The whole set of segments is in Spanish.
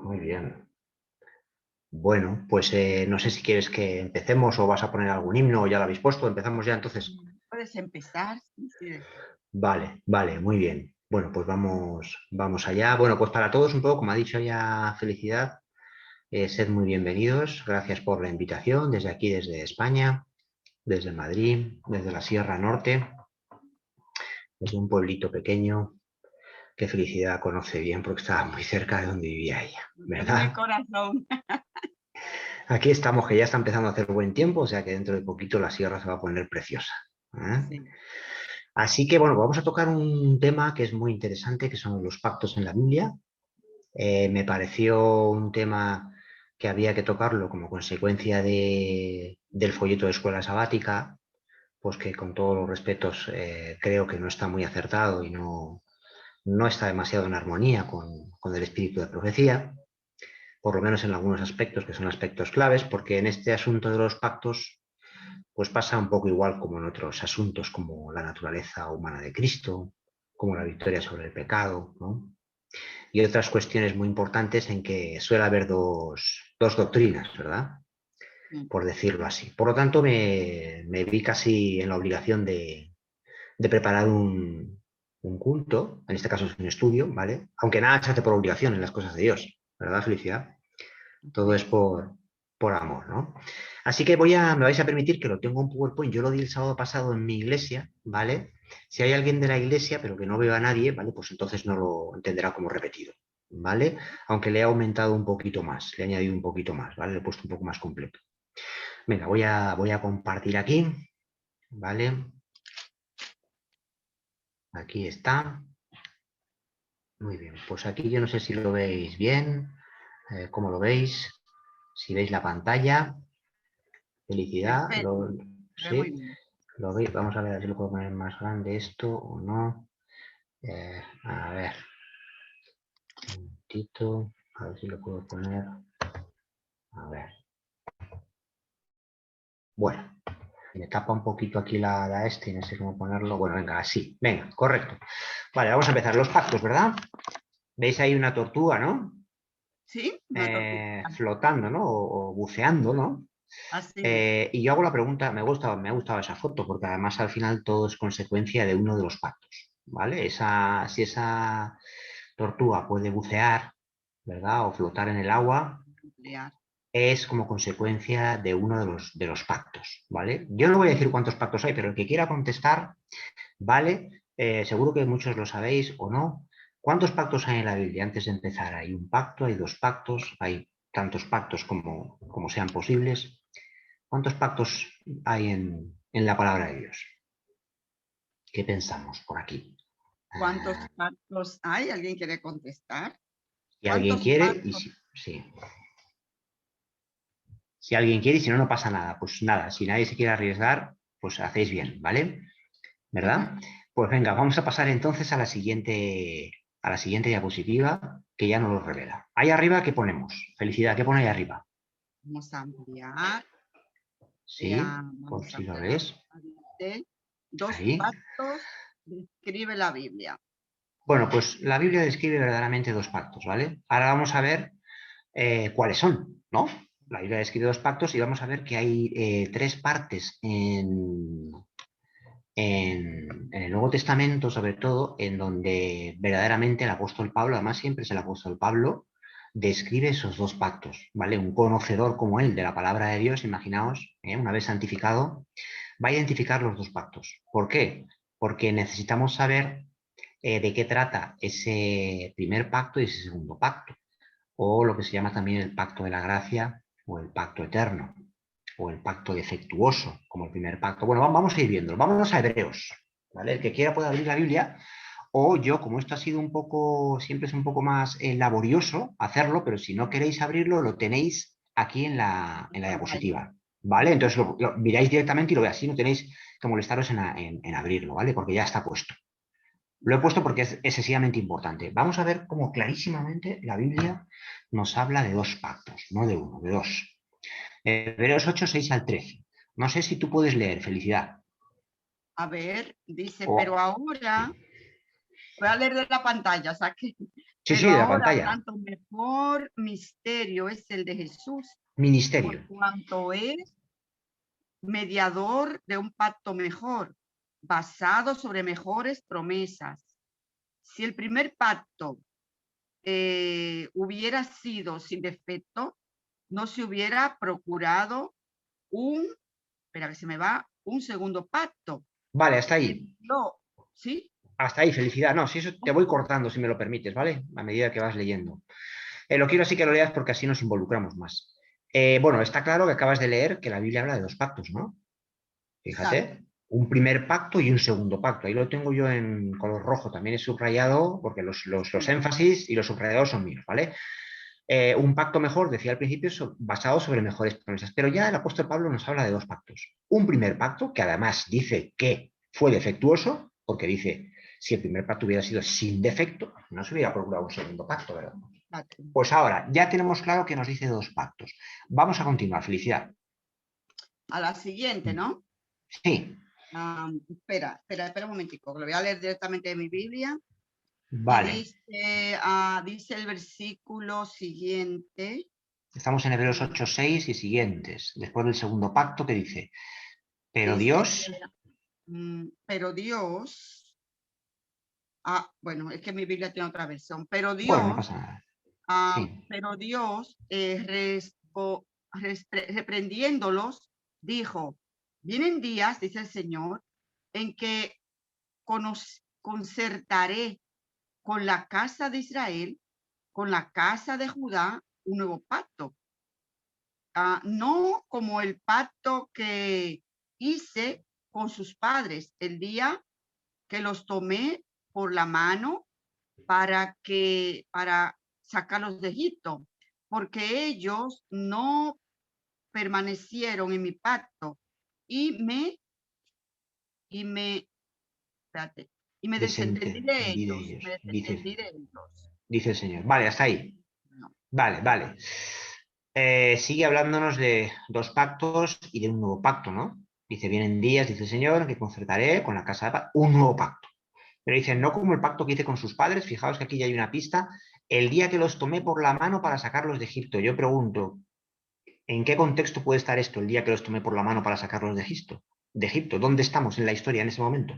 Muy bien. Bueno, pues no sé si quieres que empecemos o vas a poner algún himno o ya lo habéis puesto. Empezamos ya entonces. Puedes empezar. Sí. Vale, vale, muy bien. Bueno, pues vamos allá. Bueno, pues para todos un poco, como ha dicho ya Felicidad, sed muy bienvenidos. Gracias por la invitación desde aquí, desde España, desde Madrid, desde la Sierra Norte, desde un pueblito pequeño que Felicidad conoce bien porque estaba muy cerca de donde vivía ella, En el ¿verdad? corazón. Aquí estamos, que ya está empezando a hacer buen tiempo, o sea que dentro de poquito la sierra se va a poner preciosa. ¿Eh? Sí. Así que bueno, vamos a tocar un tema que es muy interesante, que son los pactos en la Biblia. Me pareció un tema que había que tocarlo como consecuencia del folleto de escuela sabática, pues que con todos los respetos creo que no está muy acertado y no está demasiado en armonía con el espíritu de profecía, por lo menos en algunos aspectos que son aspectos claves, porque en este asunto de los pactos pues pasa un poco igual como en otros asuntos como la naturaleza humana de Cristo, como la victoria sobre el pecado, ¿no? Y otras cuestiones muy importantes en que suele haber dos doctrinas, ¿verdad? Por decirlo así. Por lo tanto, me vi casi en la obligación de preparar un culto, en este caso es un estudio, ¿vale? Aunque nada se hace por obligación en las cosas de Dios, ¿verdad, Felicidad? Todo es por amor, ¿no? Así que me vais a permitir que lo tengo en PowerPoint. Yo lo di el sábado pasado en mi iglesia, ¿vale? Si hay alguien de la iglesia, pero que no veo a nadie, ¿vale? Pues entonces no lo entenderá como repetido, ¿vale? Aunque le he aumentado un poquito más, le he añadido un poquito más, ¿vale? Le he puesto un poco más completo. Venga, voy a compartir aquí, ¿vale? Aquí está. Muy bien, pues aquí yo no sé si lo veis bien, ¿cómo lo veis? Si veis la pantalla, felicidad, Perfecto. Ve muy ¿sí? bien. ¿Lo veis? Vamos a ver si lo puedo poner más grande esto o no. A ver, un momentito, a ver si lo puedo poner. A ver. Bueno, me tapa un poquito aquí la este y no sé cómo ponerlo. Bueno, venga, así. Venga, correcto. Vale, vamos a empezar. Los pactos, ¿verdad? ¿Veis ahí una tortuga, no? ¿Sí? Una tortuga. Flotando, ¿no? O buceando, ¿no? Así. Y yo hago la pregunta, me ha gustado esa foto, porque además al final todo es consecuencia de uno de los pactos, ¿vale? Si esa tortuga puede bucear, ¿verdad? O flotar en el agua, Nuclear. es como consecuencia de uno de los pactos, ¿vale? Yo no voy a decir cuántos pactos hay, pero el que quiera contestar, ¿vale? Seguro que muchos lo sabéis o no. ¿Cuántos pactos hay en la Biblia? Antes de empezar, hay un pacto, hay dos pactos, hay tantos pactos como sean posibles. ¿Cuántos pactos hay en la palabra de Dios? ¿Qué pensamos por aquí? ¿Cuántos pactos hay? ¿Alguien quiere contestar? Si alguien ¿Cuántos quiere, pactos? sí. Si alguien quiere y si no, no pasa nada. Pues nada, si nadie se quiere arriesgar, pues hacéis bien, ¿vale? ¿Verdad? Pues venga, vamos a pasar entonces a la siguiente diapositiva que ya nos lo revela. Ahí arriba, ¿qué ponemos? Felicidad, ¿qué pone ahí arriba? Vamos a ampliar. Sí, por Vamos a si lo ver. ves. Dice, dos Ahí. pactos describe la Biblia. Bueno, pues la Biblia describe verdaderamente dos pactos, ¿vale? Ahora vamos a ver cuáles son, ¿no? La Biblia describe dos pactos y vamos a ver que hay tres partes en el Nuevo Testamento, sobre todo, en donde verdaderamente el apóstol Pablo, además siempre es el apóstol Pablo, describe esos dos pactos, ¿vale? Un conocedor como él de la palabra de Dios, imaginaos, una vez santificado, va a identificar los dos pactos. ¿Por qué? Porque necesitamos saber de qué trata ese primer pacto y ese segundo pacto, o lo que se llama también el pacto de la gracia o el pacto eterno o el pacto defectuoso, como el primer pacto. Bueno, vamos a ir viéndolo. Vámonos a Hebreos, ¿vale? El que quiera puede abrir la Biblia, o yo, como esto ha sido un poco, siempre es un poco más laborioso hacerlo, pero si no queréis abrirlo, lo tenéis aquí en la Pantalla. diapositiva, ¿vale? Entonces lo miráis directamente y lo veis así, no tenéis que molestaros en abrirlo, ¿vale? Porque ya está puesto. Lo he puesto porque es excesivamente importante. Vamos a ver cómo clarísimamente la Biblia nos habla de dos pactos, no de uno, de dos. Hebreos 8, 6 al 13. No sé si tú puedes leer, Felicidad. A ver, dice, O, pero sí. ahora voy a leer de la pantalla, saque. Sí, sí, Pero de la ahora pantalla. tanto mejor misterio es el de Jesús, Ministerio. por cuanto es mediador de un pacto mejor, basado sobre mejores promesas. Si el primer pacto hubiera sido sin defecto, no se hubiera procurado espera que se me va, un segundo pacto. Vale, hasta ahí. No, ¿sí? Hasta ahí, felicidad. No, si eso te voy cortando, si me lo permites, ¿vale? A medida que vas leyendo. Lo quiero así que lo leas porque así nos involucramos más. Bueno, está claro que acabas de leer que la Biblia habla de dos pactos, ¿no? Exacto. Fíjate, un primer pacto y un segundo pacto. Ahí lo tengo yo en color rojo, también es subrayado porque los Sí, énfasis y los subrayados son míos, ¿vale? Un pacto mejor, decía al principio, basado sobre mejores promesas. Pero ya el apóstol Pablo nos habla de dos pactos. Un primer pacto, que además dice que fue defectuoso, porque dice, si el primer pacto hubiera sido sin defecto, no se hubiera procurado un segundo pacto, ¿verdad? exacto. Pues ahora, ya tenemos claro que nos dice dos pactos. Vamos a continuar, felicidad. A la siguiente, ¿no? Sí, Espera un momentico, lo voy a leer directamente de mi Biblia. Y vale. dice el versículo siguiente. Estamos en Hebreos 8, 6 y siguientes, después del segundo pacto que dice, pero Dice, Dios, pero Dios, bueno, es que mi Biblia tiene otra versión, bueno, no pasa nada. Sí, pero Dios reprendiéndolos, dijo, vienen días, dice el Señor, en que concertaré con la casa de Israel, con la casa de Judá, un nuevo pacto. No como el pacto que hice con sus padres el día que los tomé por la mano para sacarlos de Egipto, porque ellos no permanecieron en mi pacto y y me, espérate, y me desentendí de desentendí de ellos, ellos, me desentendí de ellos. dice el Señor. Vale, hasta ahí. No, Vale, vale. Sigue hablándonos de dos pactos y de un nuevo pacto, ¿no? Dice, vienen días, dice el Señor, que concertaré con la casa de paz un nuevo pacto. Pero dice, no como el pacto que hice con sus padres, fijaos que aquí ya hay una pista, el día que los tomé por la mano para sacarlos de Egipto. Yo pregunto, ¿en qué contexto puede estar esto, el día que los tomé por la mano para sacarlos de Egipto? De Egipto, ¿dónde estamos en la historia en ese momento?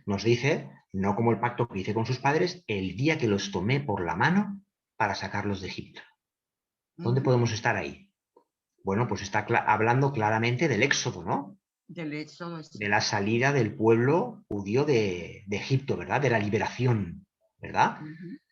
Nos dice, no como el pacto que hice con sus padres, el día que los tomé por la mano para sacarlos de Egipto. ¿Dónde podemos estar ahí? Bueno, pues está hablando claramente del éxodo, ¿no? del Éxodo, De sí. la salida del pueblo judío de Egipto, ¿verdad? De la liberación, ¿verdad?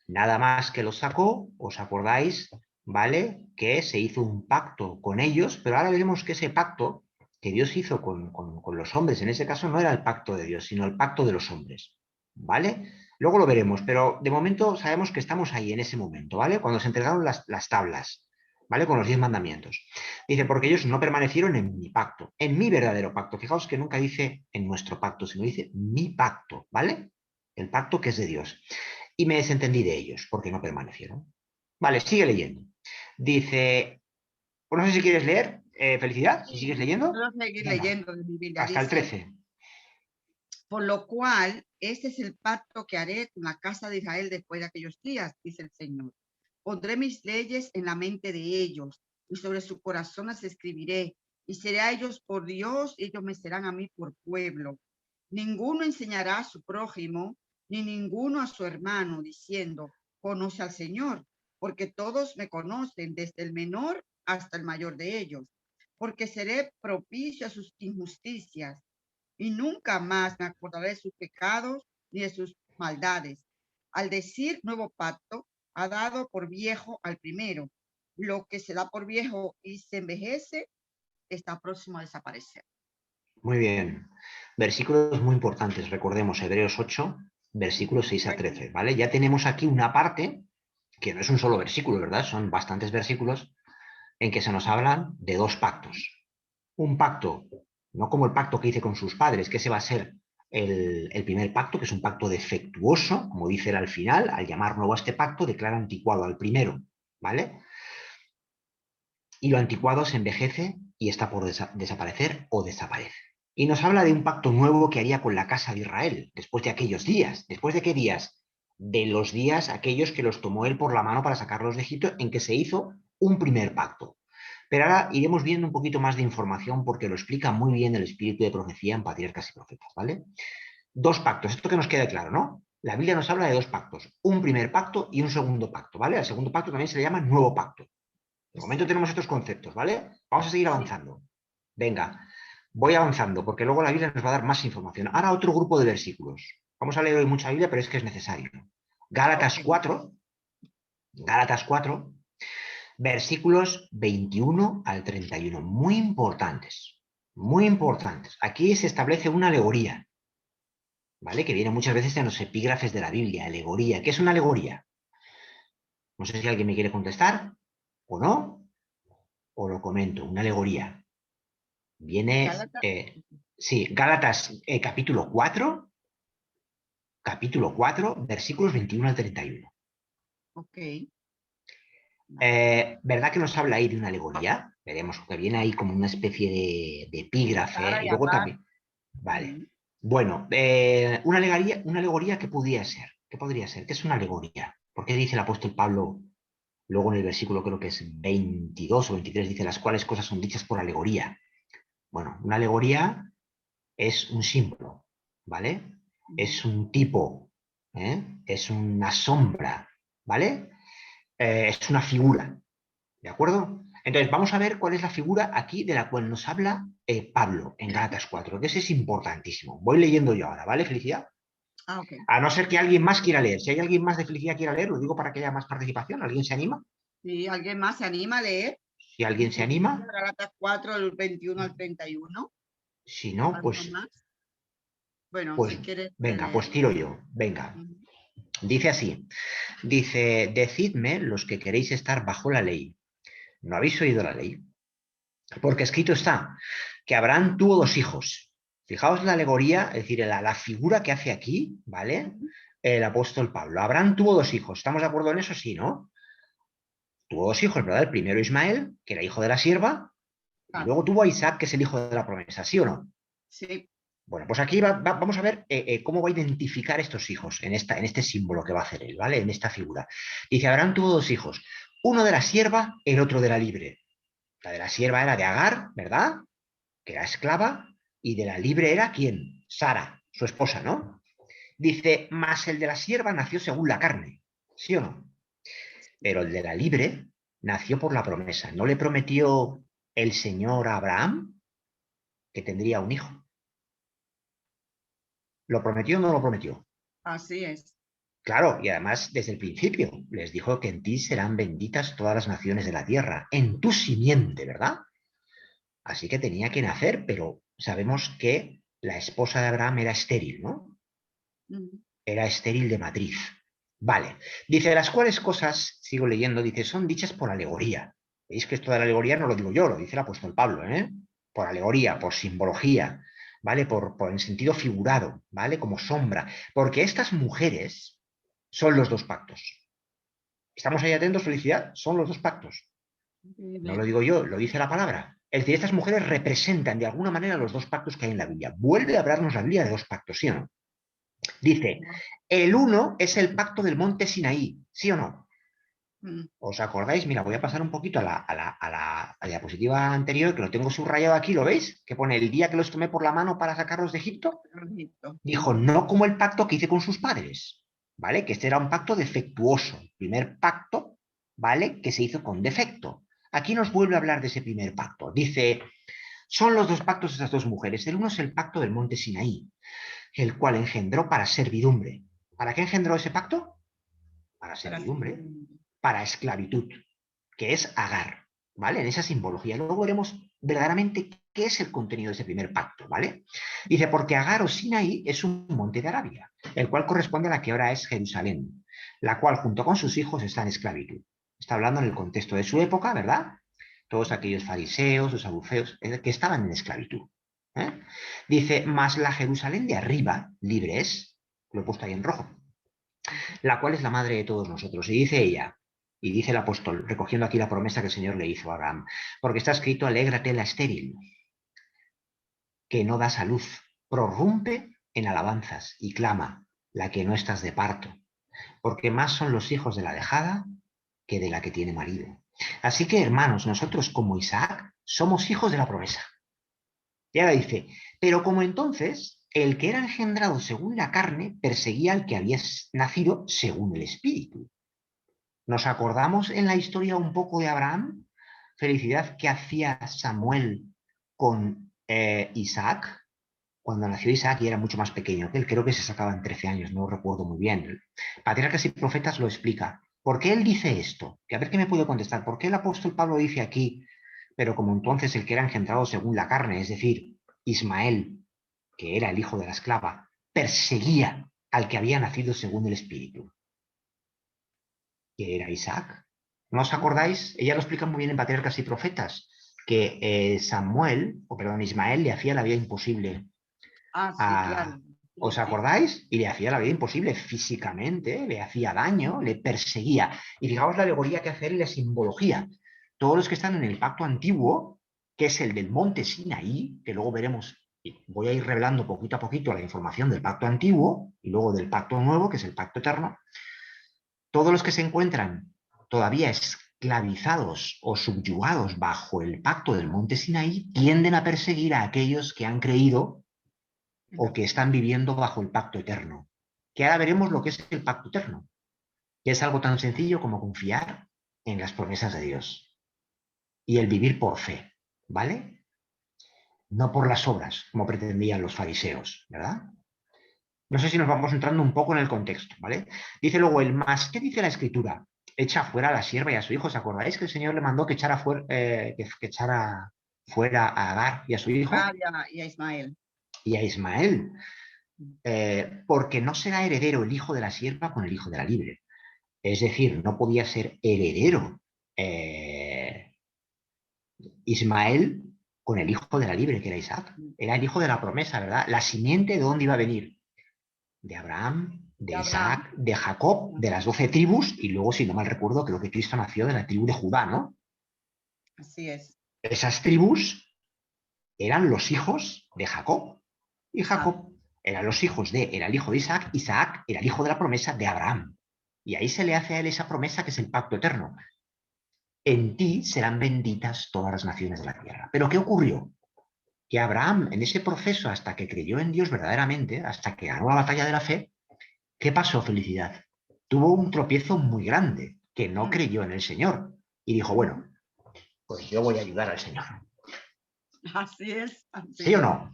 Nada más que los sacó, os acordáis, ¿vale? Que se hizo un pacto con ellos, pero ahora veremos que ese pacto que Dios hizo con los hombres, en ese caso no era el pacto de Dios, sino el pacto de los hombres, ¿vale? Luego lo veremos, pero de momento sabemos que estamos ahí en ese momento, ¿vale? Cuando se entregaron las tablas, ¿vale? Con los 10 mandamientos. Dice, porque ellos no permanecieron en mi pacto, en mi verdadero pacto. Fijaos que nunca dice en nuestro pacto, sino dice mi pacto, ¿vale? El pacto que es de Dios. Y me desentendí de ellos, porque no permanecieron. Vale, sigue leyendo. Dice, pues no sé si quieres leer, Felicidad, si sigues Sí, leyendo. puedo seguir Venga, leyendo de mi Biblia. hasta el Dice, 13. por lo cual, este es el pacto que haré con la casa de Israel después de aquellos días, dice el Señor. Pondré mis leyes en la mente de ellos y sobre su corazón las escribiré y seré a ellos por Dios y ellos me serán a mí por pueblo. Ninguno enseñará a su prójimo ni ninguno a su hermano diciendo, conoce al Señor, porque todos me conocen desde el menor hasta el mayor de ellos, porque seré propicio a sus injusticias y nunca más me acordaré de sus pecados ni de sus maldades. Al decir nuevo pacto, ha dado por viejo al primero. Lo que se da por viejo y se envejece está próximo a desaparecer. Muy bien. Versículos muy importantes. Recordemos, Hebreos 8, versículos 6 a Bueno, 13. ¿Vale? Ya tenemos aquí una parte, que no es un solo versículo, ¿verdad? Son bastantes versículos en que se nos hablan de dos pactos. Un pacto, no como el pacto que hice con sus padres, que ese va a ser el primer pacto, que es un pacto defectuoso, como dice él al final, al llamar nuevo a este pacto, declara anticuado al primero, ¿vale? Y lo anticuado se envejece y está por desaparecer o desaparece. Y nos habla de un pacto nuevo que haría con la casa de Israel, después de aquellos días. ¿Después de qué días? de los días aquellos que los tomó él por la mano para sacarlos de Egipto, en que se hizo un primer pacto. Pero ahora iremos viendo un poquito más de información porque lo explica muy bien el espíritu de profecía en Patriarcas y Profetas, ¿vale? Dos pactos, esto que nos quede claro, ¿no? La Biblia nos habla de dos pactos, un primer pacto y un segundo pacto, ¿vale? Al segundo pacto también se le llama nuevo pacto. De momento Exacto. tenemos estos conceptos, ¿vale? Vamos a seguir Sí. avanzando. Venga, voy avanzando porque luego la Biblia nos va a dar más información. Ahora otro grupo de versículos. Vamos a leer hoy mucha Biblia, pero es que es necesario. Gálatas Ok. 4, Gálatas 4, versículos 21 al 31. Muy importantes, muy importantes. Aquí se establece una alegoría, ¿vale? Que viene muchas veces en los epígrafes de la Biblia. Alegoría. ¿Qué es una alegoría? No sé si alguien me quiere contestar o no, o lo comento. Una alegoría. Viene, Gálatas. sí, Gálatas capítulo 4, versículos 21 al 31. Ok. Vale. ¿Verdad que nos habla ahí de una alegoría? Veremos que viene ahí como una especie de epígrafe Para y y luego aparte. también. Vale. Bueno, una alegoría, ¿qué podría ser? ¿Qué podría ser? ¿Qué es una alegoría? ¿Por qué dice el apóstol Pablo, luego en el versículo creo que es 22 o 23, dice las cuales cosas son dichas por alegoría? Bueno, una alegoría es un símbolo, ¿vale? Es un tipo, es una sombra, ¿vale? Es una figura, ¿de acuerdo? Entonces, vamos a ver cuál es la figura aquí de la cual nos habla Pablo en Gálatas 4, que ese es importantísimo. Voy leyendo yo ahora, ¿vale, Felicidad? Ah, ok. A no ser que alguien más quiera leer. Si hay alguien más de Felicidad que quiera leer, lo digo para que haya más participación. ¿Alguien se anima? Si alguien más se anima a leer Si un alguien se poquito de anima, Gálatas 4, del 21 al 31, si no, ¿algo más? Bueno, pues si quieres venga, pues leerlo. tiro yo. Venga. Ujú. Dice así. Dice, decidme los que queréis estar bajo la ley. ¿No habéis oído la ley? Porque escrito está que Abraham tuvo dos hijos. Fijaos la alegoría, es decir, la figura que hace aquí, ¿vale? Ujú. El apóstol Pablo. Abraham tuvo dos hijos. ¿Estamos de acuerdo en eso? Sí, ¿no? Tuvo dos hijos, ¿verdad? El primero Ismael, que era hijo de la sierva, y Claro. luego tuvo a Isaac, que es el hijo de la promesa, ¿sí o no? Sí. Bueno, pues aquí vamos a ver cómo va a identificar estos hijos en este símbolo que va a hacer él, ¿vale? En esta figura. Dice, Abraham tuvo dos hijos, uno de la sierva, el otro de la libre. La de la sierva era de Agar, ¿verdad? Que era esclava, y de la libre era ¿quién? Sara, su esposa, ¿no? Dice, más el de la sierva nació según la carne, ¿sí o no? Pero el de la libre nació por la promesa. ¿No le prometió el Señor a Abraham que tendría un hijo? ¿Lo prometió o no lo prometió? Así es. Claro, y además desde el principio les dijo que en ti serán benditas todas las naciones de la tierra, en tu simiente, ¿verdad? Así que tenía que nacer, pero sabemos que la esposa de Abraham era estéril, ¿no? Ujú. Era estéril de matriz. Vale. Dice, de las cuales cosas, sigo leyendo, dice, son dichas por alegoría. Veis que esto de la alegoría no lo digo yo, lo dice el apóstol Pablo, ¿eh? Por alegoría, por simbología, ¿vale? Por en sentido figurado, ¿vale? Como sombra. Porque estas mujeres son los dos pactos. ¿Estamos ahí atentos, Felicidad? Son los dos pactos. No lo Increíble. digo yo, lo dice la palabra. Es decir, estas mujeres representan de alguna manera los dos pactos que hay en la Biblia. Vuelve a hablarnos la Biblia de dos pactos, ¿sí o no? Dice, el uno es el pacto del monte Sinaí, ¿sí o no? Mm. ¿Os acordáis? Mira, voy a pasar un poquito a la diapositiva anterior, que lo tengo subrayado aquí, ¿lo veis? Que pone el día que los tomé por la mano para sacarlos de Egipto. Egipto. Dijo, Ujú. no como el pacto que hice con sus padres, ¿vale? Que este era un pacto defectuoso, primer pacto, ¿vale? Que se hizo con defecto. Aquí nos vuelve a hablar de ese primer pacto. Dice, son los dos pactos de estas dos mujeres. El uno es el pacto del monte Sinaí, el cual engendró para servidumbre. ¿Para qué engendró ese pacto? Para Para servidumbre, servir. para esclavitud, que es Agar, ¿vale? En esa simbología. Luego veremos verdaderamente qué es el contenido de ese primer pacto, ¿vale? Dice, porque Agar o Sinaí es un monte de Arabia, el cual corresponde a la que ahora es Jerusalén, la cual junto con sus hijos está en esclavitud. Está hablando en el contexto de su época, ¿verdad? Todos aquellos fariseos, los saduceos, que estaban en esclavitud. ¿eh? Dice, más la Jerusalén de arriba, libre es, lo he puesto ahí en rojo, la cual es la madre de todos nosotros. Y dice ella, y dice el apóstol, recogiendo aquí la promesa que el Señor le hizo a Abraham, porque está escrito, alégrate la estéril, que no das a luz, prorrumpe en alabanzas y clama, la que no estás de parto. porque más son los hijos de la dejada que de la que tiene marido. Así que, hermanos, nosotros como Isaac somos hijos de la promesa. Y ahora dice, pero como entonces el que era engendrado según la carne perseguía al que había nacido según el espíritu. ¿Nos acordamos en la historia un poco de Abraham? Felicidad que hacía Samuel con Isaac, cuando nació Isaac y era mucho más pequeño que él, creo que se sacaban 13 años, no recuerdo muy bien. Patriarcas y Profetas lo explica. ¿Por qué él dice esto? Que a ver qué me puede contestar. ¿Por qué el apóstol Pablo dice aquí, pero como entonces el que era engendrado según la carne, es decir, Ismael, que era el hijo de la esclava, perseguía al que había nacido según el espíritu, que era Isaac? ¿No os acordáis? Ella lo explica muy bien en Patriarcas y Profetas, que Ismael le hacía la vida imposible Ah, sí, claro. a... ¿Os Sí, sí. acordáis? Y le hacía la vida imposible físicamente, le hacía daño, le perseguía. Y fijaos la alegoría que hace él y la simbología. Todos los que están en el pacto antiguo, que es el del monte Sinaí, que luego veremos, y voy a ir revelando poquito a poquito la información del pacto antiguo y luego del pacto nuevo, que es el pacto eterno, todos los que se encuentran todavía esclavizados o subyugados bajo el pacto del monte Sinaí tienden a perseguir a aquellos que han creído o que están viviendo bajo el pacto eterno. Que ahora veremos lo que es el pacto eterno, que es algo tan sencillo como confiar en las promesas de Dios y el vivir por fe, ¿vale? No por las obras, como pretendían los fariseos, ¿verdad? No sé si nos vamos entrando un poco en el contexto, ¿vale? Dice luego el más, ¿qué dice la escritura? Echa fuera a la sierva y a su hijo. ¿Os acordáis que el Señor le mandó que echara fuera, que echara fuera a Agar y a su hijo? Y a Ismael. Y a Ismael. Porque no será heredero el hijo de la sierva con el hijo de la libre. Es decir, no podía ser heredero Ismael con el hijo de la libre, que era Isaac. Era el hijo de la promesa, ¿verdad? La simiente, ¿de dónde iba a venir? De Abraham, de De Abraham. Isaac, de Jacob, de las 12 tribus, y luego, si no mal recuerdo, creo que Cristo nació de la tribu de Judá, ¿no? Así es. Esas tribus eran los hijos de Jacob, y Ajá. Jacob era el hijo de Isaac, Isaac era el hijo de la promesa de Abraham. Y ahí se le hace a él esa promesa que es el pacto eterno. En ti serán benditas todas las naciones de la tierra. Pero ¿qué ocurrió? Que Abraham, en ese proceso, hasta que creyó en Dios verdaderamente, hasta que ganó la batalla de la fe, ¿qué pasó, Felicidad? Tuvo un tropiezo muy grande, que no creyó en el Señor. Y dijo, bueno, pues yo voy a ayudar al Señor. Así es. Así ¿Sí o es. no?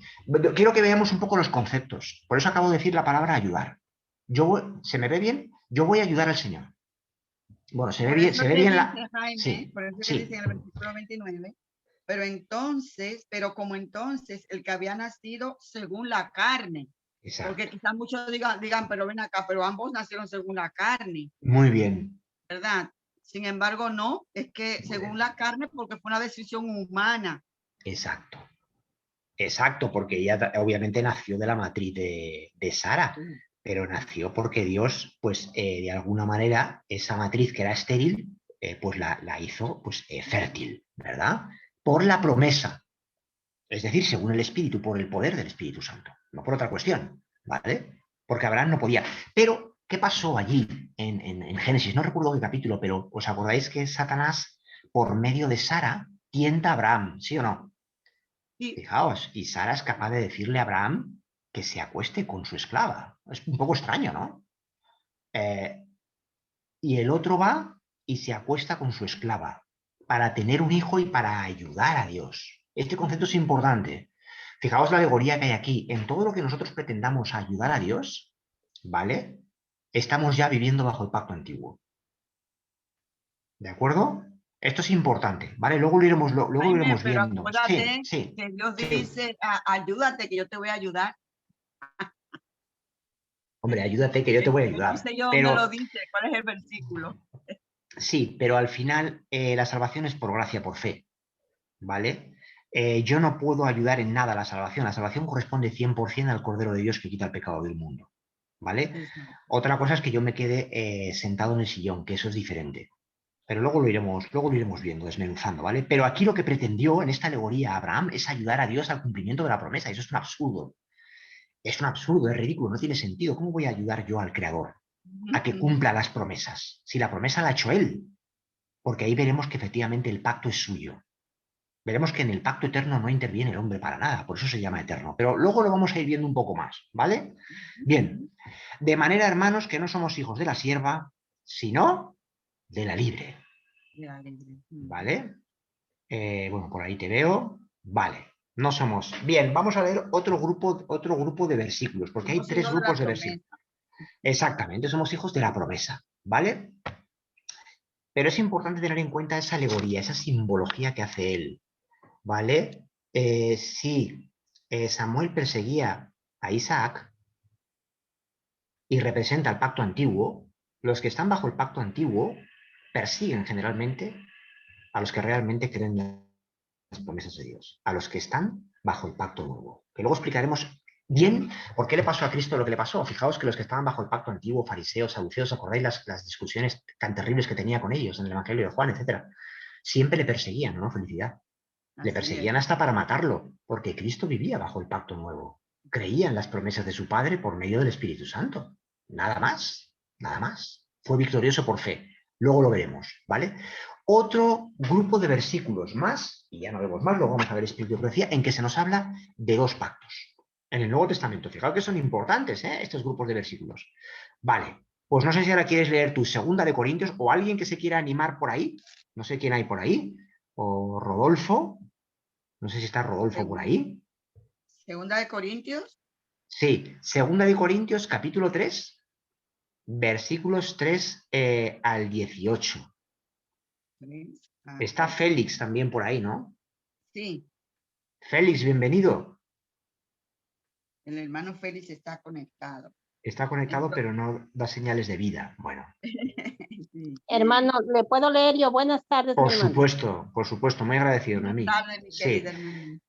Quiero que veamos un poco los conceptos. Por eso acabo de decir la palabra ayudar. ¿Se me ve bien? Yo voy a ayudar al Señor. Bueno, Por eso se ve que bien dice la... Jaime, Sí, por eso que sí, dice en el versículo 29, pero como entonces el que había nacido según la carne, porque exacto. quizás muchos digan, pero ven acá, pero ambos nacieron según la carne, Muy bien, ¿verdad? Sin embargo, no, es que muy según bien. la carne, porque fue una decisión humana. Exacto. Exacto, porque ella obviamente nació de la matriz de Sara, Sí, pero sí, nació porque Dios, pues de alguna manera, esa matriz que era estéril, pues la hizo pues, fértil, ¿verdad? Por la promesa, es decir, según el Espíritu, por el poder del Espíritu Santo, no por otra cuestión, ¿vale? Porque Abraham no podía. Pero, ¿qué pasó allí en Génesis? No recuerdo qué capítulo, pero ¿os acordáis que Satanás, por medio de Sara, tienta a Abraham, sí o no? sí, Fijaos, y Sara es capaz de decirle a Abraham que se acueste con su esclava. Es un poco extraño, ¿no? Eh, y el otro va y se acuesta con su esclava para tener un hijo y para ayudar a Dios. Este concepto es importante. Fijaos la alegoría que hay aquí. En todo lo que nosotros pretendamos ayudar a Dios, ¿vale? Estamos ya viviendo bajo el pacto antiguo. ¿De acuerdo? Esto es importante, ¿vale? Luego lo Jaime, iremos pero viendo. Sí, acuérdate sí, que Dios sí. dice, ayúdate, que yo te voy a ayudar. Hombre, ayúdate que yo te voy a No ayudar. sé yo dónde lo Pero dice, cuál es el versículo. sí, pero al final la salvación es por gracia, por fe, ¿vale? Yo no puedo ayudar en nada a la salvación. La salvación corresponde 100% al Cordero de Dios que quita el pecado del mundo, ¿vale? Exacto. Otra cosa es que yo me quede sentado en el sillón, que eso es diferente. Pero luego lo iremos viendo, desmenuzando, ¿vale? Pero aquí lo que pretendió en esta alegoría Abraham es ayudar a Dios al cumplimiento de la promesa. Eso es un absurdo. Es un absurdo, es ridículo, no tiene sentido. ¿Cómo voy a ayudar yo al Creador? a que cumpla las promesas. Si la promesa la ha hecho él, porque ahí veremos que efectivamente el pacto es suyo. Veremos que en el pacto eterno no interviene el hombre para nada, por eso se llama eterno. Pero luego lo vamos a ir viendo un poco más, ¿vale? Bien, de manera, hermanos, que no somos hijos de la sierva, sino de la libre, ¿vale? Bueno, por ahí te veo. Vale, no somos. Bien, vamos a leer otro grupo de versículos, porque hay Somos tres hijos de la grupos de versículos. promesa. Exactamente, somos hijos de la promesa, ¿vale? Pero es importante tener en cuenta esa alegoría, esa simbología que hace él, ¿vale? Si Samuel perseguía a Isaac y representa el pacto antiguo, los que están bajo el pacto antiguo persiguen generalmente a los que realmente creen en las promesas de Dios, a los que están bajo el pacto nuevo. Que luego explicaremos bien por qué le pasó a Cristo lo que le pasó. Fijaos que los que estaban bajo el pacto antiguo, fariseos, saduceos, ¿acordáis las discusiones tan terribles que tenía con ellos en el Evangelio de Juan, etcétera? Siempre le perseguían, ¿no? Felicidad. Le perseguían hasta para matarlo, porque Cristo vivía bajo el pacto nuevo. Creía en las promesas de su Padre por medio del Espíritu Santo. Nada más, nada más. Fue victorioso por fe. Luego lo veremos, ¿vale? Otro grupo de versículos más, y ya no vemos más, luego vamos a ver Espíritu de Profecía, en que se nos habla de dos pactos. En el Nuevo Testamento, fijaos que son importantes, estos grupos de versículos. Vale, pues no sé si ahora quieres leer tu segunda de Corintios o alguien que se quiera animar por ahí. No sé quién hay por ahí. O Rodolfo. No sé si está Rodolfo por ahí. Segunda de Corintios. Sí, Segunda de Corintios, capítulo 3, versículos 3 al 18. Está Félix también por ahí, ¿no? Sí. Félix, bienvenido. El hermano Félix está conectado. Está conectado, pero no da señales de vida. Bueno. Sí. Hermano, ¿le puedo leer yo? Buenas tardes, mi hermano. Por supuesto, muy agradecido, Noemí. Buenas tardes, mi querida hermana.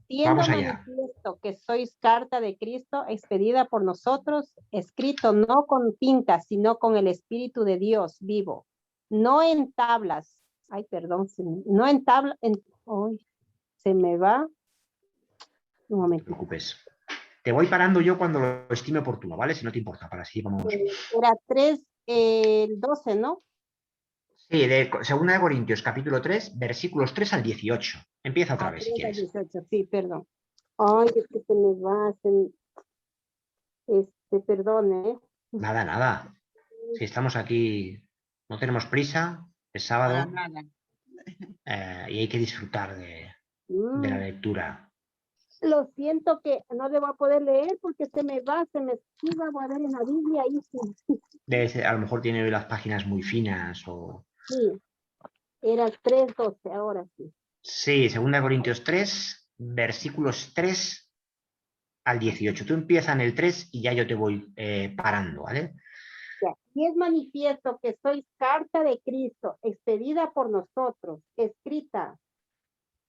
Siendo manifiesto que sois carta de Cristo, expedida por nosotros, escrito no con tinta, sino con el Espíritu de Dios vivo, no en tablas. Ay, perdón, no en tablas. Hoy se me va. Un momento. No te preocupes. Te voy parando yo cuando lo estime oportuno, ¿vale? Si no te importa, para así vamos. Era 3, el 12, ¿no? Sí, de Segunda de Corintios, capítulo 3, versículos 3 al 18. Empieza otra vez, si quieres. 18, sí, perdón. Ay, es que se me va, perdone. Nada, nada. Si estamos aquí, no tenemos prisa, es sábado. Para nada. Y hay que disfrutar de la lectura. Lo siento que no le voy a poder leer porque se me esquiva, voy a ver en la Biblia ahí sí. A lo mejor tiene hoy las páginas muy finas o... Sí, era 3:12, ahora sí. Sí, 2 Corintios 3, versículos 3 al 18. Tú empiezas en el 3 y ya yo te voy parando, ¿vale? Y es manifiesto que sois carta de Cristo, expedida por nosotros, escrita,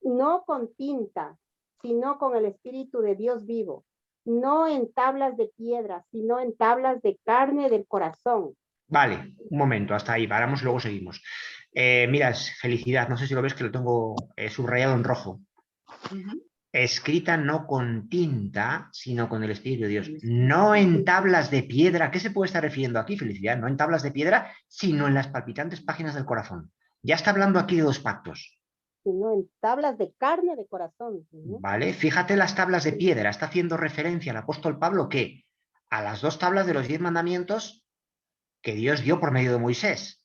no con tinta, sino con el Espíritu de Dios vivo, no en tablas de piedra, sino en tablas de carne del corazón. Vale, un momento, hasta ahí, paramos, luego seguimos. Mira, felicidad, no sé si lo ves que lo tengo subrayado en rojo. Escrita no con tinta, sino con el Espíritu de Dios. No en tablas de piedra. ¿Qué se puede estar refiriendo aquí, felicidad? No en tablas de piedra, sino en las palpitantes páginas del corazón. Ya está hablando aquí de dos pactos. Sino en tablas de carne de corazón. Vale, fíjate las tablas de piedra. Está haciendo referencia al apóstol Pablo que a las 2 tablas de los 10 mandamientos que Dios dio por medio de Moisés.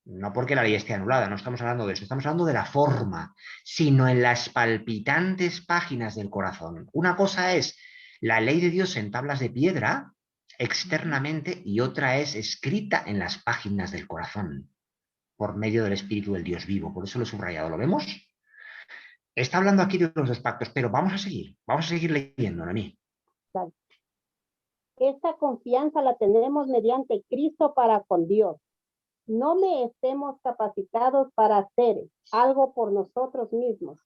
No porque la ley esté anulada, no estamos hablando de eso, estamos hablando de la forma, sino en las palpitantes páginas del corazón. Una cosa es la ley de Dios en tablas de piedra externamente y otra es escrita en las páginas del corazón por medio del Espíritu del Dios vivo. Por eso lo he subrayado. ¿Lo vemos? Está hablando aquí de los dos pactos, pero vamos a seguir leyendo, Noemí. Esta confianza la tenemos mediante Cristo para con Dios. No me estemos capacitados para hacer algo por nosotros mismos.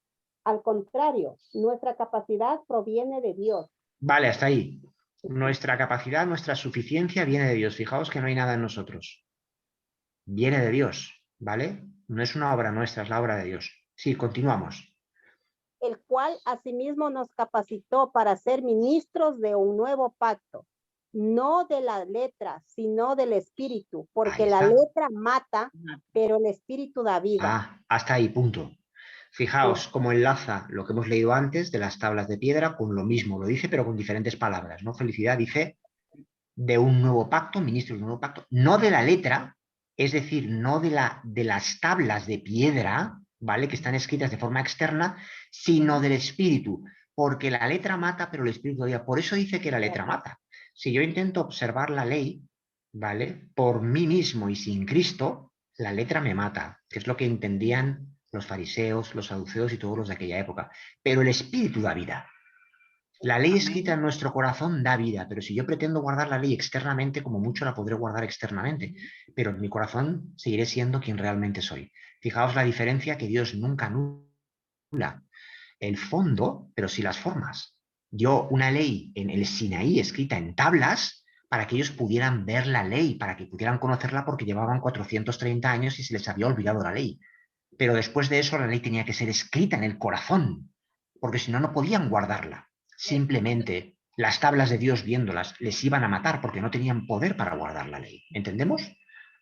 Al contrario, nuestra capacidad proviene de Dios. Vale, hasta ahí. Nuestra capacidad, nuestra suficiencia viene de Dios. Fijaos que no hay nada en nosotros. Viene de Dios, ¿vale? No es una obra nuestra, es la obra de Dios. Sí, continuamos. El cual asimismo nos capacitó para ser ministros de un nuevo pacto, no de la letra, sino del espíritu, porque Ahí la está. letra mata, pero el espíritu da vida. Ah, hasta ahí, punto. Fijaos cómo enlaza lo que hemos leído antes de las tablas de piedra con lo mismo, lo dice, pero con diferentes palabras, ¿no? Felicidad dice de un nuevo pacto, ministro de un nuevo pacto, no de la letra, es decir, no de las tablas de piedra, ¿vale? Que están escritas de forma externa, sino del espíritu, porque la letra mata, pero el espíritu todavía. Por eso dice que la letra mata. Si yo intento observar la ley, ¿vale? Por mí mismo y sin Cristo, la letra me mata, que es lo que entendían los fariseos, los saduceos y todos los de aquella época. Pero el espíritu da vida. La ley escrita Amén. en nuestro corazón da vida, pero si yo pretendo guardar la ley externamente, como mucho la podré guardar externamente, pero en mi corazón seguiré siendo quien realmente soy. Fijaos la diferencia, que Dios nunca anula el fondo, pero sí las formas. Dio una ley en el Sinaí escrita en tablas para que ellos pudieran ver la ley, para que pudieran conocerla porque llevaban 430 años y se les había olvidado la ley. Pero después de eso la ley tenía que ser escrita en el corazón, porque si no, no podían guardarla. Simplemente las tablas de Dios viéndolas les iban a matar porque no tenían poder para guardar la ley. ¿Entendemos?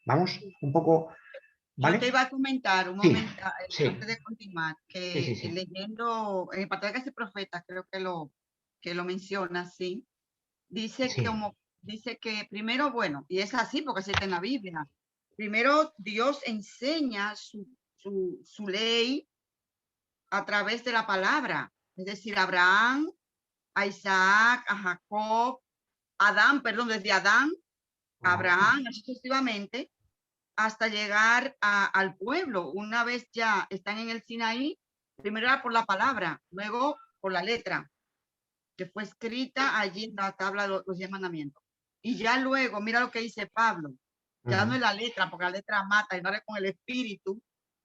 Vamos un poco, Yo te ¿vale? iba a comentar un Sí, momento, sí, antes de continuar, sí, sí, que sí. leyendo en el pasaje de ese profeta, creo que lo menciona, sí, Sí. dice que primero, bueno, y es así porque así está en la Biblia, primero Dios enseña su ley a través de la palabra, es decir, a Abraham, a Isaac, a Jacob, Adán, perdón, desde Adán, a Abraham, así sucesivamente, hasta llegar al pueblo. Una vez ya están en el Sinaí, primero era por la palabra, luego por la letra, que fue escrita allí en la tabla de los 10 mandamientos. Y ya luego, mira lo que dice Pablo, ya no es la letra, porque la letra mata, y no es con el espíritu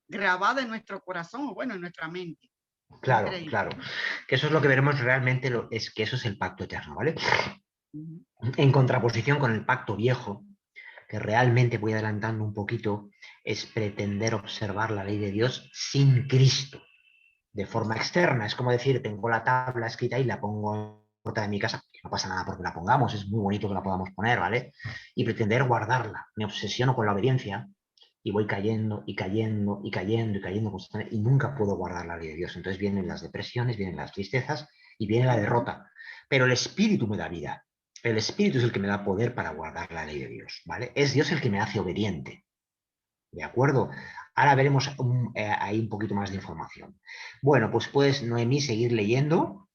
grabado en nuestro corazón, o bueno, en nuestra mente. Claro, Increíble. claro. Que eso es lo que veremos realmente, es que eso es el pacto eterno, ¿vale? Uh-huh. En contraposición con el pacto viejo, que realmente voy adelantando un poquito, es pretender observar la ley de Dios sin Cristo, de forma externa. Es como decir, tengo la tabla escrita y la pongo en la puerta de mi casa, que no pasa nada porque la pongamos, es muy bonito que la podamos poner, ¿vale? Y pretender guardarla. Me obsesiono con la obediencia y voy cayendo y cayendo y cayendo y cayendo constantemente y nunca puedo guardar la ley de Dios. Entonces vienen las depresiones, vienen las tristezas y viene la derrota. Pero el Espíritu me da vida. El Espíritu es el que me da poder para guardar la ley de Dios, ¿vale? Es Dios el que me hace obediente, ¿de acuerdo? Ahora veremos ahí un poquito más de información. Bueno, pues puedes, Noemí, seguir leyendo.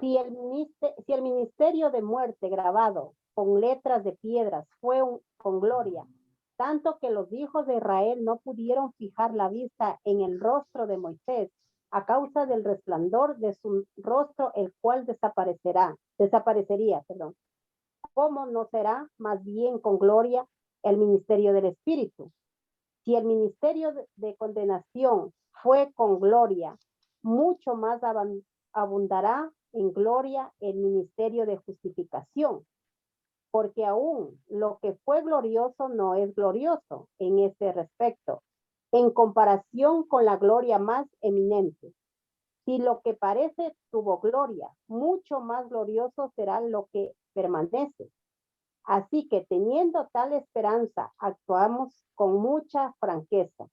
Si el ministerio de muerte grabado con letras de piedras fue con gloria, tanto que los hijos de Israel no pudieron fijar la vista en el rostro de Moisés a causa del resplandor de su rostro, el cual desaparecería, perdón. ¿Cómo no será más bien con gloria el ministerio del Espíritu? Si el ministerio de condenación fue con gloria, mucho más abundará en gloria el ministerio de justificación, porque aún lo que fue glorioso no es glorioso en este respecto, en comparación con la gloria más eminente. Si lo que parece tuvo gloria, mucho más glorioso será lo que permanece. Así que teniendo tal esperanza, actuamos con mucha franqueza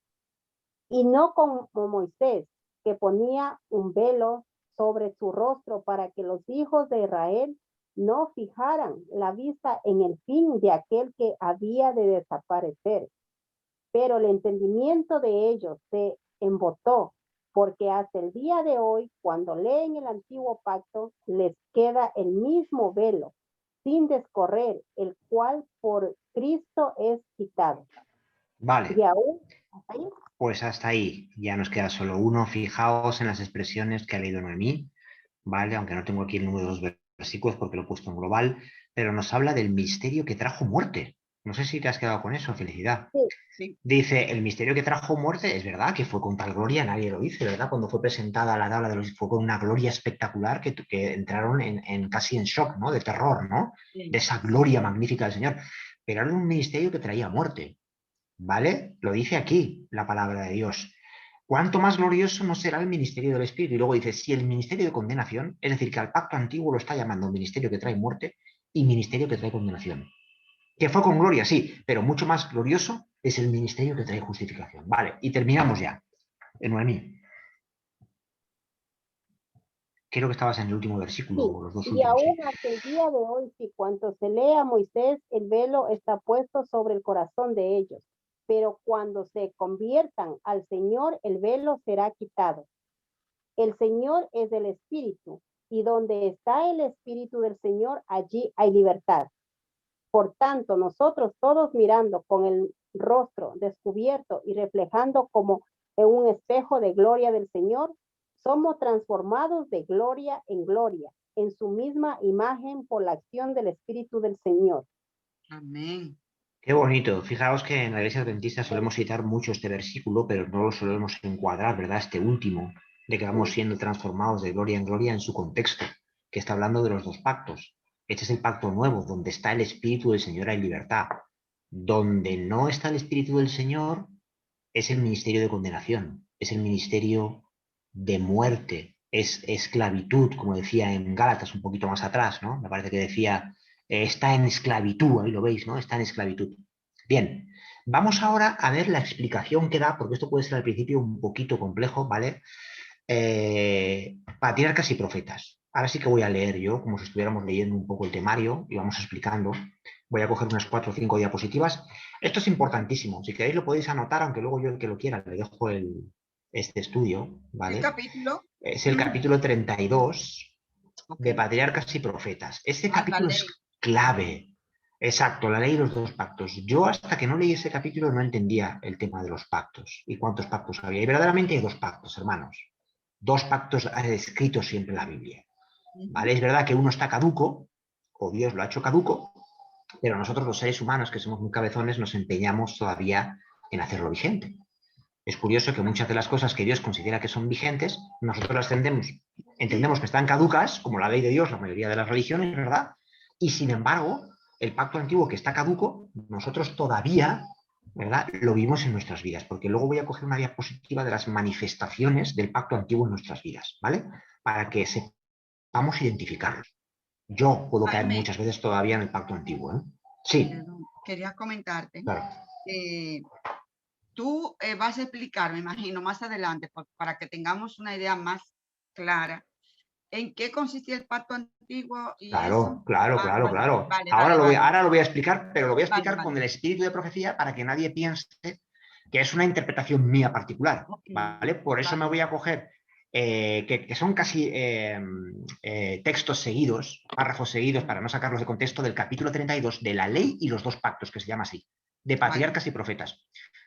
y no como Moisés, que ponía un velo sobre su rostro para que los hijos de Israel no fijaran la vista en el fin de aquel que había de desaparecer. Pero el entendimiento de ellos se embotó, porque hasta el día de hoy, cuando leen el antiguo pacto, les queda el mismo velo, sin descorrer, el cual por Cristo es quitado. Vale, Y aún, ¿hasta ahí? pues hasta ahí. Ya nos queda solo uno. Fijaos en las expresiones que ha leído Noemí, ¿vale? Aunque no tengo aquí el número de los versículos porque lo he puesto en global, pero nos habla del misterio que trajo muerte. No sé si te has quedado con eso, Felicidad. Sí, Sí. Dice, el misterio que trajo muerte, es verdad que fue con tal gloria, nadie lo dice, ¿verdad? Cuando fue presentada la tabla de los, fue con una gloria espectacular que entraron casi en shock, ¿no? De terror, ¿no? De Sí. esa gloria magnífica del Señor. Pero era un misterio que traía muerte, ¿vale? Lo dice aquí la palabra de Dios. ¿Cuánto más glorioso no será el ministerio del Espíritu? Y luego dice, si el ministerio de condenación, es decir, que al pacto antiguo lo está llamando un ministerio que trae muerte, y ministerio que trae condenación. Que fue con gloria, sí, pero mucho más glorioso es el ministerio que trae justificación. Vale, y terminamos ya. Noemí. Creo que estabas en el último versículo, Sí, o los dos y últimos, sí. aún hasta el día de hoy, si cuando se lee a Moisés, el velo está puesto sobre el corazón de ellos, pero cuando se conviertan al Señor, el velo será quitado. El Señor es el Espíritu, y donde está el Espíritu del Señor, allí hay libertad. Por tanto, nosotros todos mirando con el rostro descubierto y reflejando como en un espejo de gloria del Señor, somos transformados de gloria en gloria, en su misma imagen por la acción del Espíritu del Señor. Amén. Qué bonito. Fijaos que en la Iglesia Adventista solemos citar mucho este versículo, pero no lo solemos encuadrar, ¿verdad? Este último, de que vamos siendo transformados de gloria en gloria en su contexto, que está hablando de los dos pactos. Este es el pacto nuevo, donde está el Espíritu del Señor hay libertad. Donde no está el Espíritu del Señor es el ministerio de condenación, es el ministerio de muerte, es esclavitud, como decía en Gálatas un poquito más atrás, ¿no? Me parece que decía, está en esclavitud, ahí lo veis, ¿no? Está en esclavitud. Bien, vamos ahora a ver la explicación que da, porque esto puede ser al principio un poquito complejo, ¿vale? Patriarcas y profetas. Ahora sí que voy a leer yo, como si estuviéramos leyendo un poco el temario y vamos explicando. Voy a coger unas 4 o 5 diapositivas. Esto es importantísimo. Si queréis lo podéis anotar, aunque luego yo el que lo quiera le dejo este estudio, ¿El ¿vale? capítulo? Es el capítulo 32 Ok. de Patriarcas y Profetas. Este La capítulo ley. es clave. Exacto, la ley y los dos pactos. Yo hasta que no leí ese capítulo no entendía el tema de los pactos y cuántos pactos había. Y verdaderamente hay dos pactos, hermanos. Dos pactos escritos siempre en la Biblia. ¿Vale? Es verdad que uno está caduco, o Dios lo ha hecho caduco, pero nosotros los seres humanos, que somos muy cabezones, nos empeñamos todavía en hacerlo vigente. Es curioso que muchas de las cosas que Dios considera que son vigentes, nosotros las entendemos que están caducas, como la ley de Dios, la mayoría de las religiones, ¿verdad? Y sin embargo, el pacto antiguo que está caduco, nosotros todavía, ¿verdad?, lo vimos en nuestras vidas, porque luego voy a coger una diapositiva de las manifestaciones del pacto antiguo en nuestras vidas, ¿vale? Para que sepamos identificarlos. Yo puedo caer Jaime, muchas veces todavía en el pacto antiguo, ¿eh? Sí, perdón, quería comentarte. claro. Tú vas a explicar, me imagino, más adelante, para que tengamos una idea más clara, en qué consistía el pacto antiguo y eso. Claro, claro, Ah, claro, bueno, claro. vale, Ahora vale, lo voy, vale, ahora lo voy a explicar, pero lo voy a vale, explicar vale. con el espíritu de profecía para que nadie piense que es una interpretación mía particular, Ok, ¿vale? Por eso me vale. voy a coger, que son casi textos seguidos, párrafos seguidos, para no sacarlos de contexto, del capítulo 32 de la ley y los dos pactos, que se llama así, de Vale. patriarcas y profetas.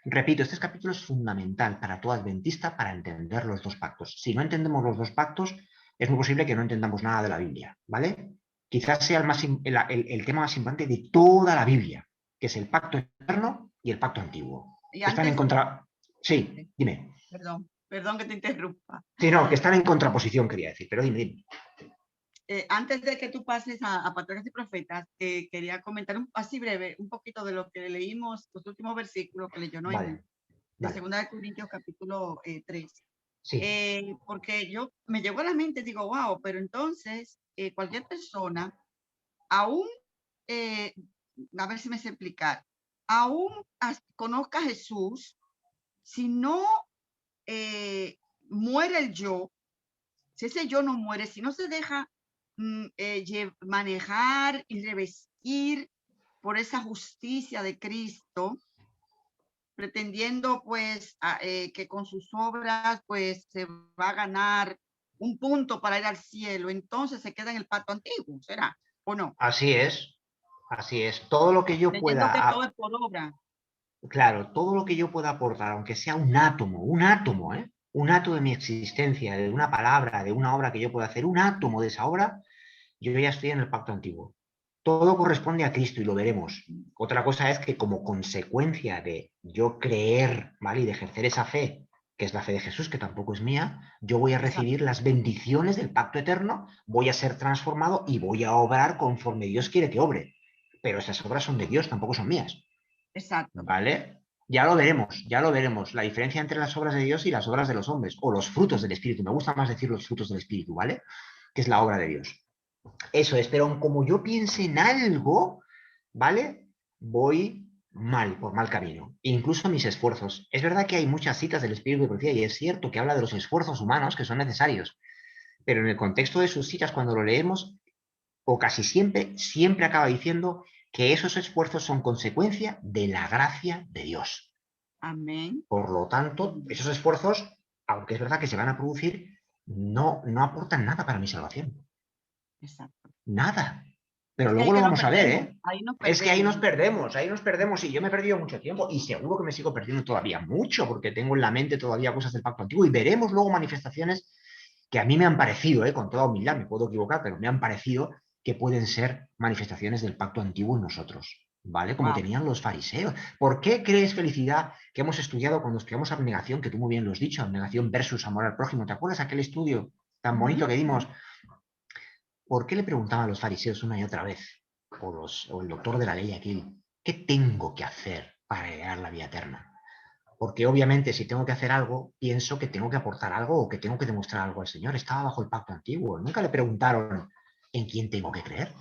Repito, este capítulo es fundamental para todo adventista para entender los dos pactos. Si no entendemos los dos pactos, es muy posible que no entendamos nada de la Biblia, ¿vale? Quizás sea el tema más importante de toda la Biblia, que es el pacto eterno y el pacto antiguo. Y Están en antes, contra... Sí, dime. perdón que te interrumpa. Sí, no, que están en contraposición, quería decir, pero dime. Antes de que tú pases a Patriarcas y Profetas, quería comentar así breve un poquito de lo que leímos, los últimos versículos que leyó Noemí, Vale, de vale. 2 Corintios capítulo 3. Sí, Porque yo me llegó a la mente, digo, wow, pero entonces cualquier persona, aún, a ver si me sé explicar, aún conozca a Jesús, si no muere el yo, si ese yo no muere, si no se deja manejar y revestir por esa justicia de Cristo, pretendiendo pues que con sus obras pues se va a ganar un punto para ir al cielo, entonces se queda en el pacto antiguo, ¿será? ¿O no? así es, así es. Todo lo que yo Creyendo que todo pueda, es por obra. claro, todo lo que yo pueda aportar, aunque sea un átomo, ¿eh? Un átomo de mi existencia, de una palabra, de una obra que yo pueda hacer, un átomo de esa obra, yo ya estoy en el pacto antiguo. Todo corresponde a Cristo y lo veremos. Otra cosa es que como consecuencia de yo creer, ¿vale? Y de ejercer esa fe, que es la fe de Jesús, que tampoco es mía, yo voy a Exacto. recibir las bendiciones del pacto eterno, voy a ser transformado y voy a obrar conforme Dios quiere que obre. Pero esas obras son de Dios, tampoco son mías. Exacto. ¿Vale? Ya lo veremos, ya lo veremos. La diferencia entre las obras de Dios y las obras de los hombres, o los frutos del Espíritu. Me gusta más decir los frutos del Espíritu, ¿vale? Que es la obra de Dios. Eso es, pero como yo piense en algo, ¿vale? Voy mal, por mal camino. Incluso mis esfuerzos. Es verdad que hay muchas citas del Espíritu de Profecía y es cierto que habla de los esfuerzos humanos que son necesarios, pero en el contexto de sus citas, cuando lo leemos, o casi siempre, siempre acaba diciendo que esos esfuerzos son consecuencia de la gracia de Dios. Amén. Por lo tanto, esos esfuerzos, aunque es verdad que se van a producir, no aportan nada para mi salvación. Exacto. Nada. Pero Es que luego ahí lo que nos vamos a ver, perdemos, ¿eh? ahí nos Es que ahí nos perdemos. perdemos y yo me he perdido mucho tiempo y seguro que me sigo perdiendo todavía mucho porque tengo en la mente todavía cosas del pacto antiguo y veremos luego manifestaciones que a mí me han parecido, con toda humildad, me puedo equivocar, pero me han parecido que pueden ser manifestaciones del pacto antiguo en nosotros, ¿vale? Como Wow. tenían los fariseos. ¿Por qué crees, Felicidad, que hemos estudiado cuando estudiamos abnegación, que tú muy bien lo has dicho, abnegación versus amor al prójimo? ¿Te acuerdas aquel estudio tan bonito que dimos? ¿Por qué le preguntaban a los fariseos una y otra vez, o el doctor de la ley aquí, qué tengo que hacer para heredar la vida eterna? Porque obviamente si tengo que hacer algo, pienso que tengo que aportar algo o que tengo que demostrar algo al Señor. Estaba bajo el pacto antiguo. Nunca le preguntaron en quién tengo que creer,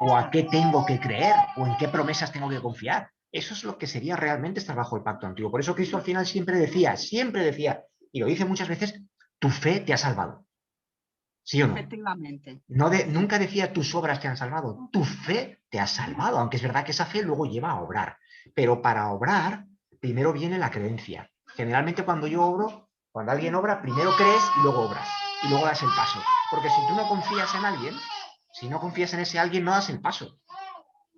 o a qué tengo que creer, o en qué promesas tengo que confiar. Eso es lo que sería realmente estar bajo el pacto antiguo. Por eso Cristo al final siempre decía, y lo dice muchas veces, tu fe te ha salvado. ¿Sí o no? Efectivamente. Nunca decía tus obras te han salvado, tu fe te ha salvado, aunque es verdad que esa fe luego lleva a obrar. Pero para obrar, primero viene la creencia. Generalmente cuando yo obro, cuando alguien obra, primero crees y luego obras. Y luego das el paso. Porque si tú no confías en alguien, si no confías en ese alguien, no das el paso.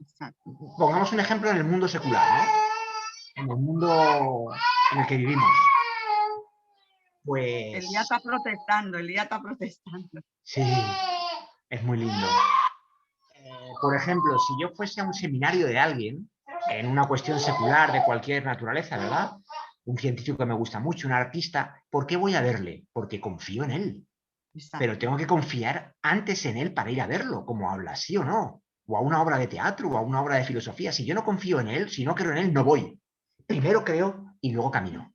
Exacto. Pongamos un ejemplo en el mundo secular, ¿no? En el mundo en el que vivimos. Pues... Elías está protestando, Elías está protestando. Sí, es muy lindo. Por ejemplo, si yo fuese a un seminario de alguien, en una cuestión secular de cualquier naturaleza, ¿verdad? Un científico que me gusta mucho, un artista, ¿por qué voy a verle? Porque confío en él. Exacto. Pero tengo que confiar antes en él para ir a verlo, como habla, sí o no. O a una obra de teatro, o a una obra de filosofía. Si yo no confío en él, si no creo en él, no voy. Primero creo y luego camino.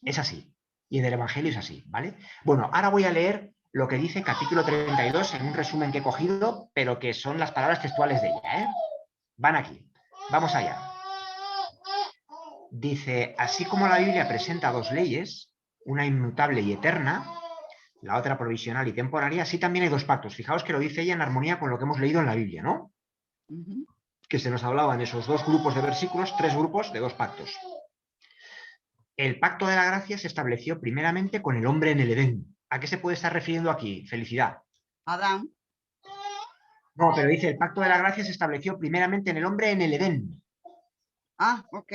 Es así. Y en el Evangelio es así, ¿vale? Bueno, ahora voy a leer lo que dice capítulo 32 en un resumen que he cogido, pero que son las palabras textuales de ella, ¿eh? Van aquí. Vamos allá. Dice, así como la Biblia presenta dos leyes, una inmutable y eterna, la otra provisional y temporaria, así también hay dos pactos. Fijaos que lo dice ella en armonía con lo que hemos leído en la Biblia, ¿no? Que se nos hablaban esos dos grupos de versículos, tres grupos de dos pactos. El pacto de la gracia se estableció primeramente con el hombre en el Edén. ¿A qué se puede estar refiriendo aquí? Felicidad. Adán. No, pero dice, el pacto de la gracia se estableció primeramente en el hombre en el Edén. Ah, ok.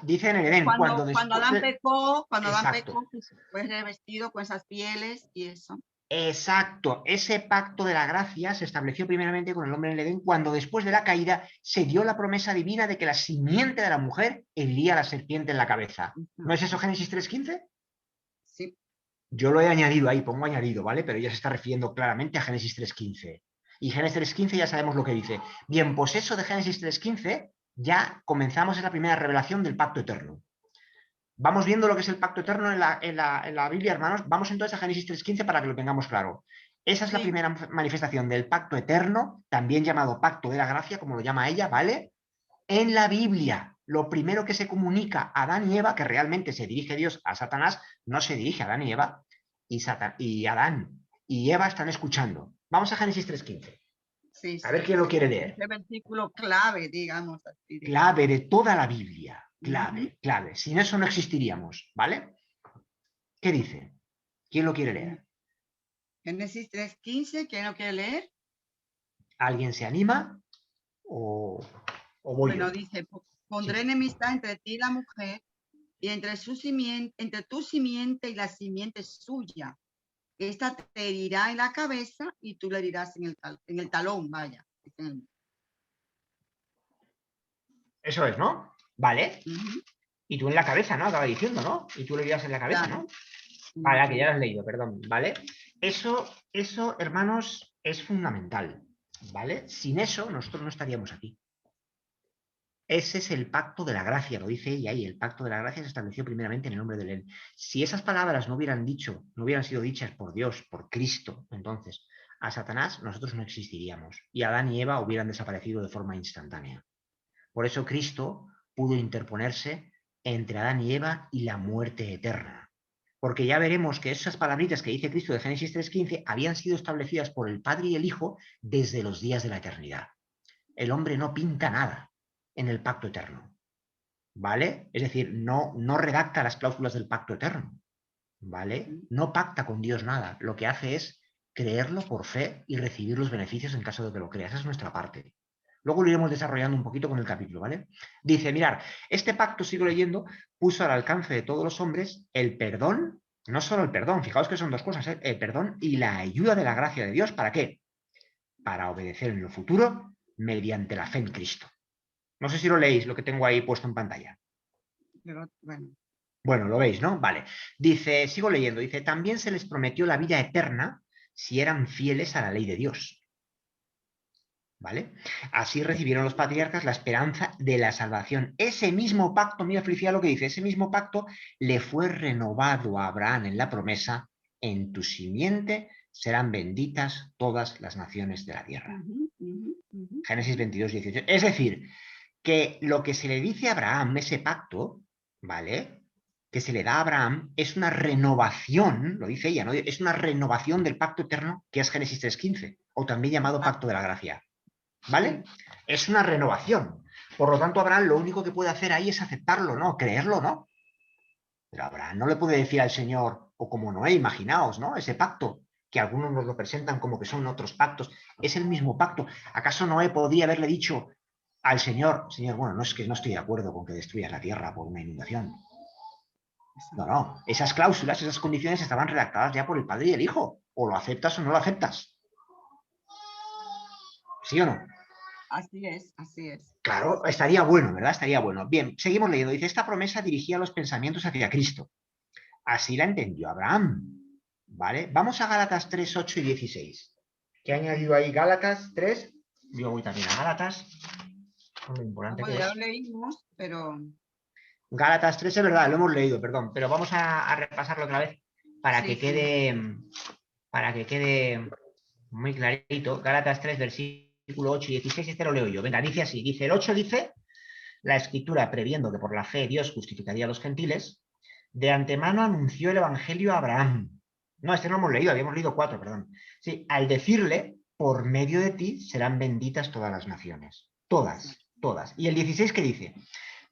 Dice en el Edén, Cuando Adán de... pecó, Exacto. pues, fue revestido con esas pieles y eso. Exacto, ese pacto de la gracia se estableció primeramente con el hombre en el Edén cuando después de la caída se dio la promesa divina de que la simiente de la mujer heriría a la serpiente en la cabeza. ¿No es eso Génesis 3:15? Sí. Yo lo he añadido ahí, pongo añadido, ¿vale? Pero ella se está refiriendo claramente a Génesis 3:15. Y Génesis 3:15 ya sabemos lo que dice. Bien, pues eso de Génesis 3:15 ya comenzamos, es la primera revelación del pacto eterno. Vamos viendo lo que es el pacto eterno en la Biblia, hermanos. Vamos entonces a Génesis 3:15 para que lo tengamos claro. Esa es la primera manifestación del pacto eterno, también llamado pacto de la gracia, como lo llama ella, ¿vale? En la Biblia, lo primero que se comunica a Adán y Eva, que realmente se dirige Dios a Satanás, no se dirige a Adán y Eva, y Adán y Eva están escuchando. Vamos a Génesis 3:15. Sí, a ver quién lo quiere leer. Ese versículo clave, digamos así. Clave de toda la Biblia. Clave, clave. Sin eso no existiríamos, ¿vale? ¿Qué dice? ¿Quién lo quiere leer? Génesis 3:15, ¿quién lo quiere leer? ¿Alguien se anima? ¿O voy bueno, yo? Dice, pondré enemistad entre ti y la mujer, y entre tu simiente y la simiente suya. Esta te herirá en la cabeza y tú le herirás en el talón, vaya. Eso es, ¿no? Vale. Y tú en la cabeza, ¿no? Acaba diciendo, ¿no? Y tú le dirás en la cabeza, claro. ¿no? Vale, que ya lo has leído, perdón, ¿vale? Eso, hermanos, es fundamental, ¿vale? Sin eso, nosotros no estaríamos aquí. Ese es el pacto de la gracia, lo dice ella ahí, el pacto de la gracia se estableció primeramente en el nombre de él. Si esas palabras no hubieran sido dichas por Dios, por Cristo, entonces, a Satanás, nosotros no existiríamos. Y Adán y Eva hubieran desaparecido de forma instantánea. Por eso Cristo pudo interponerse entre Adán y Eva y la muerte eterna. Porque ya veremos que esas palabritas que dice Cristo de Génesis 3:15 habían sido establecidas por el Padre y el Hijo desde los días de la eternidad. El hombre no pinta nada en el pacto eterno, ¿vale? Es decir, no redacta las cláusulas del pacto eterno, ¿vale? No pacta con Dios nada. Lo que hace es creerlo por fe y recibir los beneficios en caso de que lo crea. Esa es nuestra parte. Luego lo iremos desarrollando un poquito con el capítulo, ¿vale? Dice, mirad, este pacto, sigo leyendo, puso al alcance de todos los hombres el perdón, no solo el perdón, fijaos que son dos cosas, ¿eh? El perdón y la ayuda de la gracia de Dios. ¿Para qué? Para obedecer en lo futuro mediante la fe en Cristo. No sé si lo leéis, lo que tengo ahí puesto en pantalla. Pero, bueno. Bueno, lo veis, ¿no? Vale. Dice, sigo leyendo, dice, también se les prometió la vida eterna si eran fieles a la ley de Dios. ¿Vale? Así recibieron los patriarcas la esperanza de la salvación. Ese mismo pacto, mira Felicidad lo que dice, ese mismo pacto le fue renovado a Abraham en la promesa, en tu simiente serán benditas todas las naciones de la tierra. Génesis 22:18. Es decir, que lo que se le dice a Abraham, ese pacto, ¿vale? Que se le da a Abraham es una renovación, lo dice ella, ¿no? Es una renovación del pacto eterno que es Génesis 3:15, o también llamado pacto de la gracia. ¿Vale? Es una renovación. Por lo tanto, Abraham lo único que puede hacer ahí es aceptarlo, ¿no? Creerlo, ¿no? Pero Abraham no le puede decir al Señor, o como Noé, imaginaos, ¿no? Ese pacto, que algunos nos lo presentan como que son otros pactos, es el mismo pacto. ¿Acaso Noé podría haberle dicho al Señor, bueno, no es que no estoy de acuerdo con que destruyas la tierra por una inundación? No. Esas cláusulas, esas condiciones estaban redactadas ya por el Padre y el Hijo. O lo aceptas o no lo aceptas. ¿Sí o no? Así es, así es. Claro, estaría bueno, ¿verdad? Estaría bueno. Bien, seguimos leyendo. Dice, esta promesa dirigía los pensamientos hacia Cristo. Así la entendió Abraham. ¿Vale? Vamos a Gálatas 3, 8 y 16. ¿Qué ha añadido ahí Gálatas 3? Yo voy también a Gálatas. Lo importante que Ya es. lo leímos, pero... Gálatas 3 es verdad, lo hemos leído, perdón. Pero vamos a repasarlo otra vez para que quede muy clarito. Gálatas 3, versículo 8 y 16, este lo leo yo. Venga, dice así. Dice, el 8 dice, la Escritura, previendo que por la fe Dios justificaría a los gentiles, de antemano anunció el Evangelio a Abraham. No, este no hemos leído, habíamos leído 4, perdón. Sí, al decirle, por medio de ti serán benditas todas las naciones. Todas, todas. Y el 16, ¿qué dice?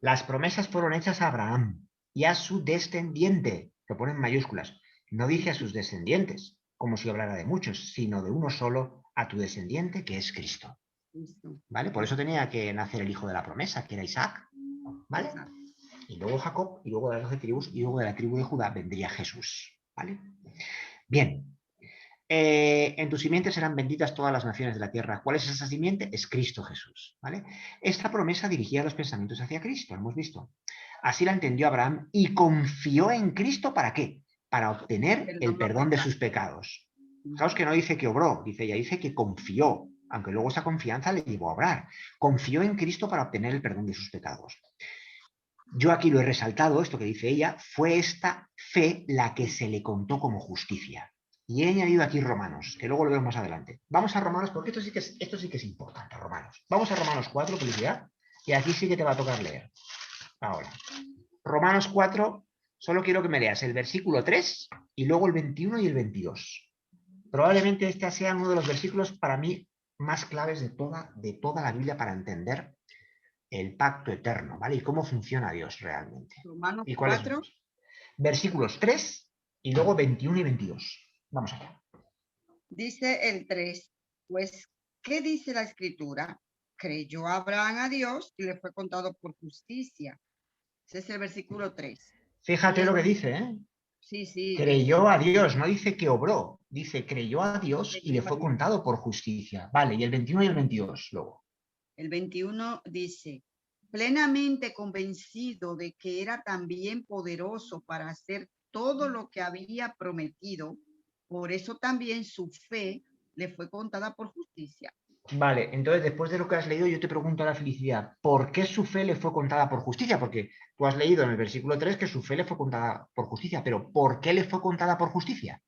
Las promesas fueron hechas a Abraham y a su descendiente. Lo pone en mayúsculas. No dice a sus descendientes, como si hablara de muchos, sino de uno solo, a tu descendiente, que es Cristo. ¿Vale? Por eso tenía que nacer el hijo de la promesa, que era Isaac. ¿Vale? Y luego Jacob, y luego de las 12 tribus, y luego de la tribu de Judá vendría Jesús. ¿Vale? Bien. En tu simiente serán benditas todas las naciones de la tierra. ¿Cuál es esa simiente? Es Cristo Jesús. ¿Vale? Esta promesa dirigía los pensamientos hacia Cristo, hemos visto. Así la entendió Abraham y confió en Cristo, ¿para qué? Para obtener el perdón de sus pecados. Fijaos que no dice que obró, dice ella, dice que confió, aunque luego esa confianza le llevó a obrar. Confió en Cristo para obtener el perdón de sus pecados. Yo aquí lo he resaltado, esto que dice ella, fue esta fe la que se le contó como justicia. Y he añadido aquí Romanos, que luego lo vemos más adelante. Vamos a Romanos, porque esto sí que es importante, Romanos. Vamos a Romanos 4, felicidad, y aquí sí que te va a tocar leer. Ahora, Romanos 4, solo quiero que me leas el versículo 3 y luego el 21 y el 22. Probablemente este sea uno de los versículos para mí más claves de toda la Biblia para entender el pacto eterno, ¿vale? Y cómo funciona Dios realmente. Romanos ¿Y cuáles 4. son? Versículos 3 y luego 21 y 22. Vamos allá. Dice el 3, pues, ¿qué dice la Escritura? Creyó Abraham a Dios y le fue contado por justicia. Ese es el versículo 3. Fíjate lo que dice, ¿eh? Sí. Creyó a Dios, no dice que obró. Dice, creyó a Dios y le fue contado por justicia. Vale, y el 21 y el 22 luego. El 21 dice, plenamente convencido de que era también poderoso para hacer todo lo que había prometido, por eso también su fe le fue contada por justicia. Vale, entonces después de lo que has leído yo te pregunto a la Felicidad, ¿por qué su fe le fue contada por justicia? Porque tú has leído en el versículo 3 que su fe le fue contada por justicia, pero ¿por qué le fue contada por justicia?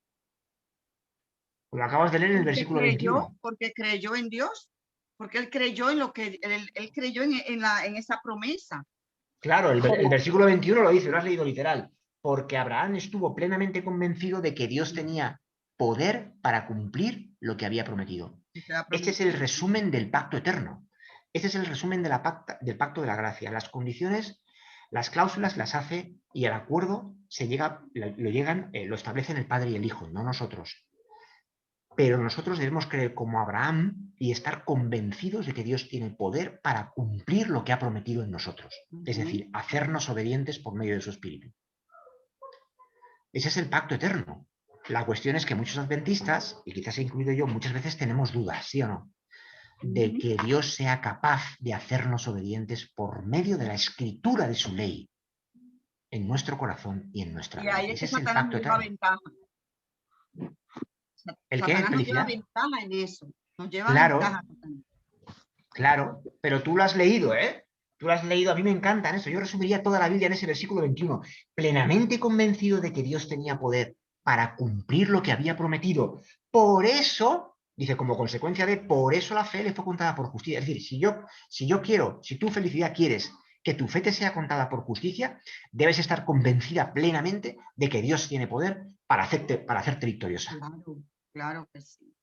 Lo acabas de leer en el versículo 21. Porque creyó en Dios, porque él creyó en lo que él creyó en esa promesa. Claro, el versículo 21 lo dice, lo has leído literal. Porque Abraham estuvo plenamente convencido de que Dios tenía poder para cumplir lo que había prometido. Este es el resumen del pacto eterno. Este es el resumen del pacto de la gracia. Las condiciones, las cláusulas las hace y el acuerdo lo establecen el Padre y el Hijo, no nosotros. Pero nosotros debemos creer como Abraham y estar convencidos de que Dios tiene poder para cumplir lo que ha prometido en nosotros. Es decir, hacernos obedientes por medio de su Espíritu. Ese es el pacto eterno. La cuestión es que muchos adventistas, y quizás he incluido yo, muchas veces tenemos dudas, ¿sí o no? De que Dios sea capaz de hacernos obedientes por medio de la escritura de su ley en nuestro corazón y en nuestra vida. Ese es el pacto eterno. ¿El qué? Satanás nos lleva ventaja en eso. Nos lleva ventaja. Claro, pero tú lo has leído, ¿eh? Tú lo has leído, a mí me encanta eso. Yo resumiría toda la Biblia en ese versículo 21. Plenamente convencido de que Dios tenía poder para cumplir lo que había prometido. Por eso, dice, como consecuencia de, por eso la fe le fue contada por justicia. Es decir, si yo quiero, si tu felicidad quieres que tu fe te sea contada por justicia, debes estar convencida plenamente de que Dios tiene poder para hacerte victoriosa. Claro que sí.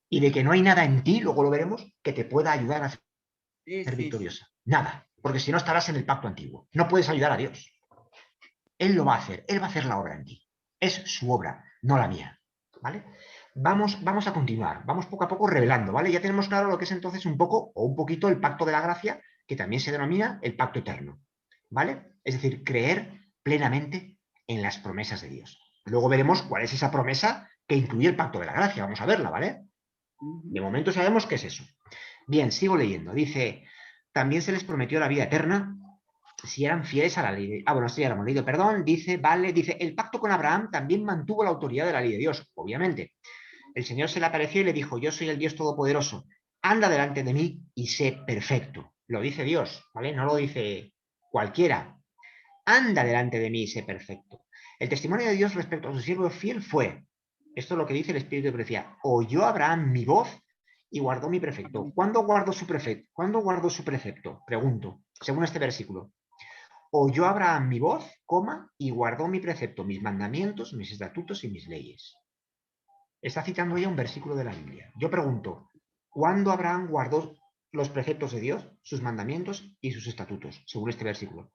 Y de que no hay nada en ti, luego lo veremos, que te pueda ayudar a ser victoriosa. Nada, porque si no estarás en el pacto antiguo. No puedes ayudar a Dios. Él lo va a hacer, Él va a hacer la obra en ti. Es su obra, no la mía. ¿Vale? Vamos a continuar, vamos poco a poco revelando, ¿vale? Ya tenemos claro lo que es entonces un poco o un poquito el pacto de la gracia, que también se denomina el pacto eterno. ¿Vale? Es decir, creer plenamente en las promesas de Dios. Luego veremos cuál es esa promesa que incluye el pacto de la gracia. Vamos a verla, ¿vale? De momento sabemos qué es eso. Bien, sigo leyendo. Dice, también se les prometió la vida eterna si eran fieles a la ley. Bueno, esto ya lo hemos leído, perdón. Dice, el pacto con Abraham también mantuvo la autoridad de la ley de Dios, obviamente. El Señor se le apareció y le dijo, yo soy el Dios Todopoderoso, anda delante de mí y sé perfecto. Lo dice Dios, ¿vale? No lo dice cualquiera. Anda delante de mí y sé perfecto. El testimonio de Dios respecto a su siervo fiel fue, esto es lo que dice el Espíritu de Profecía, oyó Abraham mi voz y guardó mi precepto. ¿Cuándo guardó su precepto? ¿Cuándo guardó su precepto? Pregunto, según este versículo. Oyó Abraham mi voz, y guardó mi precepto, mis mandamientos, mis estatutos y mis leyes. Está citando ya un versículo de la Biblia. Yo pregunto, ¿cuándo Abraham guardó los preceptos de Dios, sus mandamientos y sus estatutos, según este versículo?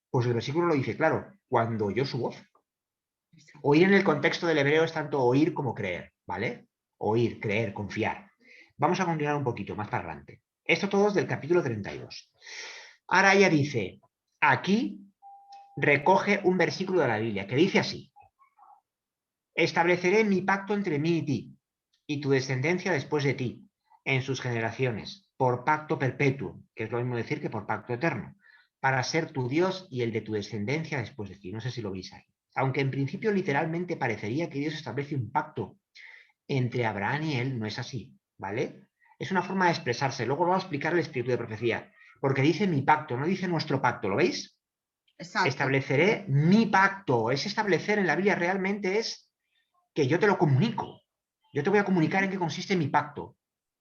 Pues el versículo lo dice claro, cuando oyó su voz. Oír en el contexto del hebreo es tanto oír como creer, ¿vale? Oír, creer, confiar. Vamos a continuar un poquito más para adelante. Esto todo es del capítulo 32. Ahora ella dice, aquí recoge un versículo de la Biblia que dice así, estableceré mi pacto entre mí y ti, y tu descendencia después de ti, en sus generaciones, por pacto perpetuo, que es lo mismo decir que por pacto eterno, para ser tu Dios y el de tu descendencia después de ti. No sé si lo veis ahí. Aunque en principio literalmente parecería que Dios establece un pacto entre Abraham y él, no es así, ¿vale? Es una forma de expresarse. Luego lo va a explicar el Espíritu de Profecía, porque dice mi pacto, no dice nuestro pacto, ¿lo veis? Exacto. Estableceré mi pacto. Es establecer en la Biblia realmente es que yo te lo comunico. Yo te voy a comunicar en qué consiste mi pacto.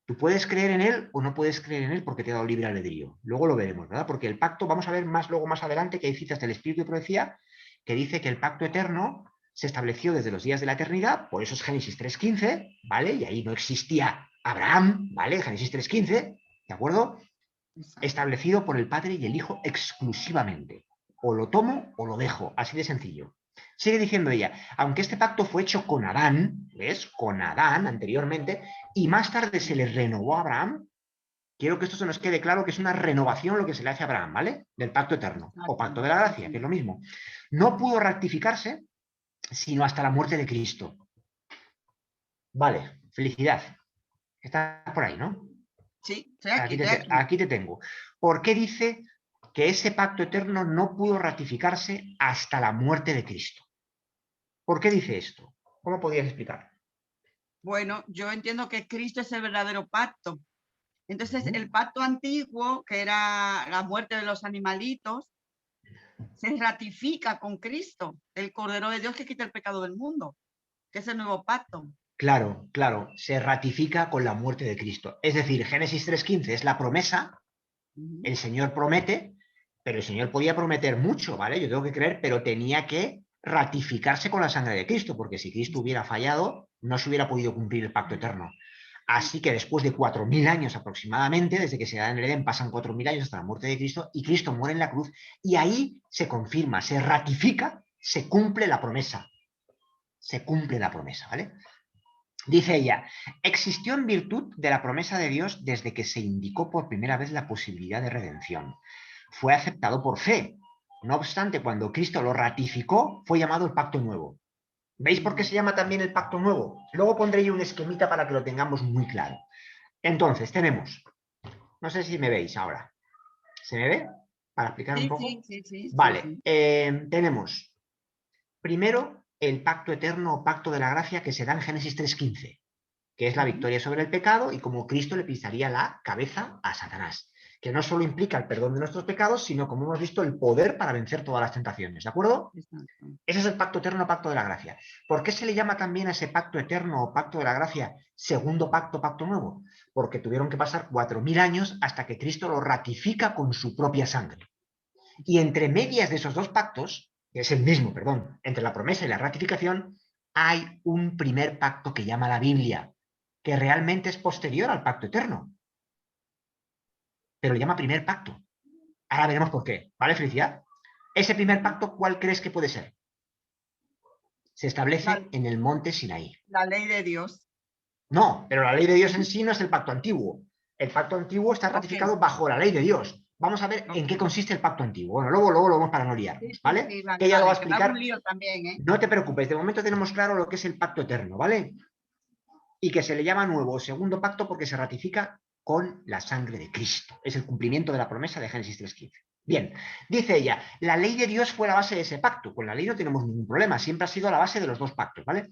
Tú puedes creer en él o no puedes creer en él porque te he dado libre albedrío. Luego lo veremos, ¿verdad? Porque el pacto, vamos a ver luego más adelante que hay citas del Espíritu de Profecía que dice que el pacto eterno se estableció desde los días de la eternidad, por eso es Génesis 3.15, ¿vale? Y ahí no existía Abraham, ¿vale? Génesis 3.15, ¿de acuerdo? Establecido por el Padre y el Hijo exclusivamente. O lo tomo o lo dejo, así de sencillo. Sigue diciendo ella, aunque este pacto fue hecho con Adán, ¿ves? Con Adán anteriormente, y más tarde se le renovó a Abraham, quiero que esto se nos quede claro que es una renovación lo que se le hace a Abraham, ¿vale? Del pacto eterno, o pacto de la gracia, que es lo mismo. No pudo rectificarse sino hasta la muerte de Cristo. Vale, felicidad. Estás por ahí, ¿no? Sí, aquí te tengo. ¿Por qué dice que ese pacto eterno no pudo ratificarse hasta la muerte de Cristo? ¿Por qué dice esto? ¿Cómo podrías explicar? Bueno, yo entiendo que Cristo es el verdadero pacto. Entonces, el pacto antiguo, que era la muerte de los animalitos, se ratifica con Cristo, el Cordero de Dios que quita el pecado del mundo. que es el nuevo pacto. Claro, claro, se ratifica con la muerte de Cristo. Es decir, Génesis 3:15 es la promesa, el Señor promete, pero el Señor podía prometer mucho, ¿vale? Yo tengo que creer, pero tenía que ratificarse con la sangre de Cristo, porque si Cristo hubiera fallado, no se hubiera podido cumplir el pacto eterno. Así que después de 4.000 años aproximadamente, desde que se da en el Edén, pasan 4.000 años hasta la muerte de Cristo, y Cristo muere en la cruz, y ahí se confirma, se ratifica, se cumple la promesa. Se cumple la promesa, ¿vale? Dice ella, existió en virtud de la promesa de Dios desde que se indicó por primera vez la posibilidad de redención. Fue aceptado por fe. No obstante, cuando Cristo lo ratificó, fue llamado el pacto nuevo. ¿Veis por qué se llama también el pacto nuevo? Luego pondré yo un esquemita para que lo tengamos muy claro. Entonces, tenemos, no sé si me veis ahora. ¿Se me ve? Para explicar un poco. Sí. Vale, tenemos primero el pacto eterno o pacto de la gracia que se da en Génesis 3:15, que es la victoria sobre el pecado y como Cristo le pisaría la cabeza a Satanás, que no solo implica el perdón de nuestros pecados, sino, como hemos visto, el poder para vencer todas las tentaciones, ¿de acuerdo? Exacto. Ese es el pacto eterno o pacto de la gracia. ¿Por qué se le llama también a ese pacto eterno o pacto de la gracia segundo pacto, pacto nuevo? Porque tuvieron que pasar 4.000 años hasta que Cristo lo ratifica con su propia sangre. Y entre medias de esos dos pactos, que es el mismo, perdón, entre la promesa y la ratificación, hay un primer pacto que llama la Biblia, que realmente es posterior al pacto eterno. Pero le llama primer pacto. Ahora veremos por qué. ¿Vale, Felicidad? Ese primer pacto, ¿cuál crees que puede ser? Se establece en el monte Sinaí. La ley de Dios. No, pero la ley de Dios en sí no es el pacto antiguo. El pacto antiguo está ratificado bajo la ley de Dios. Vamos a ver en qué consiste el pacto antiguo. Bueno, luego lo vamos para no liarnos, ¿vale? Que ella lo va a explicar. También, ¿eh? No te preocupes, de momento tenemos claro lo que es el pacto eterno, ¿vale? Y que se le llama nuevo o segundo pacto porque se ratifica con la sangre de Cristo. Es el cumplimiento de la promesa de Génesis 3:15. Bien, dice ella, la ley de Dios fue la base de ese pacto. Con la ley no tenemos ningún problema, siempre ha sido la base de los dos pactos, ¿vale?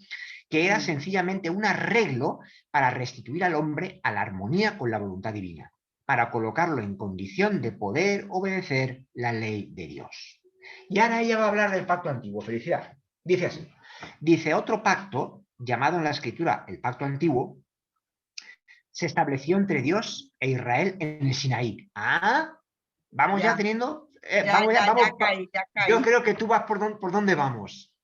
Que era sencillamente un arreglo para restituir al hombre a la armonía con la voluntad divina, para colocarlo en condición de poder obedecer la ley de Dios. Y ahora ella va a hablar del pacto antiguo. Felicidad. Dice así, dice, otro pacto, llamado en la escritura el pacto antiguo, se estableció entre Dios e Israel en el Sinaí. Vamos ya teniendo... vamos. Caí. Yo creo que tú vas por dónde vamos.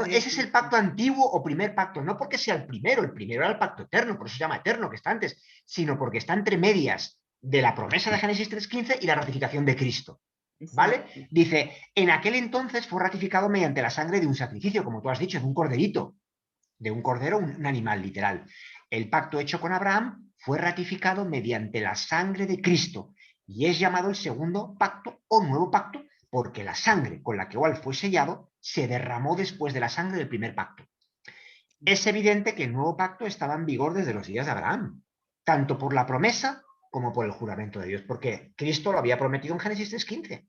Ese es el pacto antiguo o primer pacto, no porque sea el primero era el pacto eterno, por eso se llama eterno, que está antes, sino porque está entre medias de la promesa de Génesis 3:15 y la ratificación de Cristo. ¿Vale? Dice, en aquel entonces fue ratificado mediante la sangre de un sacrificio, como tú has dicho, de un corderito, de un cordero, un animal literal. El pacto hecho con Abraham fue ratificado mediante la sangre de Cristo y es llamado el segundo pacto o nuevo pacto porque la sangre con la que igual fue sellado se derramó después de la sangre del primer pacto. Es evidente que el nuevo pacto estaba en vigor desde los días de Abraham, tanto por la promesa como por el juramento de Dios, porque Cristo lo había prometido en Génesis 3:15.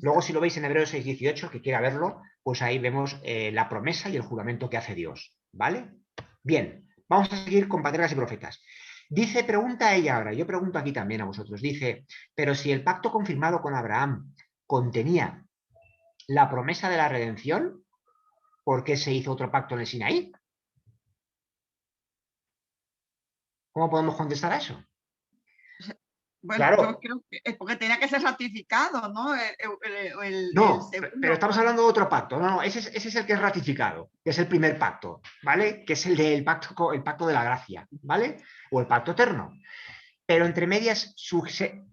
Luego, si lo veis en Hebreos 6:18, que quiera verlo, pues ahí vemos la promesa y el juramento que hace Dios, ¿vale? Bien, vamos a seguir con patriarcas y profetas. Dice, pregunta ella ahora, yo pregunto aquí también a vosotros, dice, pero si el pacto confirmado con Abraham contenía la promesa de la redención, ¿por qué se hizo otro pacto en el Sinaí? ¿Cómo podemos contestar a eso? Bueno, claro. Yo creo que es porque tenía que ser ratificado, ¿no? No, pero estamos hablando de otro pacto. No, ese es el que es ratificado, que es el primer pacto, ¿vale? Que es el del pacto de la gracia, ¿vale? O el pacto eterno. Pero entre medias surge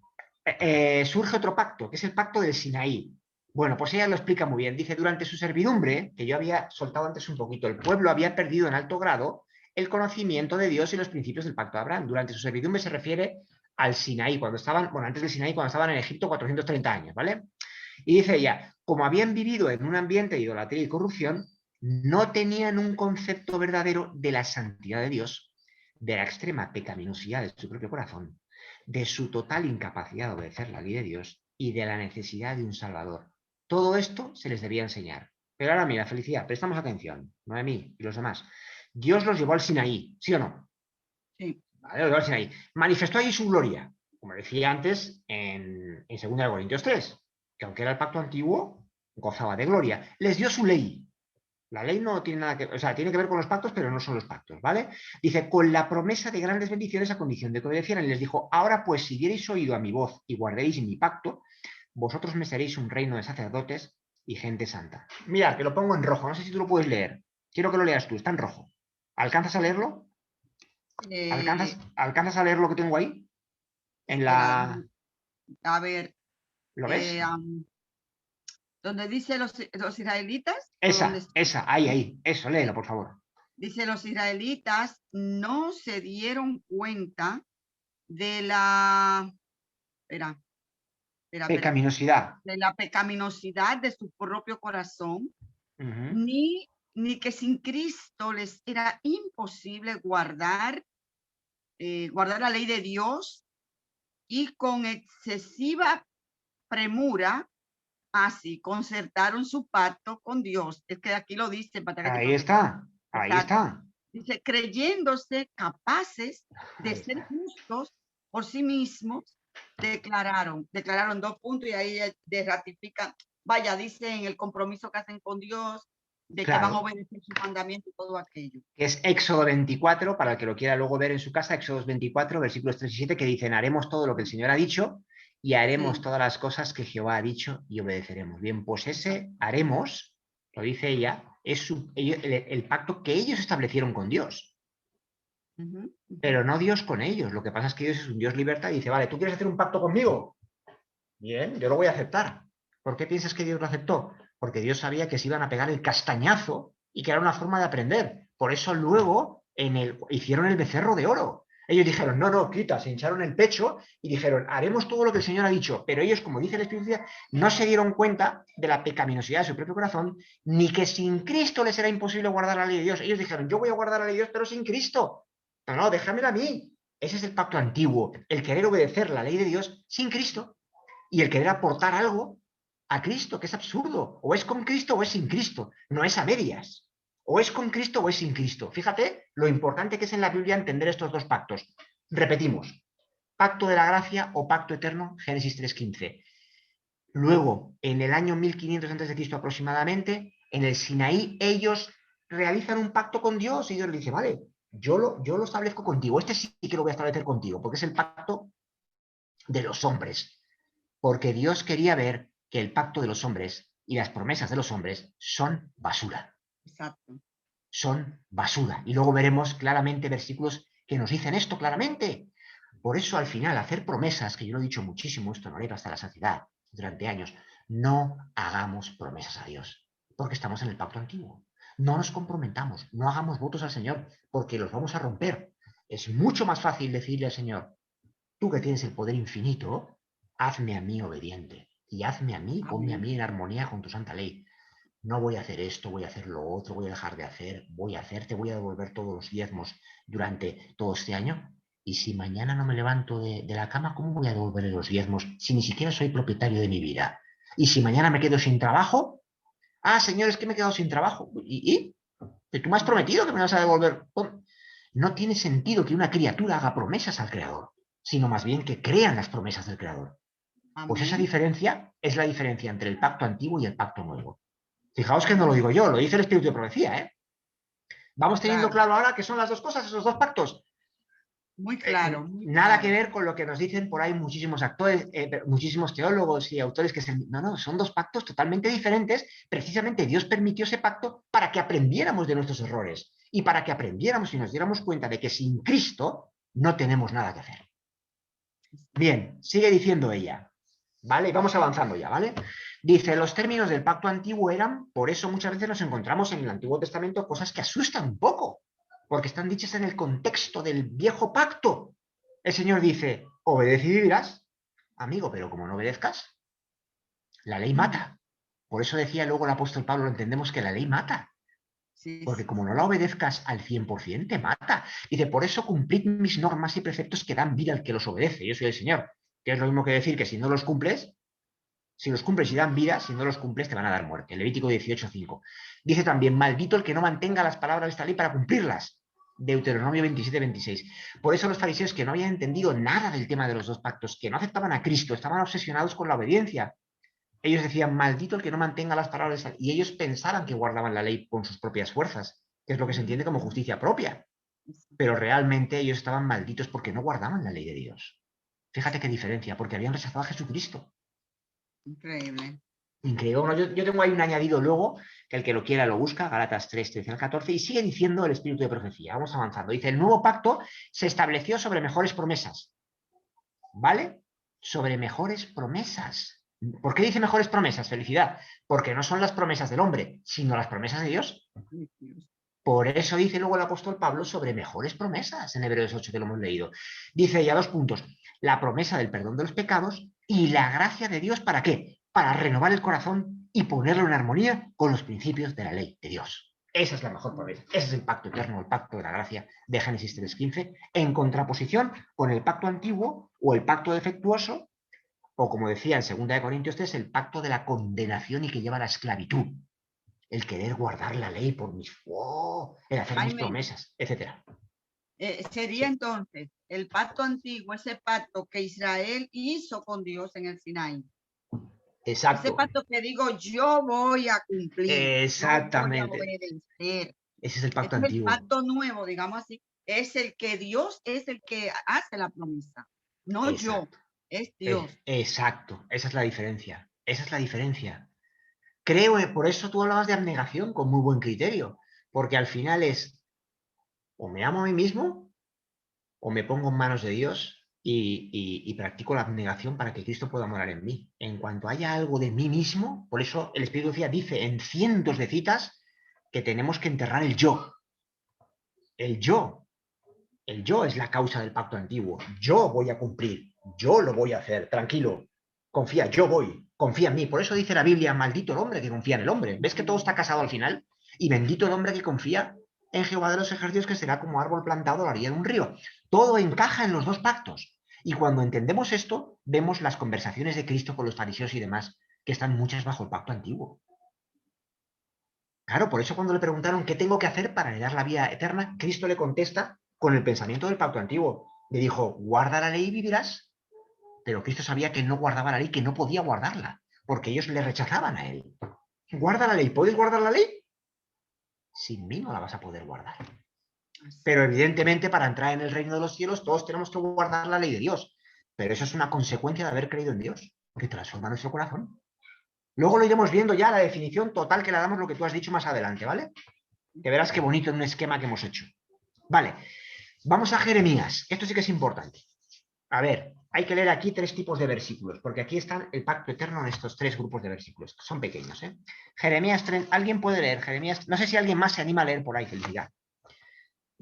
otro pacto, que es el pacto del Sinaí. Bueno, pues ella lo explica muy bien. Dice, durante su servidumbre, que yo había soltado antes un poquito, el pueblo había perdido en alto grado el conocimiento de Dios y los principios del pacto de Abraham. Durante su servidumbre se refiere al Sinaí, cuando estaban, bueno, antes del Sinaí, cuando estaban en Egipto 430 años, ¿vale? Y dice ella, como habían vivido en un ambiente de idolatría y corrupción, no tenían un concepto verdadero de la santidad de Dios, de la extrema pecaminosidad de su propio corazón, de su total incapacidad de obedecer la ley de Dios y de la necesidad de un Salvador. Todo esto se les debía enseñar. Pero ahora mira, Felicidad, prestamos atención, Noemí y los demás. Dios los llevó al Sinaí, ¿sí o no? Sí. Vale, los llevó al Sinaí. Manifestó allí su gloria, como decía antes en 2 Corintios 3, que aunque era el pacto antiguo, gozaba de gloria. Les dio su ley, La ley no tiene nada que, o sea, tiene que ver con los pactos, pero no son los pactos, ¿vale? Dice, con la promesa de grandes bendiciones a condición de que obedecieran. Y les dijo, ahora pues, si diereis oído a mi voz y guardaréis mi pacto, vosotros me seréis un reino de sacerdotes y gente santa. Mira, que lo pongo en rojo, no sé si tú lo puedes leer. Quiero que lo leas tú, está en rojo. ¿Alcanzas a leerlo? Eh, ¿Alcanzas a leer lo que tengo ahí? En espera, la... a ver, ¿Lo ves? donde dice los israelitas, o donde Ahí, eso, léelo, sí, por favor. dice los israelitas no se dieron cuenta de la, espera, espera, Pecaminosidad. de la pecaminosidad de su propio corazón, Uh-huh. ni que sin Cristo les era imposible guardar la ley de Dios, y con excesiva premura, así concertaron su pacto con Dios. Es que aquí lo dice. Ahí está, ahí Exacto. está. Dice, creyéndose capaces de Ahí ser está. justos por sí mismos, declararon 2 puntos, y ahí ratifican, vaya, dicen el compromiso que hacen con Dios, de que van a Claro. obedecer sus mandamientos y todo aquello. Es Éxodo 24, para el que lo quiera luego ver en su casa, Éxodo 24, versículos 3 y 7, que dicen, haremos todo lo que el Señor ha dicho y haremos Sí. todas las cosas que Jehová ha dicho y obedeceremos. Bien, pues ese haremos, lo dice ella, es el pacto que ellos establecieron con Dios, pero no Dios con ellos. Lo que pasa es que Dios es un Dios libertad y dice, vale, ¿tú quieres hacer un pacto conmigo? Bien, yo lo voy a aceptar. ¿Por qué piensas que Dios lo aceptó? Porque Dios sabía que se iban a pegar el castañazo y que era una forma de aprender. Por eso luego hicieron el becerro de oro. Ellos dijeron, no, no, quita, se hincharon el pecho y dijeron, haremos todo lo que el Señor ha dicho. Pero ellos, como dice la Escritura, no se dieron cuenta de la pecaminosidad de su propio corazón, ni que sin Cristo les era imposible guardar la ley de Dios. Ellos dijeron, yo voy a guardar la ley de Dios, pero sin Cristo. No, no, déjamela a mí. Ese es el pacto antiguo, el querer obedecer la ley de Dios sin Cristo. Y el querer aportar algo a Cristo, que es absurdo. O es con Cristo o es sin Cristo. No es a medias. O es con Cristo o es sin Cristo. Fíjate lo importante que es en la Biblia entender estos dos pactos. Repetimos. Pacto de la gracia o pacto eterno, Génesis 3:15. Luego, en el año 1500 a.C. aproximadamente, en el Sinaí, ellos realizan un pacto con Dios y Dios le dice, vale, yo lo establezco contigo. Este sí que lo voy a establecer contigo, porque es el pacto de los hombres. Porque Dios quería ver que el pacto de los hombres y las promesas de los hombres son basura. Exacto. Son basura. Y luego veremos claramente versículos que nos dicen esto claramente. Por eso al final hacer promesas, que yo lo he dicho muchísimo, esto no hasta la saciedad durante años, no hagamos promesas a Dios, porque estamos en el pacto antiguo. No nos comprometamos, no hagamos votos al Señor, porque los vamos a romper. Es mucho más fácil decirle al Señor, tú que tienes el poder infinito, hazme a mí obediente y hazme a mí, ponme a mí en armonía con tu santa ley. No voy a hacer esto, voy a hacer lo otro, voy a dejar de hacer, voy a hacer, te voy a devolver todos los diezmos durante todo este año. Y si mañana no me levanto de la cama, ¿cómo voy a devolver los diezmos si ni siquiera soy propietario de mi vida? Y si mañana me quedo sin trabajo, señor, es que me he quedado sin trabajo. ¿Y? ¿Tú me has prometido que me vas a devolver? No tiene sentido que una criatura haga promesas al Creador, sino más bien que crean las promesas del Creador. Pues esa diferencia es la diferencia entre el pacto antiguo y el pacto nuevo. Fijaos que no lo digo yo, lo dice el Espíritu de Profecía, ¿eh? Vamos teniendo claro ahora que son las dos cosas, esos dos pactos. Muy claro. Muy Nada claro. que ver con lo que nos dicen por ahí muchísimos actores, muchísimos teólogos y autores que no, son dos pactos totalmente diferentes. Precisamente Dios permitió ese pacto para que aprendiéramos de nuestros errores y para que aprendiéramos y nos diéramos cuenta de que sin Cristo no tenemos nada que hacer. Bien, sigue diciendo ella, ¿vale? Y vamos avanzando ya, ¿vale? Dice, los términos del pacto antiguo eran, por eso muchas veces nos encontramos en el Antiguo Testamento cosas que asustan un poco, porque están dichas en el contexto del viejo pacto. El Señor dice, obedece y vivirás. Amigo, pero como no obedezcas, la ley mata. Por eso decía luego el apóstol Pablo, entendemos que la ley mata. Porque como no la obedezcas al 100%, te mata. Dice, por eso cumplid mis normas y preceptos que dan vida al que los obedece. Yo soy el Señor. Que es lo mismo que decir que si no los cumples, si los cumples y dan vida, si no los cumples te van a dar muerte. Levítico 18:5. Dice también, maldito el que no mantenga las palabras de esta ley para cumplirlas. Deuteronomio 27:26. Por eso los fariseos, que no habían entendido nada del tema de los dos pactos, que no aceptaban a Cristo, estaban obsesionados con la obediencia. Ellos decían, maldito el que no mantenga las palabras, y ellos pensaban que guardaban la ley con sus propias fuerzas, que es lo que se entiende como justicia propia. Pero realmente ellos estaban malditos porque no guardaban la ley de Dios. Fíjate qué diferencia, porque habían rechazado a Jesucristo. Increíble. Increíble. Bueno, yo tengo ahí un añadido luego, que el que lo quiera lo busca, Gálatas 3, 13 al 14, y sigue diciendo el espíritu de profecía. Vamos avanzando. Dice, el nuevo pacto se estableció sobre mejores promesas. ¿Vale? Sobre mejores promesas. ¿Por qué dice mejores promesas? Felicidad. Porque no son las promesas del hombre, sino las promesas de Dios. Por eso dice luego el apóstol Pablo sobre mejores promesas en Hebreos 8, que lo hemos leído. Dice ya 2 puntos. La promesa del perdón de los pecados y la gracia de Dios, ¿para qué? Para renovar el corazón y ponerlo en armonía con los principios de la ley de Dios. Esa es la mejor promesa. Ese es el pacto eterno, el pacto de la gracia de Génesis 3:15, en contraposición con el pacto antiguo o el pacto defectuoso, o como decía en 2 Corintios 3, el pacto de la condenación y que lleva a la esclavitud. El querer guardar la ley por mis... ¡Oh! El hacer mis promesas, etc. Sería entonces el pacto antiguo, ese pacto que Israel hizo con Dios en el Sinaí. Exacto. Ese pacto que digo, yo voy a cumplir. Exactamente. Yo voy a obedecer. Ese es el pacto Este antiguo. Es el pacto nuevo, digamos así. Es el que Dios es el que hace la promesa. No Exacto. yo, es Dios. Exacto. Esa es la diferencia. Esa es la diferencia. Creo, por eso tú hablabas de abnegación con muy buen criterio. Porque al final es, o me amo a mí mismo, o me pongo en manos de Dios y practico la abnegación para que Cristo pueda morar en mí. En cuanto haya algo de mí mismo, por eso el Espíritu dice en cientos de citas que tenemos que enterrar el yo. El yo. El yo es la causa del pacto antiguo. Yo voy a cumplir. Yo lo voy a hacer. Tranquilo. Confía, yo voy. Confía en mí. Por eso dice la Biblia, maldito el hombre que confía en el hombre. ¿Ves que todo está casado al final? Y bendito el hombre que confía en Jehová de los ejércitos, que será como árbol plantado a la orilla de un río. Todo encaja en los dos pactos. Y cuando entendemos esto, vemos las conversaciones de Cristo con los fariseos y demás, que están muchas bajo el pacto antiguo. Claro, por eso cuando le preguntaron qué tengo que hacer para heredar la vida eterna, Cristo le contesta con el pensamiento del pacto antiguo. Le dijo, guarda la ley y vivirás. Pero Cristo sabía que no guardaba la ley, que no podía guardarla, porque ellos le rechazaban a él. Guarda la ley, ¿puedes guardar la ley? Sin mí no la vas a poder guardar. Pero evidentemente para entrar en el reino de los cielos todos tenemos que guardar la ley de Dios. Pero eso es una consecuencia de haber creído en Dios, que transforma nuestro corazón. Luego lo iremos viendo ya la definición total que le damos lo que tú has dicho más adelante, ¿vale? Que verás qué bonito en un esquema que hemos hecho. Vale, vamos a Jeremías. Esto sí que es importante. A ver, hay que leer aquí 3 tipos de versículos, porque aquí están el pacto eterno en estos 3 grupos de versículos, que son pequeños, ¿eh? Jeremías 3, ¿alguien puede leer Jeremías? No sé si alguien más se anima a leer por ahí, felicidad.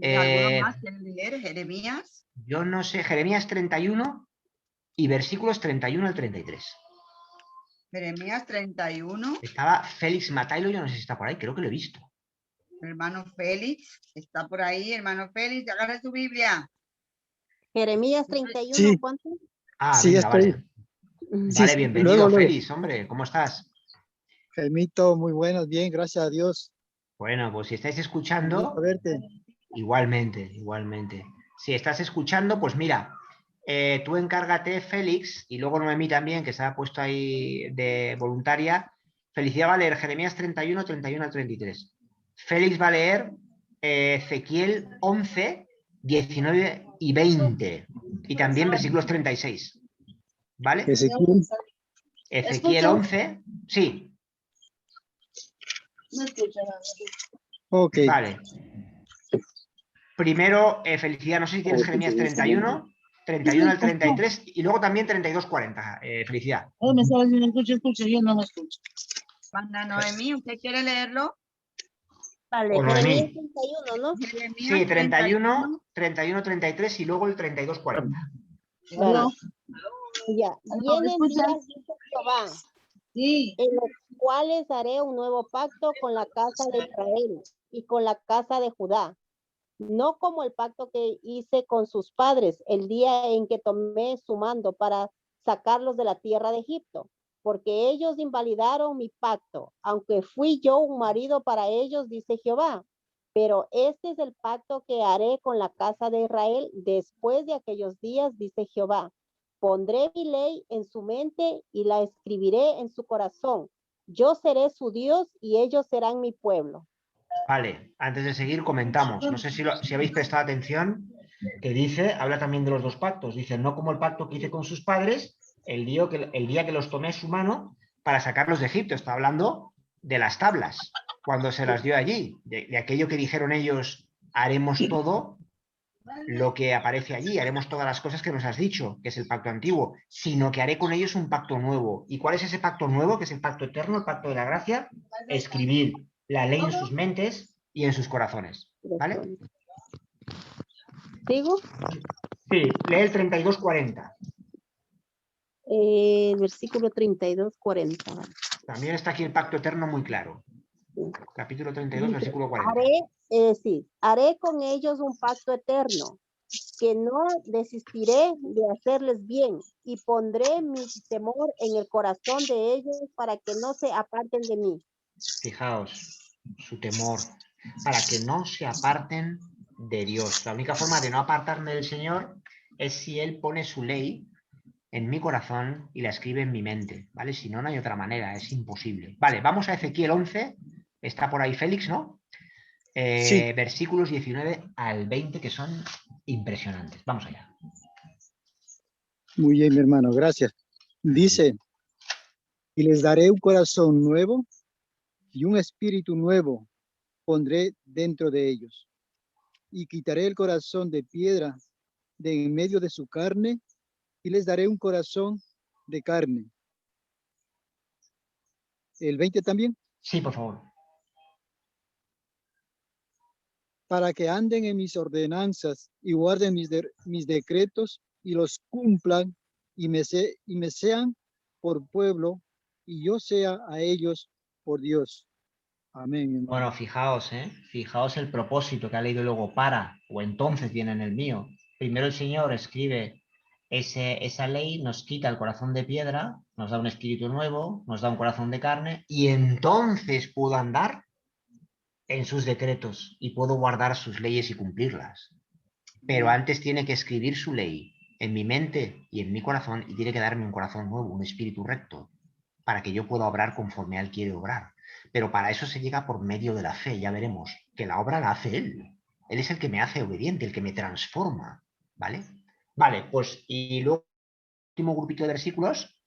¿Alguno más quiere leer Jeremías? Yo no sé, Jeremías 31 y versículos 31 al 33. Jeremías 31. Estaba Félix Matailo, yo no sé si está por ahí, creo que lo he visto. Hermano Félix, está por ahí, hermano Félix, agarra su Biblia. Jeremías 31, Sí. ¿cuánto? Ah, Sí, venga, estoy. vale. Sí, Vale, bienvenido, luego. Félix, hombre, ¿cómo estás? Jaimito, muy buenos, bien, gracias a Dios. Bueno, pues si estáis Un escuchando, gusto verte. igualmente, igualmente. Si estás escuchando, pues mira, tú encárgate, Félix, y luego Noemí también, que se ha puesto ahí de voluntaria. Felicidad va a leer Jeremías 31, 31 al 33. Félix va a leer Ezequiel 11, 19 y 20. Y también versículos 36. ¿Vale? Ezequiel 11, sí. No escucho nada. Ok. Vale. Primero, Felicidad, no sé si tienes Jeremías 31, 31 al 33 y luego también 32, 40. Felicidad. Oh, me estaba diciendo, escucha, yo no me escucho. Panda Noemí, ¿usted quiere leerlo? Vale, O Noemí. Jeremías 31, ¿no? Jeremías Sí, 31, 31, 33 y luego el 32, 40. Vale. ¿Aló? Ya, ¿Aló? vienen ¿Escuchas? días, dice Jehová, Sí. en los cuales haré un nuevo pacto con la casa de Israel y con la casa de Judá, no como el pacto que hice con sus padres el día en que tomé su mando para sacarlos de la tierra de Egipto, porque ellos invalidaron mi pacto, aunque fui yo un marido para ellos, dice Jehová. Pero este es el pacto que haré con la casa de Israel después de aquellos días, dice Jehová. Pondré mi ley en su mente y la escribiré en su corazón. Yo seré su Dios y ellos serán mi pueblo. Vale, antes de seguir comentamos, no sé si habéis prestado atención, que dice, habla también de los dos pactos, dice, no como el pacto que hice con sus padres, el día que los tomé en su mano para sacarlos de Egipto. Está hablando de las tablas, cuando se las dio allí, de aquello que dijeron ellos, haremos todo lo que aparece allí, haremos todas las cosas que nos has dicho, que es el pacto antiguo, sino que haré con ellos un pacto nuevo. ¿Y cuál es ese pacto nuevo, que es el pacto eterno, el pacto de la gracia? Escribir la ley en sus mentes y en sus corazones. ¿Vale? ¿Sigo? Sí, lee el 32:40. Versículo 32:40. También está aquí el pacto eterno muy claro. Capítulo 32, Dice, versículo 40. haré con ellos un pacto eterno, que no desistiré de hacerles bien, y pondré mi temor en el corazón de ellos para que no se aparten de mí. Fijaos, su temor, para que no se aparten de Dios. La única forma de no apartarme del Señor es si Él pone su ley en mi corazón y la escribe en mi mente, ¿vale? Si no, no hay otra manera, es imposible. Vale, vamos a Ezequiel 11, está por ahí Félix, ¿no? Sí, Versículos 19 al 20, que son impresionantes. Vamos allá. muy bien, mi hermano, gracias. Dice, y les daré un corazón nuevo y un espíritu nuevo pondré dentro de ellos. Y quitaré el corazón de piedra de en medio de su carne y les daré un corazón de carne. El 20 también, Sí, por favor. para que anden en mis ordenanzas y guarden mis decretos y los cumplan y me sean por pueblo y yo sea a ellos por Dios. Amén, mi hermano. Bueno, fijaos el propósito que ha leído luego para, o entonces viene en el mío. Primero el Señor escribe esa ley, nos quita el corazón de piedra, nos da un espíritu nuevo, nos da un corazón de carne, y entonces puedo andar en sus decretos y puedo guardar sus leyes y cumplirlas. Pero antes tiene que escribir su ley en mi mente y en mi corazón, y tiene que darme un corazón nuevo, un espíritu recto, para que yo pueda obrar conforme Él quiere obrar. Pero para eso se llega por medio de la fe. Ya veremos que la obra la hace Él. Él es el que me hace obediente, el que me transforma. ¿Vale? Vale, pues y luego el último grupito de versículos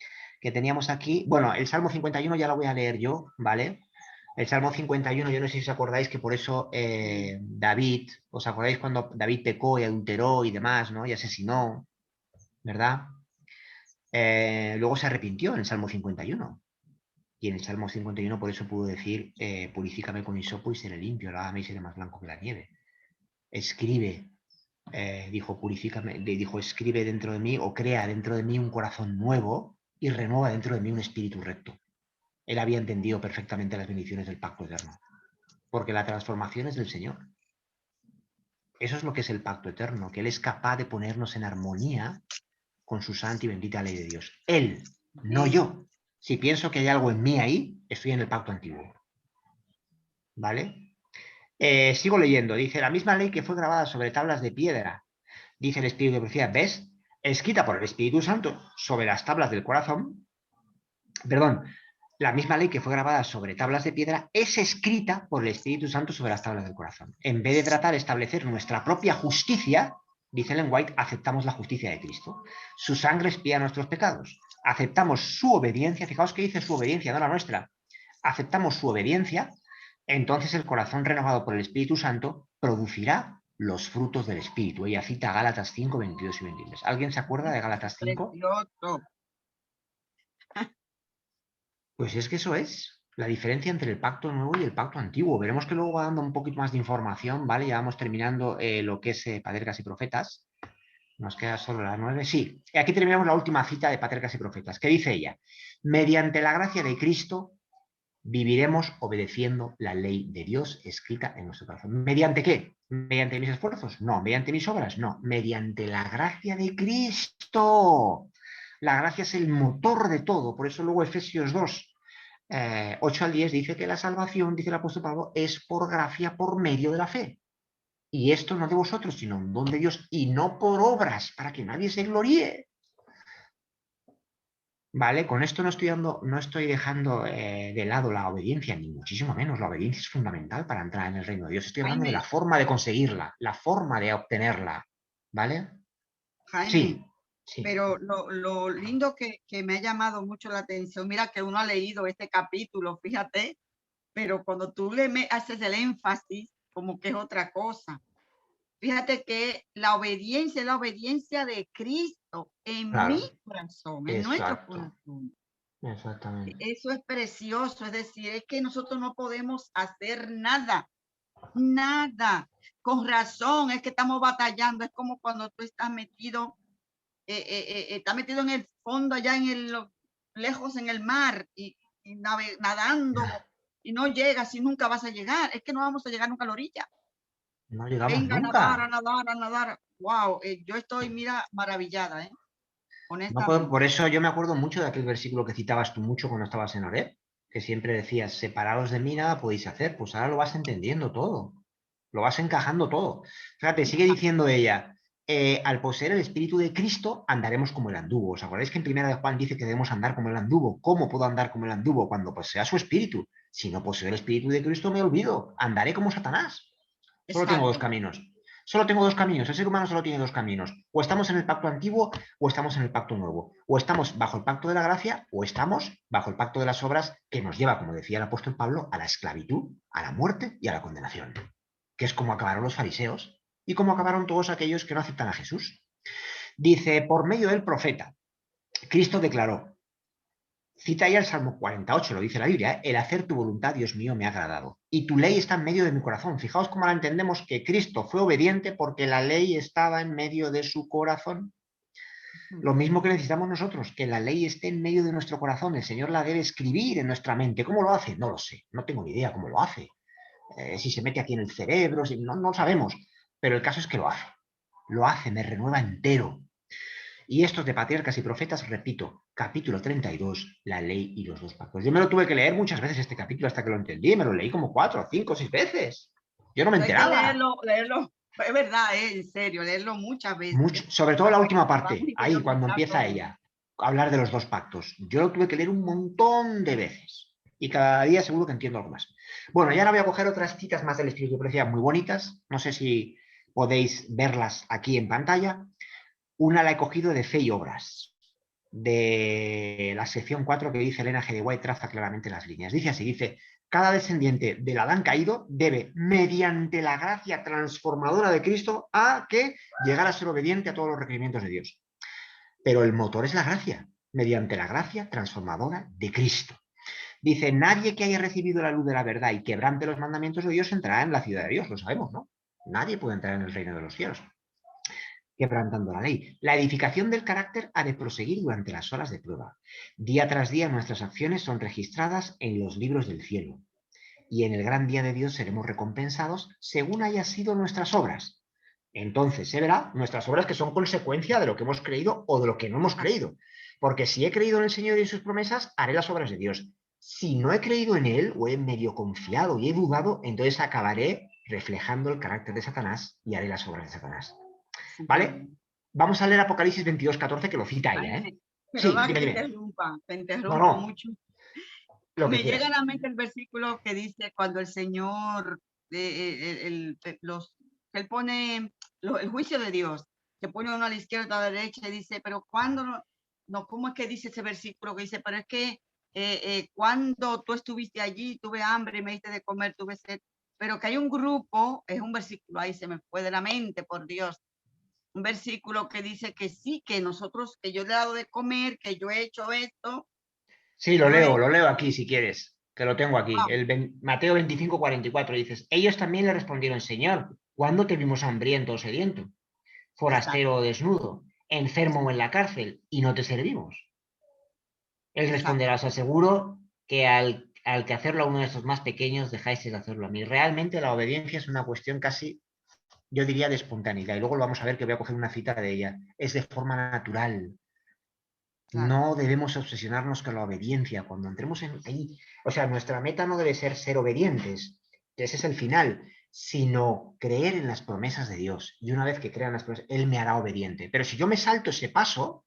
que teníamos aquí. Bueno, el Salmo 51 ya lo voy a leer yo, ¿vale? El Salmo 51, yo no sé si os acordáis que por eso David, ¿os acordáis cuando David pecó y adulteró y demás, ¿no? Y asesinó, ¿verdad? Luego se arrepintió en el Salmo 51. Y en el Salmo 51 por eso pudo decir, purifícame con hisopo y seré limpio, lávame y seré más blanco que la nieve. Escribe, dijo, purifícame, dijo, escribe dentro de mí o crea dentro de mí un corazón nuevo y renueva dentro de mí un espíritu recto. Él había entendido perfectamente las bendiciones del pacto eterno, porque la transformación es del Señor. Eso es lo que es el pacto eterno, que Él es capaz de ponernos en armonía con su santa y bendita ley de Dios. Él, no yo. Si pienso que hay algo en mí ahí, estoy en el pacto antiguo. ¿Vale? Sigo leyendo. Dice, la misma ley que fue grabada sobre tablas de piedra, dice el Espíritu de Profecía, ¿ves? Escrita por el Espíritu Santo sobre las tablas del corazón. Perdón, la misma ley que fue grabada sobre tablas de piedra es escrita por el Espíritu Santo sobre las tablas del corazón. En vez de tratar de establecer nuestra propia justicia, dice Ellen White, aceptamos la justicia de Cristo. Su sangre expía nuestros pecados. Aceptamos su obediencia. Fijaos que dice su obediencia, no la nuestra. Aceptamos su obediencia, entonces el corazón renovado por el Espíritu Santo producirá los frutos del Espíritu. Ella cita Gálatas 5, 22 y 23. ¿Alguien se acuerda de Gálatas 5? Precioso. Pues es que eso es la diferencia entre el pacto nuevo y el pacto antiguo. Veremos que luego va dando un poquito más de información, ¿vale? Ya vamos terminando lo que es Patriarcas y Profetas. Nos queda solo la 9. Sí, aquí terminamos la última cita de Patriarcas y Profetas. ¿Qué dice ella? Mediante la gracia de Cristo viviremos obedeciendo la ley de Dios escrita en nuestro corazón. ¿Mediante qué? ¿Mediante mis esfuerzos? No. ¿Mediante mis obras? No. Mediante la gracia de Cristo. La gracia es el motor de todo. Por eso luego Efesios 2, 8 al 10 dice que la salvación, dice el apóstol Pablo, es por gracia, por medio de la fe. Y esto no de vosotros, sino un don de Dios, y no por obras, para que nadie se gloríe. ¿vale? Con esto no estoy dejando de lado la obediencia, ni muchísimo menos. La obediencia es fundamental para entrar en el reino de Dios. Estoy hablando de la Jaime, forma de conseguirla, la forma de obtenerla, ¿vale? Jaime, Sí, sí, pero lo lindo que me ha llamado mucho la atención, mira que uno ha leído este capítulo, fíjate, pero cuando tú haces el énfasis, como que es otra cosa. Fíjate que la obediencia es la obediencia de Cristo en mi claro, corazón, en nuestro exacto, corazón. exactamente. Eso es precioso, es decir, es que nosotros no podemos hacer nada, nada. Con razón, es que estamos batallando, es como cuando tú estás metido en el fondo, allá lejos en el mar y nadando y no llegas y nunca vas a llegar, es que no vamos a llegar nunca a la orilla. No llegamos Venga a nadar, a nunca. nadar, a nadar. Wow, yo estoy, mira, maravillada, No puedo, por honestamente. eso yo me acuerdo mucho de aquel versículo que citabas tú mucho cuando estabas en Oreb, que siempre decías, separados de mí nada podéis hacer. Pues ahora lo vas entendiendo todo, lo vas encajando todo. Fíjate, sigue diciendo ella, al poseer el Espíritu de Cristo andaremos como el anduvo. ¿Os acordáis que en primera de Juan dice que debemos andar como el anduvo? ¿Cómo puedo andar como el anduvo? Cuando posea su Espíritu. Si no poseo el Espíritu de Cristo me olvido, andaré como Satanás. Solo tengo dos Exacto. caminos. Solo tengo dos caminos. El ser humano solo tiene dos caminos. O estamos en el pacto antiguo o estamos en el pacto nuevo. O estamos bajo el pacto de la gracia o estamos bajo el pacto de las obras que nos lleva, como decía el apóstol Pablo, a la esclavitud, a la muerte y a la condenación. Que es como acabaron los fariseos y como acabaron todos aquellos que no aceptan a Jesús. Dice, por medio del profeta, Cristo declaró, cita ya el Salmo 48, lo dice la Biblia, el hacer tu voluntad, Dios mío, me ha agradado. Y tu ley está en medio de mi corazón. Fijaos cómo la entendemos que Cristo fue obediente porque la ley estaba en medio de su corazón. Lo mismo que necesitamos nosotros, que la ley esté en medio de nuestro corazón. El Señor la debe escribir en nuestra mente. ¿Cómo lo hace? No lo sé, no tengo ni idea cómo lo hace. Si se mete aquí en el cerebro, no lo sabemos. Pero el caso es que lo hace. Lo hace, me renueva entero. Y estos de Patriarcas y Profetas, repito, capítulo 32, la ley y los dos pactos. Yo me lo tuve que leer muchas veces este capítulo hasta que lo entendí, me lo leí como 4, 5, 6 veces. Yo no me Hay que enteraba. leerlo, es verdad, en serio, leerlo muchas veces, Mucho, sobre todo la hasta que última podamos parte, ahí cuando interiorizar empieza todo eso. ella a hablar de los dos pactos. Yo lo tuve que leer un montón de veces. Y cada día seguro que entiendo algo más. Bueno, y ahora voy a coger otras citas más del Espíritu de Profecía muy bonitas. No sé si podéis verlas aquí en pantalla. Una la he cogido de Fe y Obras, de la sección 4 que dice Elena G. de White, traza claramente las líneas. Dice así, dice, cada descendiente del Adán caído debe, mediante la gracia transformadora de Cristo, a que llegar a ser obediente a todos los requerimientos de Dios. Pero el motor es la gracia, mediante la gracia transformadora de Cristo. Dice, nadie que haya recibido la luz de la verdad y quebrante los mandamientos de Dios entrará en la ciudad de Dios, lo sabemos, ¿no? Nadie puede entrar en el reino de los cielos quebrantando la ley. La edificación del carácter ha de proseguir durante las horas de prueba. Día tras día nuestras acciones son registradas en los libros del cielo. Y en el gran día de Dios seremos recompensados según hayan sido nuestras obras. Entonces se verá nuestras obras que son consecuencia de lo que hemos creído o de lo que no hemos creído. Porque si he creído en el Señor y en sus promesas, haré las obras de Dios. Si no he creído en Él o he medio confiado y he dudado, entonces acabaré reflejando el carácter de Satanás y haré las obras de Satanás. ¿Vale? Vamos a leer Apocalipsis 22:14 que lo cita ella, ¿eh? Jaime, Sí, perdona que dime, dime. te No, interrumpo no, mucho. lo que Me llega quieras. a la mente el versículo que dice cuando el Señor, que él pone el juicio de Dios, que pone uno a la izquierda, a la derecha, y dice, pero cuando no, ¿cómo es que dice ese versículo que dice, pero es que cuando tú estuviste allí, tuve hambre y me diste de comer, tuve sed, pero que hay un grupo, es un versículo, ahí se me fue de la mente, por Dios, un versículo que dice que sí, que nosotros, que yo le he dado de comer, que yo he hecho esto, Sí, yo he, lo leo aquí si quieres, que lo tengo aquí. wow, Mateo 25:44 dices, ellos también le respondieron, Señor, ¿cuándo te vimos hambriento o sediento? exacto, Forastero o desnudo, enfermo o en la cárcel, y no te servimos. Él exacto. responderá, os aseguro que al que hacerlo a uno de estos más pequeños, dejáis de hacerlo a mí. Realmente la obediencia es una cuestión casi, yo diría, de espontaneidad. Y luego lo vamos a ver que voy a coger una cita de ella. Es de forma natural. Claro, No debemos obsesionarnos con la obediencia. Cuando entremos en ahí, o sea, nuestra meta no debe ser obedientes, que ese es el final, sino creer en las promesas de Dios. Y una vez que crean las promesas, Él me hará obediente. Pero si yo me salto ese paso,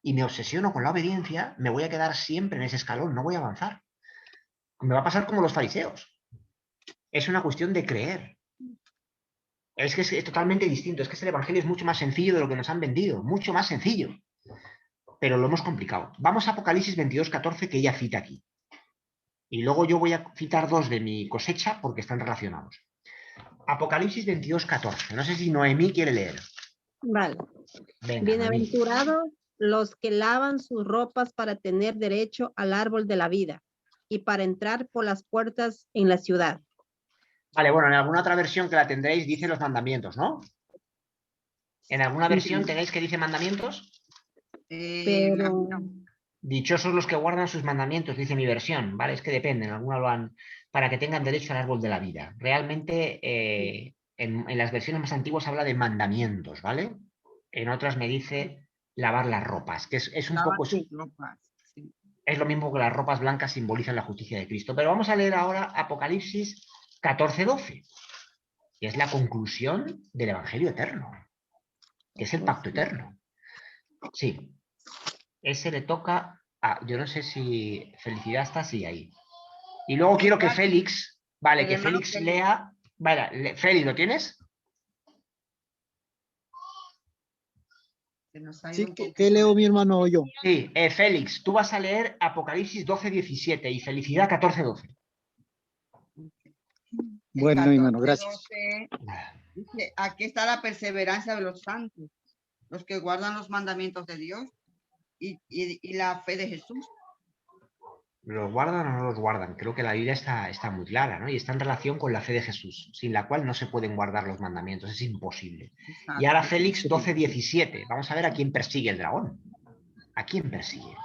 y me obsesiono con la obediencia, me voy a quedar siempre en ese escalón, no voy a avanzar. Me va a pasar como los fariseos. Es una cuestión de creer. Es que es totalmente distinto. Es que el evangelio es mucho más sencillo de lo que nos han vendido. Mucho más sencillo. Pero lo hemos complicado. Vamos a Apocalipsis 22:14, que ella cita aquí. Y luego yo voy a citar dos de mi cosecha porque están relacionados. Apocalipsis 22:14. No sé si Noemí quiere leer. Vale. Venga, Noemí. Bienaventurados los que lavan sus ropas para tener derecho al árbol de la vida y para entrar por las puertas en la ciudad. Vale, bueno, en alguna otra versión que la tendréis dice los mandamientos, ¿no? ¿En alguna versión tenéis que dice mandamientos? Pero Dichosos los que guardan sus mandamientos, dice mi versión, ¿vale? Es que depende, en alguna lo han... para que tengan derecho al árbol de la vida. Realmente, en las versiones más antiguas habla de mandamientos, ¿vale? En otras me dice lavar las ropas, que es un poco... sus ropas, sí. Es lo mismo que las ropas blancas simbolizan la justicia de Cristo. Pero vamos a leer ahora Apocalipsis 14:12, que es la conclusión del Evangelio eterno, que es el pacto eterno. Sí. Ese le toca a... Yo no sé si Felicidad está así ahí. Y luego quiero que Félix... Vale, El que hermano Félix Félix. lea... Vale, Félix, ¿lo tienes? Se nos ha ido Sí, un ¿qué poquito. leo mi hermano o yo? Sí, Félix, tú vas a leer Apocalipsis 12:17 y Felicidad 14:12. Bueno, mi hermano, gracias. 14:12, dice, aquí está la perseverancia de los santos, los que guardan los mandamientos de Dios y la fe de Jesús. ¿Los guardan o no los guardan? Creo que la Biblia está muy clara, ¿no? Y está en relación con la fe de Jesús, sin la cual no se pueden guardar los mandamientos, es imposible. Exacto. Y ahora Félix 12:17. Vamos a ver a quién persigue el dragón. ¿A quién persigue?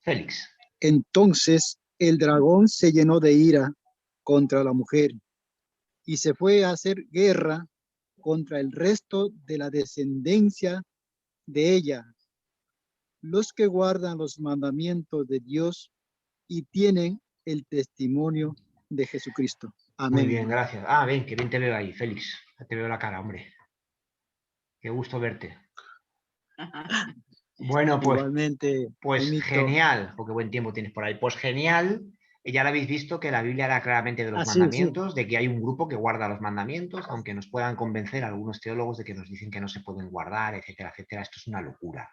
Félix. Entonces el dragón se llenó de ira contra la mujer y se fue a hacer guerra contra el resto de la descendencia de ella, los que guardan los mandamientos de Dios y tienen el testimonio de Jesucristo. Muy Amén. bien, gracias. Ah, ven, que bien te veo ahí, Félix. Ya te veo la cara, hombre. Qué gusto verte. Bueno, pues, Igualmente, pues Jaimito. genial, porque buen tiempo tienes por ahí. Pues genial. Ya lo habéis visto que la Biblia habla claramente de los Sí. mandamientos, de que hay un grupo que guarda los mandamientos, aunque nos puedan convencer algunos teólogos de que nos dicen que no se pueden guardar, etcétera, etcétera. Esto es una locura,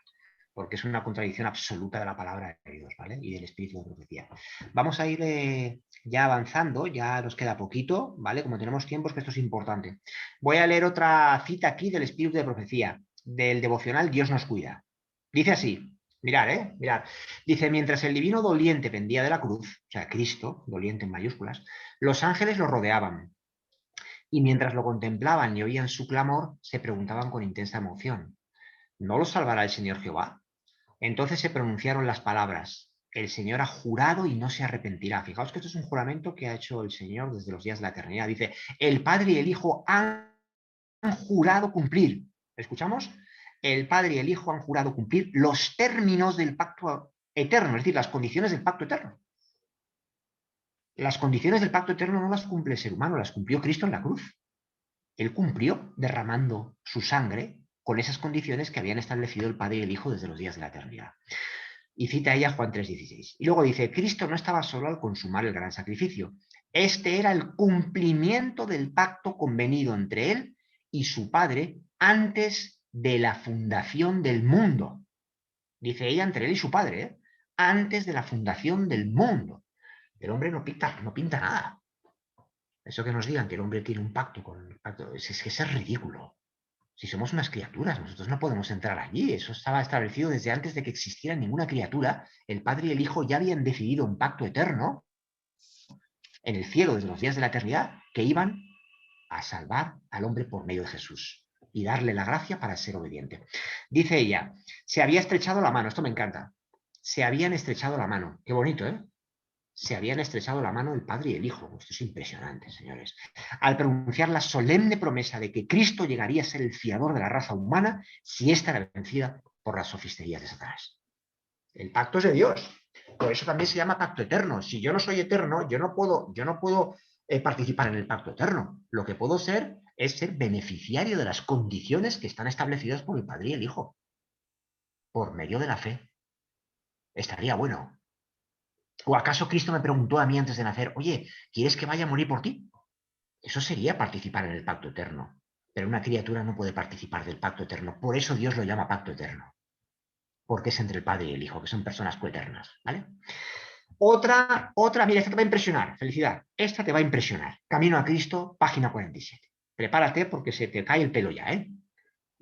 porque es una contradicción absoluta de la palabra de Dios, ¿vale? Y del espíritu de profecía. Vamos a ir ya avanzando, ya nos queda poquito, ¿vale? Como tenemos tiempo, es que esto es importante. Voy a leer otra cita aquí del espíritu de profecía, del devocional Dios nos cuida. Dice así, mirad, mirad. Dice, mientras el divino doliente pendía de la cruz, o sea, Cristo, doliente en mayúsculas, los ángeles lo rodeaban. Y mientras lo contemplaban y oían su clamor, se preguntaban con intensa emoción, ¿no los salvará el Señor Jehová? Entonces se pronunciaron las palabras, el Señor ha jurado y no se arrepentirá. Fijaos que esto es un juramento que ha hecho el Señor desde los días de la eternidad. Dice, el Padre y el Hijo han jurado cumplir. ¿Escuchamos? El Padre y el Hijo han jurado cumplir los términos del pacto eterno, es decir, las condiciones del pacto eterno. Las condiciones del pacto eterno no las cumple el ser humano, las cumplió Cristo en la cruz. Él cumplió derramando su sangre con esas condiciones que habían establecido el Padre y el Hijo desde los días de la eternidad. Y cita ella Juan 3:16. Y luego dice, Cristo no estaba solo al consumar el gran sacrificio. Este era el cumplimiento del pacto convenido entre él y su Padre antes de la fundación del mundo. Dice ella, entre él y su Padre, antes de la fundación del mundo. El hombre no pinta nada. Eso que nos digan que el hombre tiene un pacto con el pacto, es que es ridículo. Si somos unas criaturas, nosotros no podemos entrar allí. Eso estaba establecido desde antes de que existiera ninguna criatura. El Padre y el Hijo ya habían decidido un pacto eterno en el cielo desde los días de la eternidad que iban a salvar al hombre por medio de Jesús y darle la gracia para ser obediente. Dice ella, se había estrechado la mano, esto me encanta, se habían estrechado la mano, qué bonito, ¿eh? Se habían estrechado la mano el Padre y el Hijo. Esto es impresionante, señores. Al pronunciar la solemne promesa de que Cristo llegaría a ser el fiador de la raza humana si ésta era vencida por las sofisterías de Satanás. El pacto es de Dios. Por eso también se llama pacto eterno. Si yo no soy eterno, yo no puedo participar en el pacto eterno. Lo que puedo ser es ser beneficiario de las condiciones que están establecidas por el Padre y el Hijo. por medio de la fe. Estaría bueno. ¿O acaso Cristo me preguntó a mí antes de nacer, oye, ¿quieres que vaya a morir por ti? Eso sería participar en el pacto eterno. Pero una criatura no puede participar del pacto eterno. Por eso Dios lo llama pacto eterno. Porque es entre el Padre y el Hijo, que son personas coeternas, ¿vale? Otra, mira, esta te va a impresionar. Felicidad. Esta te va a impresionar. Camino a Cristo, página 47. Prepárate porque se te cae el pelo ya, ¿eh?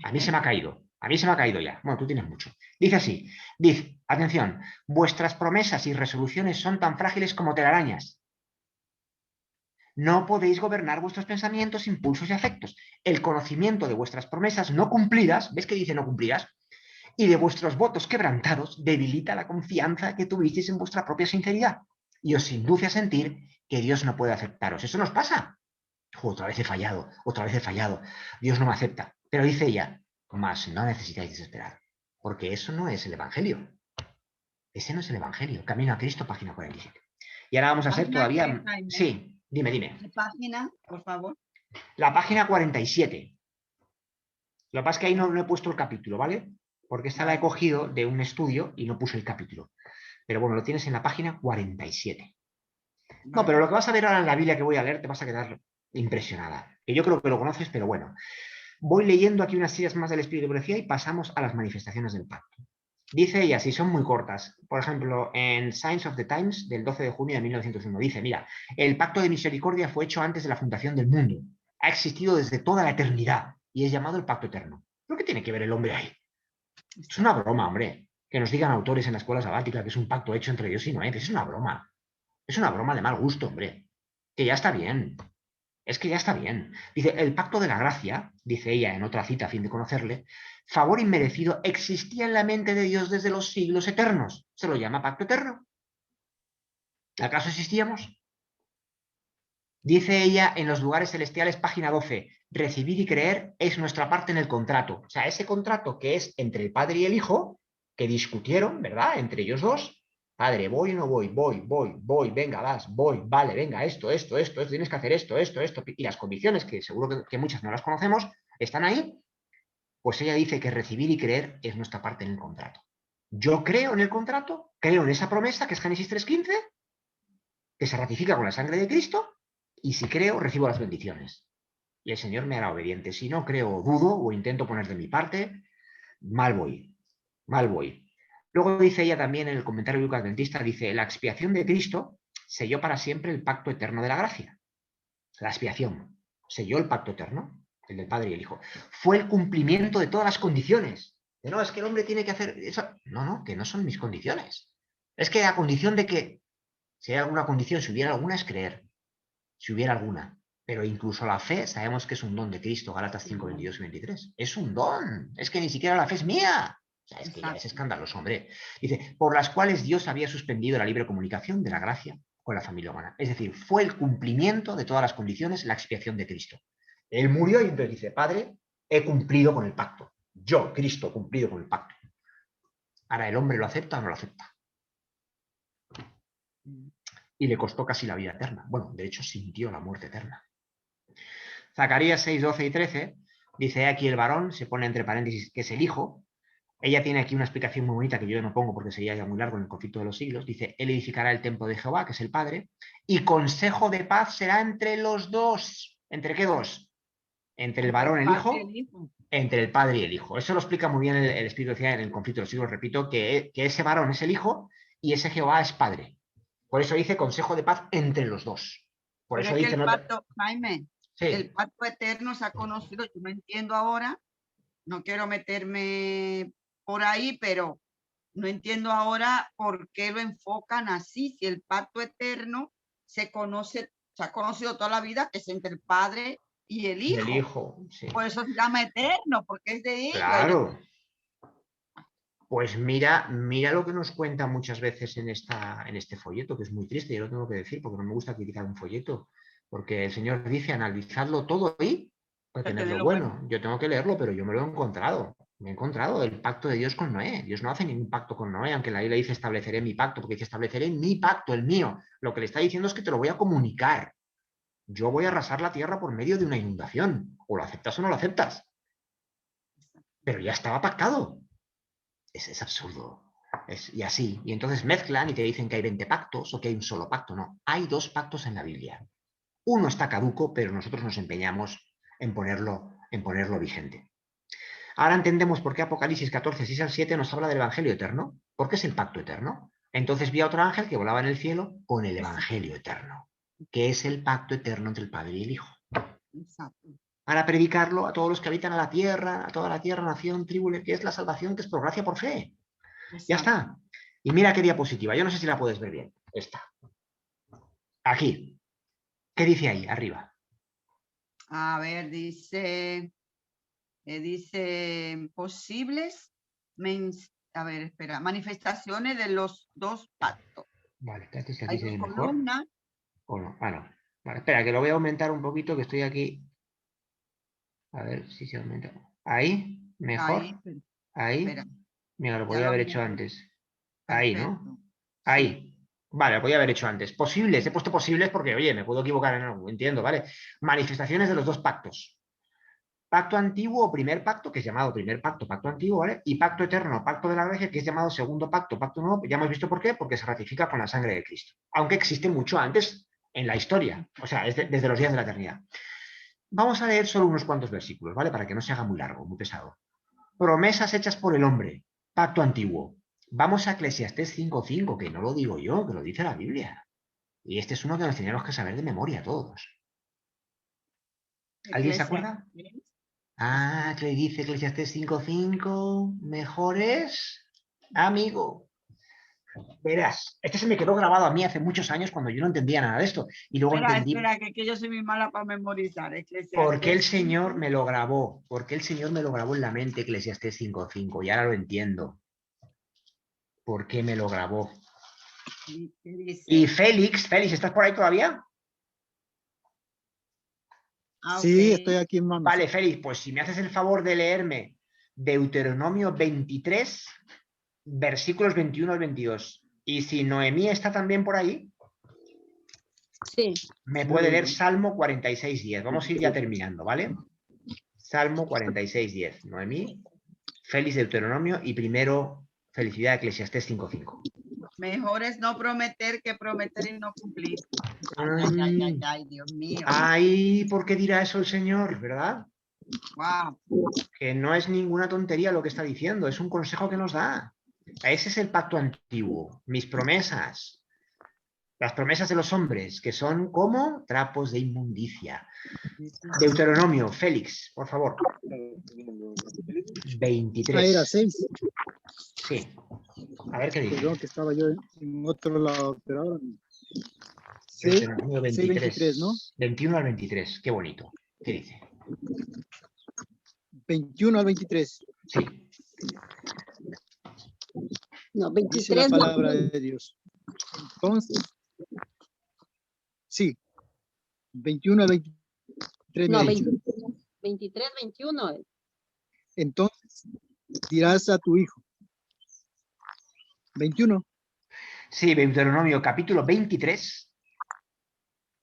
A mí se me ha caído. A mí se me ha caído ya. Bueno, tú tienes mucho. Dice así. Dice, atención, vuestras promesas y resoluciones son tan frágiles como telarañas. No podéis gobernar vuestros pensamientos, impulsos y afectos. El conocimiento de vuestras promesas no cumplidas, ¿ves que dice no cumplidas? Y de vuestros votos quebrantados debilita la confianza que tuvisteis en vuestra propia sinceridad y os induce a sentir que Dios no puede aceptaros. Eso nos pasa. Otra vez he fallado, otra vez he fallado. Dios no me acepta. Pero dice ella, mas no necesitáis desesperar, porque eso no es el Evangelio. Ese no es el Evangelio. Camino a Cristo, página 47. Y ahora vamos a hacer todavía... Sí, dime. ¿Qué página, por favor? La página 47. Lo que pasa es que ahí no he puesto el capítulo, ¿vale? Porque esta la he cogido de un estudio y no puse el capítulo. Pero bueno, lo tienes en la página 47. No, pero lo que vas a ver ahora en la Biblia que voy a leer te vas a quedar impresionada. Que yo creo que lo conoces, pero bueno. Voy leyendo aquí unas sillas más del Espíritu de Profecía y pasamos a las manifestaciones del pacto. Dice ella, si son muy cortas, por ejemplo, en Signs of the Times del 12 de junio de 1901, dice, mira, el pacto de misericordia fue hecho antes de la fundación del mundo. Ha existido desde toda la eternidad y es llamado el pacto eterno. ¿Pero qué tiene que ver el hombre ahí? Es una broma, hombre. Que nos digan autores en la escuela sabática que es un pacto hecho entre Dios y Noé. Es una broma. Es una broma de mal gusto, hombre. Que ya está bien. Es que ya está bien. Dice, el pacto de la gracia, dice ella en otra cita a fin de conocerle, favor inmerecido existía en la mente de Dios desde los siglos eternos. Se lo llama pacto eterno. ¿Acaso existíamos? Dice ella en los lugares celestiales, página 12, recibir y creer es nuestra parte en el contrato. O sea, ese contrato que es entre el padre y el hijo, que discutieron, ¿verdad? Entre ellos dos. Padre, voy o no voy, voy, venga, vas, voy, vale, venga, esto, tienes que hacer esto, y las condiciones, que seguro que muchas no las conocemos, están ahí. Pues ella dice que recibir y creer es nuestra parte en el contrato. Yo creo en el contrato, creo en esa promesa, que es Génesis 3:15, que se ratifica con la sangre de Cristo, y si creo, recibo las bendiciones. Y el Señor me hará obediente. Si no creo, dudo o intento poner de mi parte, mal voy. Luego dice ella también en el comentario bíblico adventista, dice, la expiación de Cristo selló para siempre el pacto eterno de la gracia. La expiación selló el pacto eterno, el del Padre y el Hijo. Fue el cumplimiento de todas las condiciones. Que no, es que el hombre tiene que hacer eso. No, que no son mis condiciones. Es que a condición de que, si hay alguna condición, si hubiera alguna, es creer. Si hubiera alguna. Pero incluso la fe, sabemos que es un don de Cristo, Gálatas 5, 22 y 23. Es un don. Es que ni siquiera la fe es mía. O sea, es que ya es escandaloso, hombre. Dice, por las cuales Dios había suspendido la libre comunicación de la gracia con la familia humana. Es decir, fue el cumplimiento de todas las condiciones, la expiación de Cristo. Él murió y entonces dice, Padre, he cumplido con el pacto. Yo, Cristo, he cumplido con el pacto. Ahora, ¿el hombre lo acepta o no lo acepta? Y le costó casi la vida eterna. Bueno, de hecho, sintió la muerte eterna. Zacarías 6, 12 y 13 dice, aquí el varón, se pone entre paréntesis, que es el hijo. Ella tiene aquí una explicación muy bonita que yo no pongo porque sería ya muy largo en el conflicto de los siglos. Dice, él edificará el templo de Jehová, que es el Padre, y consejo de paz será entre los dos. ¿Entre qué dos? Entre el varón y el hijo, entre el Padre y el Hijo. Eso lo explica muy bien el Espíritu de Ciudad en el conflicto de los siglos, repito, que ese varón es el hijo y ese Jehová es Padre. Por eso dice consejo de paz entre los dos. Por pero eso es dice... que el pacto, Jaime, sí. El pacto eterno se ha conocido, yo no entiendo ahora, no quiero meterme por ahí, pero no entiendo ahora por qué lo enfocan así, si el pacto eterno se conoce, se ha conocido toda la vida, que es entre el Padre y el Hijo. El Hijo, sí. Por eso se llama eterno, porque es de ellos. Claro. Pues mira lo que nos cuenta muchas veces en este folleto, que es muy triste, yo lo tengo que decir, porque no me gusta criticar un folleto, porque el Señor dice, analizadlo todo ahí para tenerlo bueno. Yo tengo que leerlo, pero yo me lo he encontrado. Me he encontrado el pacto de Dios con Noé. Dios no hace ningún pacto con Noé, aunque la Biblia dice estableceré mi pacto, porque dice estableceré mi pacto, el mío. Lo que le está diciendo es que te lo voy a comunicar. Yo voy a arrasar la tierra por medio de una inundación. O lo aceptas o no lo aceptas. Pero ya estaba pactado. Es absurdo. Y así. Y entonces mezclan y te dicen que hay 20 pactos o que hay un solo pacto. No, hay 2 pactos en la Biblia. Uno está caduco, pero nosotros nos empeñamos en ponerlo vigente. Ahora entendemos por qué Apocalipsis 14, 6 al 7 nos habla del Evangelio eterno, porque es el pacto eterno. Entonces vi a otro ángel que volaba en el cielo con el Evangelio eterno, que es el pacto eterno entre el Padre y el Hijo. Exacto. Para predicarlo a todos los que habitan a toda la tierra, nación, tribu, que es la salvación que es por gracia, por fe. Ya está. Y mira qué diapositiva. Yo no sé si la puedes ver bien. Esta. Aquí. ¿Qué dice ahí, arriba? A ver, dice posibles, a ver, espera, manifestaciones de los 2 pactos. Vale, este se Hay dice 2 mejor. columnas. ¿O no? Ah, no. Vale, espera, que lo voy a aumentar un poquito, que estoy aquí. A ver si se aumenta. Ahí, mejor. Ahí. Espera, Mira, lo ya podía lo haber hecho aumenté. antes. Ahí, Perfecto. ¿no? Ahí. Vale, lo podía haber hecho antes. Posibles, he puesto posibles porque, oye, me puedo equivocar en algo, entiendo, ¿vale? Manifestaciones de los 2 pactos. Pacto antiguo o primer pacto, que es llamado primer pacto, pacto antiguo, ¿vale? Y pacto eterno, pacto de la gracia, que es llamado segundo pacto, pacto nuevo. Ya hemos visto por qué, porque se ratifica con la sangre de Cristo. Aunque existe mucho antes en la historia, o sea, desde los días de la eternidad. Vamos a leer solo unos cuantos versículos, ¿vale? Para que no se haga muy largo, muy pesado. Promesas hechas por el hombre, pacto antiguo. Vamos a Eclesiastés 5:5, que no lo digo yo, que lo dice la Biblia. Y este es uno que nos tenemos que saber de memoria todos. ¿Alguien se acuerda? Ah, que dice Eclesiastés 5:5, mejores amigo. Verás, este se me quedó grabado a mí hace muchos años cuando yo no entendía nada de esto. Y luego entendí Espera, que yo soy muy mala para memorizar. por qué el Eclesiastés Señor 5. me lo grabó. Por qué el Señor me lo grabó en la mente, Eclesiastés 5:5. Y ahora lo entiendo. ¿Por qué me lo grabó? ¿Qué dice? Y Félix, ¿estás por ahí todavía? Sí, Ok. estoy aquí, hermano. Vale, Félix, pues si me haces el favor de leerme Deuteronomio 23, versículos 21 al 22. Y si Noemí está también por ahí, Sí. me puede leer Salmo 46:10. Vamos a ir ya terminando, ¿vale? Salmo 46:10. Noemí, Félix, Deuteronomio y primero Felicidad, Eclesiastés 5:5. Mejor es no prometer que prometer y no cumplir. Ay, Dios mío. Ay, ¿por qué dirá eso el Señor, verdad? Wow. Que no es ninguna tontería lo que está diciendo, es un consejo que nos da. Ese es el pacto antiguo, mis promesas. Las promesas de los hombres, que son como trapos de inmundicia. Deuteronomio, Félix, por favor. 23. Ah, era 6. Sí. A ver qué dice. Perdón, que estaba yo en otro lado, pero ahora no. Deuteronomio 6:23, ¿no? 21 al 23. Qué bonito. ¿Qué dice? 21 al 23. Sí. No, Dice la 23 no. palabra de Dios. Entonces, sí, 21 al 23 me No, ha dicho. 23, 21. Entonces, dirás a tu hijo. 21. Sí, Deuteronomio capítulo 23,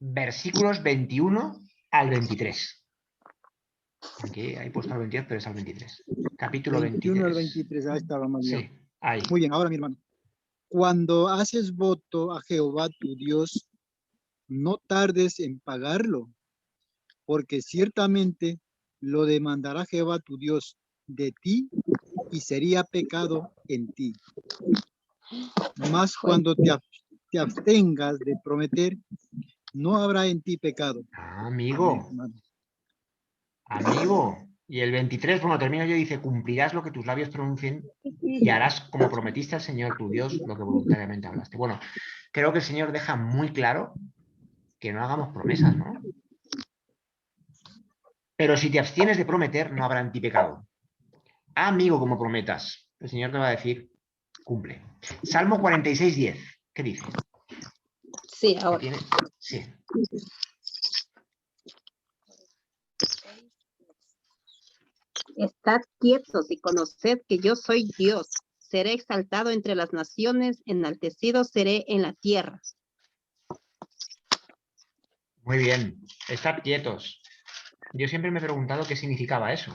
versículos 21 al 23. Aquí hay puesto al 22, pero es al 23. Capítulo 21 al 23. 23, ahí estaba mal. Sí, ahí. Muy bien, ahora mi hermano. Cuando haces voto a Jehová tu Dios, no tardes en pagarlo, porque ciertamente lo demandará Jehová tu Dios de ti y sería pecado en ti. Mas cuando te abstengas de prometer, no habrá en ti pecado. Ah, amigo. Amén. Amigo. Y el 23, bueno, termino yo, dice, cumplirás lo que tus labios pronuncien y harás como prometiste al Señor tu Dios lo que voluntariamente hablaste. Bueno, creo que el Señor deja muy claro que no hagamos promesas, ¿no? Pero si te abstienes de prometer, no habrá en ti pecado. Amigo, como prometas, el Señor te va a decir, cumple. Salmo 46:10, ¿qué dice? Sí, ahora. Sí. Estad quietos y conoced que yo soy Dios. Seré exaltado entre las naciones, enaltecido seré en la tierra. Muy bien, estad quietos. Yo siempre me he preguntado qué significaba eso.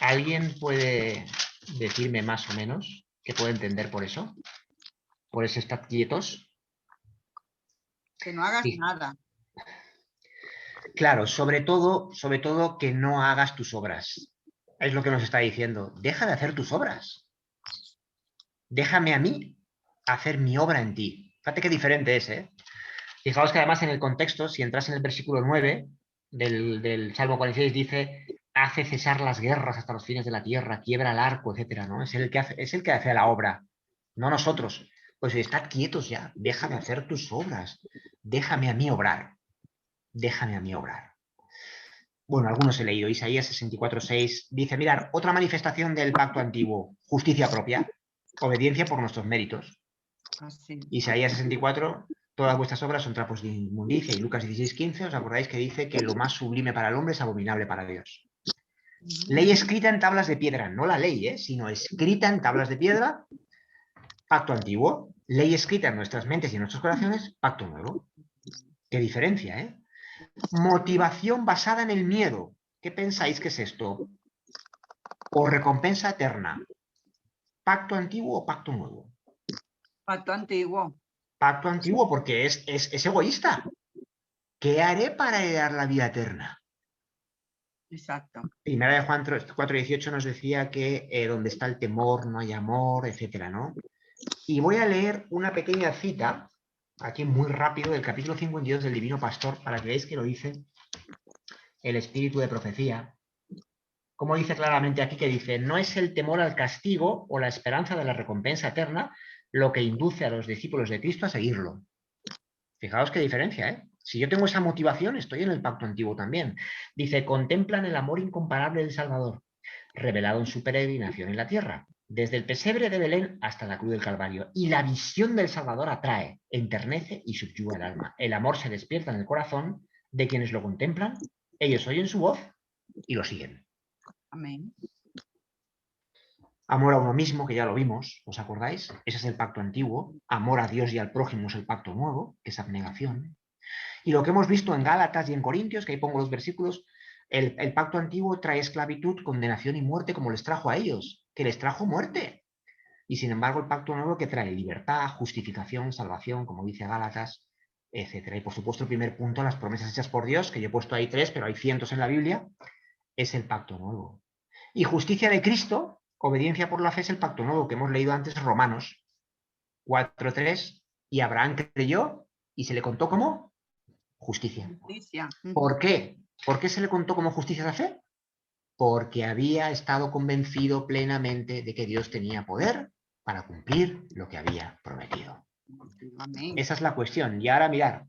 ¿Alguien puede decirme más o menos qué puedo entender por eso. Por ese estar quietos. Que no hagas Sí. nada. Claro, sobre todo que no hagas tus obras. Es lo que nos está diciendo. Deja de hacer tus obras. Déjame a mí hacer mi obra en ti. Fíjate qué diferente es, ¿eh? Fijaos que además en el contexto, si entras en el versículo 9 del Salmo 46, dice, hace cesar las guerras hasta los fines de la tierra, quiebra el arco, etcétera, ¿no? Es el que hace la obra, no nosotros. Pues estad quietos ya, déjame hacer tus obras, déjame a mí obrar, déjame a mí obrar. Bueno, algunos he leído, Isaías 64:6, dice, mirad, otra manifestación del pacto antiguo, justicia propia, obediencia por nuestros méritos. Así. Isaías 64, todas vuestras obras son trapos de inmundicia. Y Lucas 16:15, ¿os acordáis que dice que lo más sublime para el hombre es abominable para Dios? Ley escrita en tablas de piedra, no la ley, sino escrita en tablas de piedra, pacto antiguo. Ley escrita en nuestras mentes y en nuestros corazones, pacto nuevo. Qué diferencia, ¿eh? Motivación basada en el miedo. ¿Qué pensáis que es esto? O recompensa eterna. ¿Pacto antiguo o pacto nuevo? Pacto antiguo. Pacto antiguo porque es egoísta. ¿Qué haré para heredar la vida eterna? Exacto. Primera de Juan 4:18 nos decía que donde está el temor no hay amor, etcétera, ¿no? Y voy a leer una pequeña cita, aquí muy rápido, del capítulo 52 del Divino Pastor, para que veáis que lo dice el espíritu de profecía. Como dice claramente aquí, que dice, no es el temor al castigo o la esperanza de la recompensa eterna lo que induce a los discípulos de Cristo a seguirlo. Fijaos qué diferencia, ¿eh? Si yo tengo esa motivación, estoy en el pacto antiguo también. Dice, contemplan el amor incomparable del Salvador, revelado en su peregrinación en la tierra, desde el pesebre de Belén hasta la cruz del Calvario. Y la visión del Salvador atrae, enternece y subyuga el alma. El amor se despierta en el corazón de quienes lo contemplan, ellos oyen su voz y lo siguen. Amén. Amor a uno mismo, que ya lo vimos, ¿os acordáis? Ese es el pacto antiguo. Amor a Dios y al prójimo es el pacto nuevo, que es abnegación. Y lo que hemos visto en Gálatas y en Corintios, que ahí pongo los versículos, el pacto antiguo trae esclavitud, condenación y muerte, como les trajo a ellos, que les trajo muerte. Y sin embargo, el pacto nuevo que trae libertad, justificación, salvación, como dice Gálatas, etc. Y por supuesto, el primer punto, las promesas hechas por Dios, que yo he puesto ahí 3, pero hay cientos en la Biblia, es el pacto nuevo. Y justicia de Cristo, obediencia por la fe, es el pacto nuevo, que hemos leído antes, Romanos 4:3, y Abraham creyó y se le contó como justicia. Justicia. ¿Por qué? ¿Por qué se le contó como justicia la fe? Porque había estado convencido plenamente de que Dios tenía poder para cumplir lo que había prometido. Amén. Esa es la cuestión. Y ahora mirad,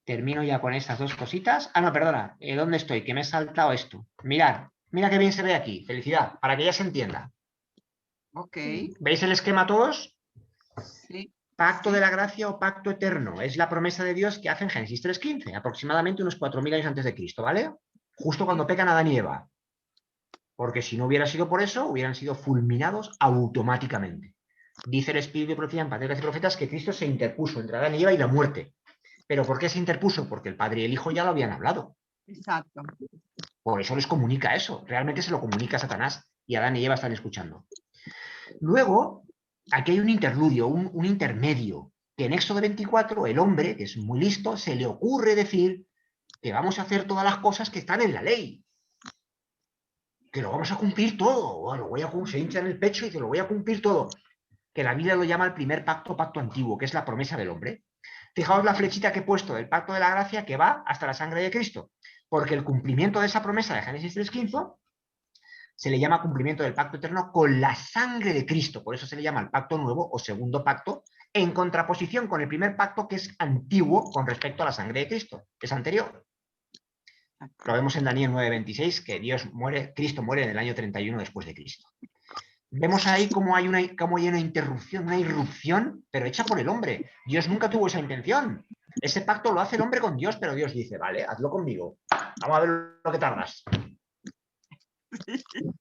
termino ya con estas dos cositas. Ah, no, perdona, ¿dónde estoy? Que me he saltado esto. Mirad, mira qué bien se ve aquí. Felicidad, para que ya se entienda. Ok. ¿Veis el esquema todos? Sí. Pacto de la gracia o pacto eterno. Es la promesa de Dios que hace en Génesis 3:15, aproximadamente unos 4.000 años antes de Cristo, ¿vale? Justo cuando pecan Adán y Eva. Porque si no hubiera sido por eso, hubieran sido fulminados automáticamente. Dice el Espíritu de Profecía en Patriarcas y Profetas que Cristo se interpuso entre Adán y Eva y la muerte. ¿Pero por qué se interpuso? Porque el Padre y el Hijo ya lo habían hablado. Exacto. Por eso les comunica eso. Realmente se lo comunica a Satanás y Adán y Eva están escuchando. Luego, aquí hay un interludio, un intermedio, que en Éxodo 24 el hombre, que es muy listo, se le ocurre decir que vamos a hacer todas las cosas que están en la ley. Que lo vamos a cumplir todo. Bueno, se hincha en el pecho y dice, lo voy a cumplir todo. Que la Biblia lo llama el primer pacto, pacto antiguo, que es la promesa del hombre. Fijaos la flechita que he puesto del pacto de la gracia que va hasta la sangre de Cristo. Porque el cumplimiento de esa promesa de Génesis 3:15 se le llama cumplimiento del pacto eterno con la sangre de Cristo. Por eso se le llama el pacto nuevo o segundo pacto, en contraposición con el primer pacto que es antiguo con respecto a la sangre de Cristo, que es anterior. Lo vemos en Daniel 9:26, que Cristo muere en el año 31 después de Cristo. Vemos ahí cómo hay una interrupción, una irrupción, pero hecha por el hombre. Dios nunca tuvo esa intención. Ese pacto lo hace el hombre con Dios, pero Dios dice, vale, hazlo conmigo. Vamos a ver lo que tardas.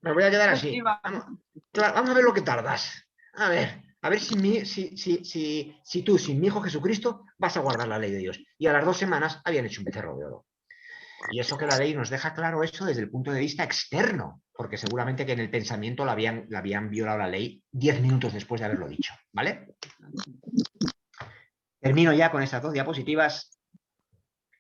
Me voy a quedar así. Vamos a ver lo que tardas. A ver si tú, sin mi hijo Jesucristo, vas a guardar la ley de Dios. Y a las 2 semanas habían hecho un becerro de oro. Y eso que la ley nos deja claro eso desde el punto de vista externo. porque seguramente que en el pensamiento le habían violado la ley 10 minutos después de haberlo dicho, ¿vale? Termino ya con estas 2 diapositivas.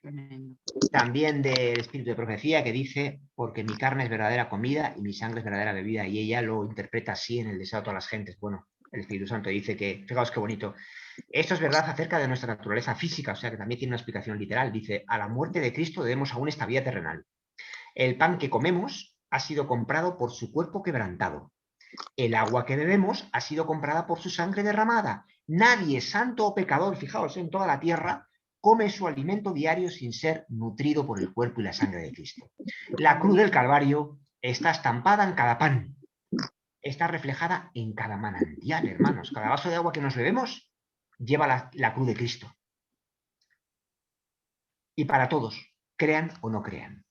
Tremendo. También del espíritu de profecía, que dice, porque mi carne es verdadera comida y mi sangre es verdadera bebida, y ella lo interpreta así en el deseo de todas las gentes. Bueno, el Espíritu Santo dice que, fijaos qué bonito, esto es verdad acerca de nuestra naturaleza física, o sea que también tiene una explicación literal. Dice, a la muerte de Cristo debemos aún esta vida terrenal. El pan que comemos ha sido comprado por su cuerpo quebrantado. El agua que bebemos ha sido comprada por su sangre derramada. Nadie, santo o pecador, fijaos, en toda la tierra, come su alimento diario sin ser nutrido por el cuerpo y la sangre de Cristo. La cruz del Calvario está estampada en cada pan, está reflejada en cada manantial, hermanos. Cada vaso de agua que nos bebemos lleva la cruz de Cristo. Y para todos, crean o no crean.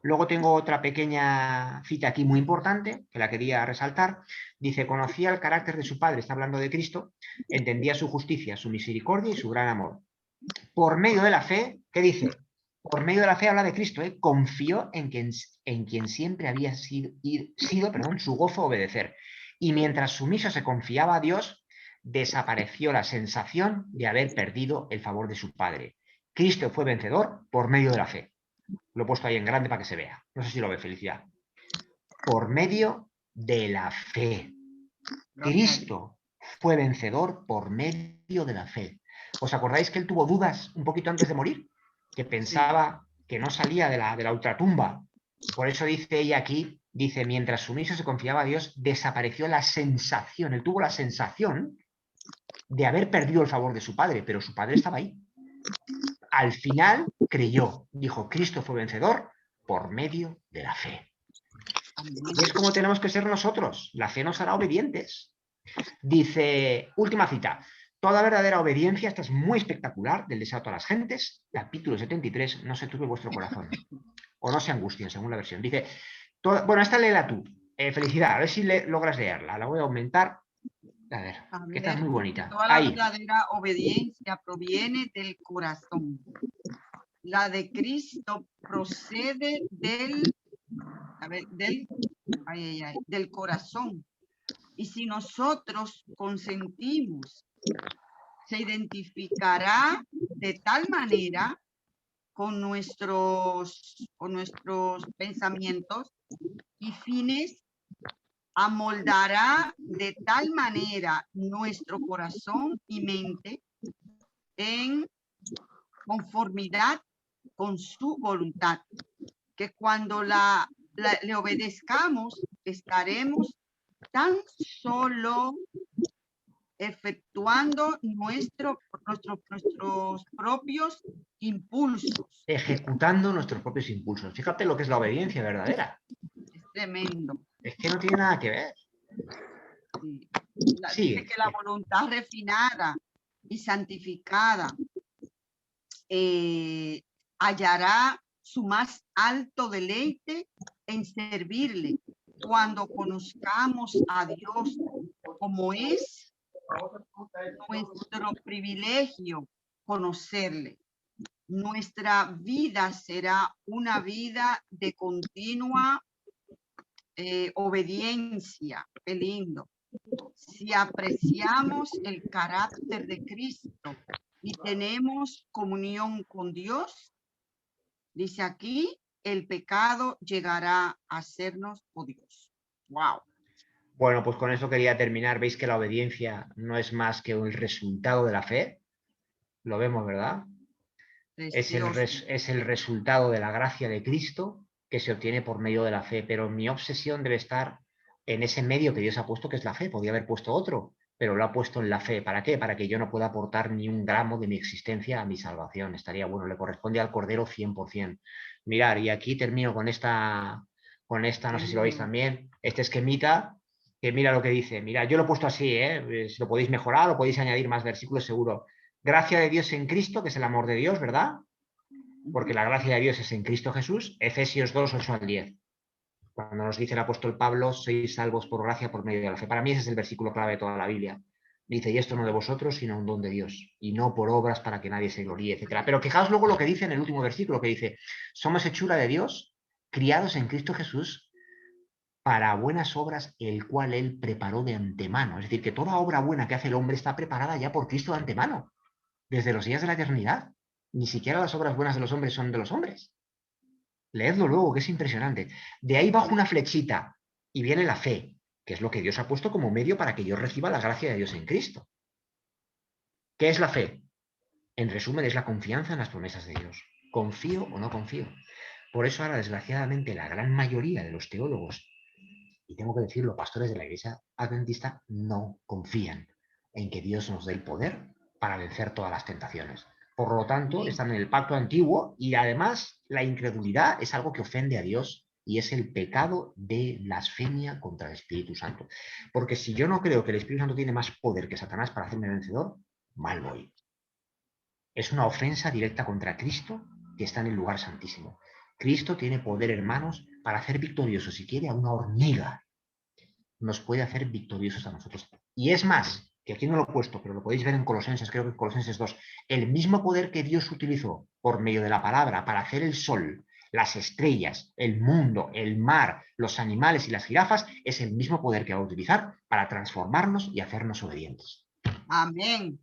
Luego tengo otra pequeña cita aquí muy importante, que la quería resaltar. Dice, conocía el carácter de su Padre, está hablando de Cristo, entendía su justicia, su misericordia y su gran amor. Por medio de la fe, ¿qué dice? Por medio de la fe habla de Cristo, ¿eh? Confió en quien siempre había sido su gozo obedecer. Y mientras sumiso se confiaba a Dios, desapareció la sensación de haber perdido el favor de su Padre. Cristo fue vencedor por medio de la fe. Lo he puesto ahí en grande para que se vea. No sé si lo ve, Felicidad. Por medio de la fe. Cristo fue vencedor por medio de la fe. ¿Os acordáis que él tuvo dudas un poquito antes de morir? Que pensaba que no salía de la ultratumba. Por eso dice ella aquí, dice, mientras sumiso se confiaba a Dios, desapareció la sensación. Él tuvo la sensación de haber perdido el favor de su padre, pero su padre estaba ahí. Al final creyó, dijo, Cristo fue vencedor por medio de la fe. Y es como tenemos que ser nosotros. La fe nos hará obedientes. Dice, última cita, toda verdadera obediencia, esta es muy espectacular, del deseo a todas las gentes, capítulo 73, no se turbe vuestro corazón, o no se angustien, según la versión. Dice, bueno, esta léela tú, Felicidad, a ver si logras leerla, la voy a aumentar. A ver, que esta es muy bonita. Toda la verdadera obediencia proviene del corazón. La de Cristo procede del corazón. Y si nosotros consentimos, se identificará de tal manera con nuestros pensamientos y fines, amoldará de tal manera nuestro corazón y mente en conformidad con su voluntad, que cuando le obedezcamos, estaremos tan solo efectuando nuestros propios impulsos. Ejecutando nuestros propios impulsos. Fíjate lo que es la obediencia verdadera. Es tremendo. Es que no tiene nada que ver. Sí. Dice que la voluntad refinada y santificada hallará su más alto deleite en servirle cuando conozcamos a Dios como es nuestro privilegio conocerle. Nuestra vida será una vida de continua obediencia. Qué lindo. Si apreciamos el carácter de Cristo y tenemos comunión con Dios, dice aquí, el pecado llegará a hacernos odios. Wow. Bueno, pues con eso quería terminar. Veis que la obediencia no es más que el resultado de la fe. Lo vemos, ¿verdad? Es el resultado de la gracia de Cristo que se obtiene por medio de la fe. Pero mi obsesión debe estar en ese medio que Dios ha puesto, que es la fe. Podría haber puesto otro, pero lo ha puesto en la fe. ¿Para qué? Para que yo no pueda aportar ni un gramo de mi existencia a mi salvación. Estaría bueno, le corresponde al Cordero 100%. Mirar, y aquí termino con esta, no sé si lo veis también, este esquemita, que mira lo que dice. Mira, yo lo he puesto así, si lo podéis mejorar, lo podéis añadir más versículos seguro. Gracia de Dios en Cristo, que es el amor de Dios, ¿verdad? Porque la gracia de Dios es en Cristo Jesús. Efesios 2, 8 al 10. Cuando nos dice el apóstol Pablo, sois salvos por gracia por medio de la fe. Para mí ese es el versículo clave de toda la Biblia. Dice, y esto no de vosotros, sino un don de Dios, y no por obras para que nadie se gloríe, etc. Pero fijaos luego lo que dice en el último versículo, que dice, somos hechura de Dios, criados en Cristo Jesús, para buenas obras, el cual él preparó de antemano. Es decir, que toda obra buena que hace el hombre está preparada ya por Cristo de antemano, desde los días de la eternidad. Ni siquiera las obras buenas de los hombres son de los hombres. Leedlo luego, que es impresionante. De ahí bajo una flechita y viene la fe, que es lo que Dios ha puesto como medio para que yo reciba la gracia de Dios en Cristo. ¿Qué es la fe? En resumen, es la confianza en las promesas de Dios. ¿Confío o no confío? Por eso ahora, desgraciadamente, la gran mayoría de los teólogos, y tengo que decirlo, pastores de la Iglesia Adventista, no confían en que Dios nos dé el poder para vencer todas las tentaciones. Por lo tanto, están en el pacto antiguo y además la incredulidad es algo que ofende a Dios y es el pecado de blasfemia contra el Espíritu Santo. Porque si yo no creo que el Espíritu Santo tiene más poder que Satanás para hacerme vencedor, mal voy. Es una ofensa directa contra Cristo que está en el lugar santísimo. Cristo tiene poder, hermanos, para hacer victorioso, si quiere, a una hormiga. Nos puede hacer victoriosos a nosotros. Y es más, que aquí no lo he puesto, pero lo podéis ver en Colosenses, creo que en Colosenses 2, el mismo poder que Dios utilizó por medio de la palabra para hacer el sol, las estrellas, el mundo, el mar, los animales y las jirafas, es el mismo poder que va a utilizar para transformarnos y hacernos obedientes. Amén.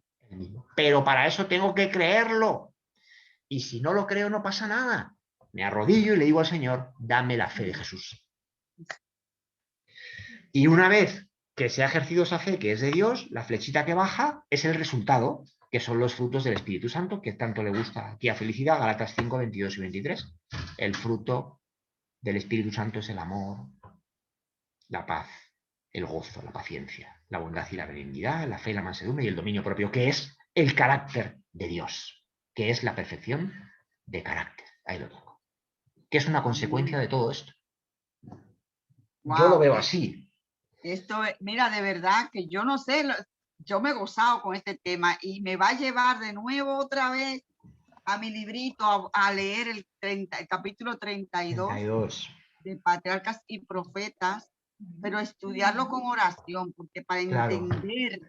Pero para eso tengo que creerlo. Y si no lo creo, no pasa nada. Me arrodillo y le digo al Señor, dame la fe de Jesús. Y una vez que se ha ejercido esa fe que es de Dios, la flechita que baja es el resultado, que son los frutos del Espíritu Santo, que tanto le gusta aquí a Felicidad, Galatas 5, 22 y 23. El fruto del Espíritu Santo es el amor, la paz, el gozo, la paciencia, la bondad y la benignidad, la fe, la mansedumbre y el dominio propio, que es el carácter de Dios, que es la perfección de carácter. Ahí lo tengo. Que es una consecuencia de todo esto. Wow, yo lo veo así. Esto, mira, de verdad que yo no sé, yo me he gozado con este tema y me va a llevar de nuevo otra vez a mi librito a leer el capítulo 32 de Patriarcas y Profetas, pero estudiarlo con oración, porque para entender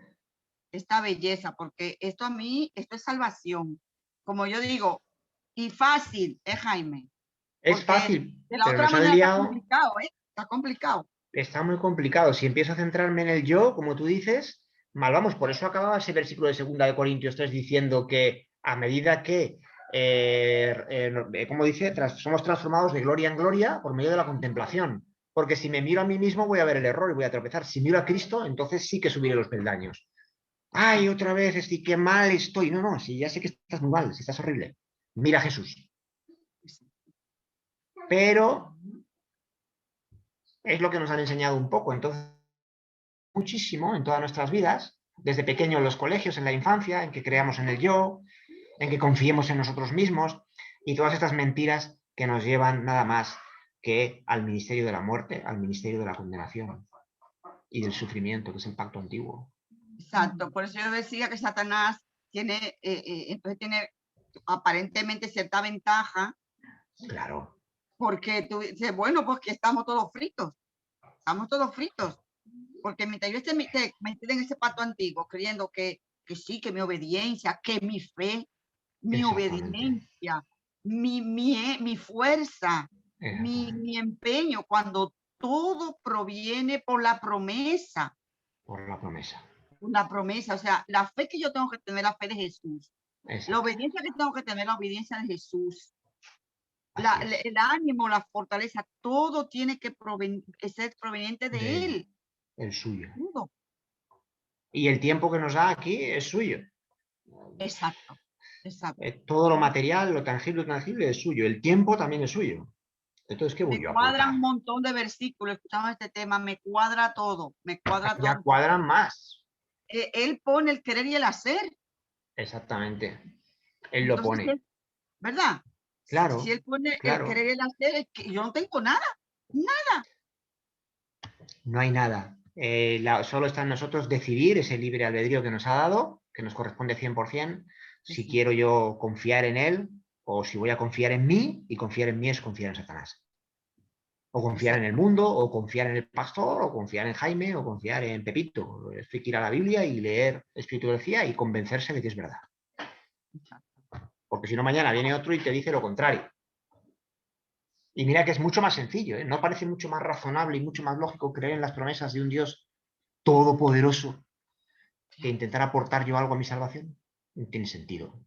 esta belleza, porque esto a mí, esto es salvación. Como yo digo, y fácil, Jaime. Es fácil, de la pero otra nos ha manera liado. está complicado, está complicado. Está muy complicado. Si empiezo a centrarme en el yo, como tú dices, mal vamos. Por eso acababa ese versículo de 2 de Corintios 3 diciendo que a medida que, como dice, somos transformados de gloria en gloria por medio de la contemplación. Porque si me miro a mí mismo voy a ver el error y voy a tropezar. Si miro a Cristo, entonces sí que subiré los peldaños. Ay, otra vez, estoy, qué mal estoy. No, no, si ya sé que estás muy mal, si estás horrible. Mira a Jesús. Pero es lo que nos han enseñado un poco. Entonces, muchísimo en todas nuestras vidas, desde pequeño en los colegios, en la infancia, en que creamos en el yo, en que confiemos en nosotros mismos y todas estas mentiras que nos llevan nada más que al ministerio de la muerte, al ministerio de la condenación y del sufrimiento, que es el pacto antiguo. Exacto, por eso yo decía que Satanás tiene, entonces tiene aparentemente cierta ventaja. Claro. Porque tú dices, bueno, pues que estamos todos fritos, porque mientras yo esté metida en ese pacto antiguo, creyendo que sí, que mi obediencia, que mi fe, mi obediencia, mi fuerza, mi empeño, cuando todo proviene por la promesa. Por la promesa. La promesa, o sea, la fe que yo tengo que tener, la fe de Jesús. La obediencia que tengo que tener, la obediencia de Jesús. El ánimo, la fortaleza, todo tiene que ser proveniente de Él. El suyo. Todo. Y el tiempo que nos da aquí es suyo. Exacto, exacto. Todo lo material, lo tangible es suyo. El tiempo también es suyo. Entonces, ¿qué voy yo a aportar? Me cuadran un montón de versículos escuchando este tema, me cuadra todo, Ya cuadran más. Él pone el querer y el hacer. Exactamente. Él lo pone. ¿Verdad? Claro. Si él pone el querer y el hacer, es que yo no tengo nada. No hay nada. Solo está en nosotros decidir ese libre albedrío que nos ha dado, que nos corresponde 100%, si quiero yo confiar en él o si voy a confiar en mí, y confiar en mí es confiar en Satanás. O confiar en el mundo, o confiar en el pastor, o confiar en Jaime, o confiar en Pepito. Es que ir a la Biblia y leer escritura y convencerse de que es verdad. Porque si no, mañana viene otro y te dice lo contrario. Y mira que es mucho más sencillo, ¿eh? ¿No parece mucho más razonable y mucho más lógico creer en las promesas de un Dios todopoderoso que intentar aportar yo algo a mi salvación? No tiene sentido.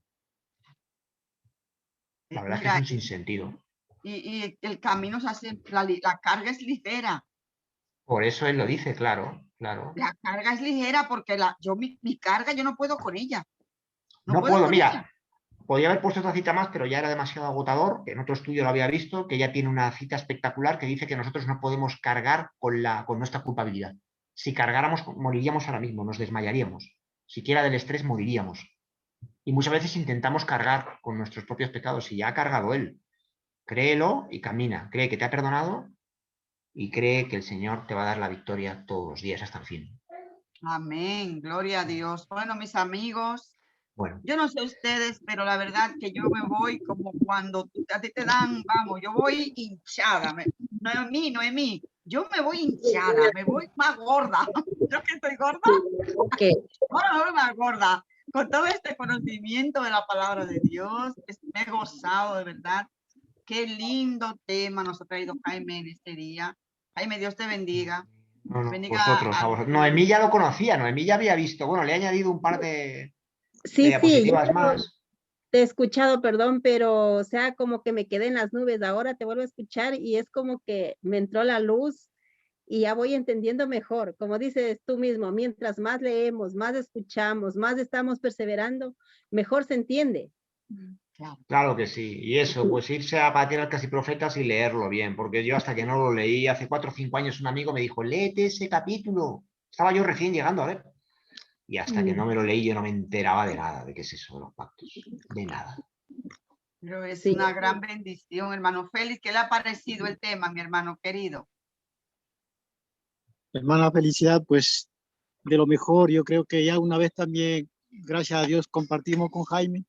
La verdad es que es Mira, un sinsentido. y el camino se hace, la carga es ligera. Por eso él lo dice, claro, claro. La carga es ligera porque mi carga yo no puedo con ella. No No puedo puedo, con ella. mira, podía haber puesto otra cita más, pero ya era demasiado agotador, que en otro estudio lo había visto, que ya tiene una cita espectacular que dice que nosotros no podemos cargar con nuestra culpabilidad. Si cargáramos, moriríamos ahora mismo, nos desmayaríamos. Siquiera del estrés moriríamos. Y muchas veces intentamos cargar con nuestros propios pecados y ya ha cargado él. Créelo y camina. Cree que te ha perdonado y cree que el Señor te va a dar la victoria todos los días hasta el fin. Amén, gloria a Dios. Bueno, mis amigos, Bueno, yo no sé ustedes, pero la verdad que yo me voy como cuando a ti te dan, vamos, yo voy hinchada. Noemí, yo me voy hinchada, me voy más gorda. Yo que estoy gorda, Ok. ahora me voy más gorda. Con todo este conocimiento de la palabra de Dios, me he gozado de verdad. Qué lindo tema nos ha traído Jaime en este día. Jaime, Dios te bendiga. no, no, Bendiga vosotros, a a vosotros. Noemí ya lo conocía, Noemí ya había visto, bueno, le he añadido un par de Sí, diapositivas más. te he escuchado, perdón, pero o sea, como que me quedé en las nubes. Ahora te vuelvo a escuchar y es como que me entró la luz y ya voy entendiendo mejor. Como dices tú mismo, mientras más leemos, más escuchamos, más estamos perseverando, mejor se entiende. Claro. Claro que sí. Y eso, pues irse a patear casi profetas y leerlo bien, porque yo hasta que no lo leí, hace 4 o 5 años un amigo me dijo, léete ese capítulo. Estaba yo recién llegando a ver. Y hasta que no me lo leí yo no me enteraba de nada, de qué es eso de los pactos. De nada. Pero es Sí. una gran bendición, hermano Félix. ¿Qué le ha parecido el tema, mi hermano querido? Hermana Felicidad, pues de lo mejor, yo creo que ya una vez también, gracias a Dios, compartimos con Jaime,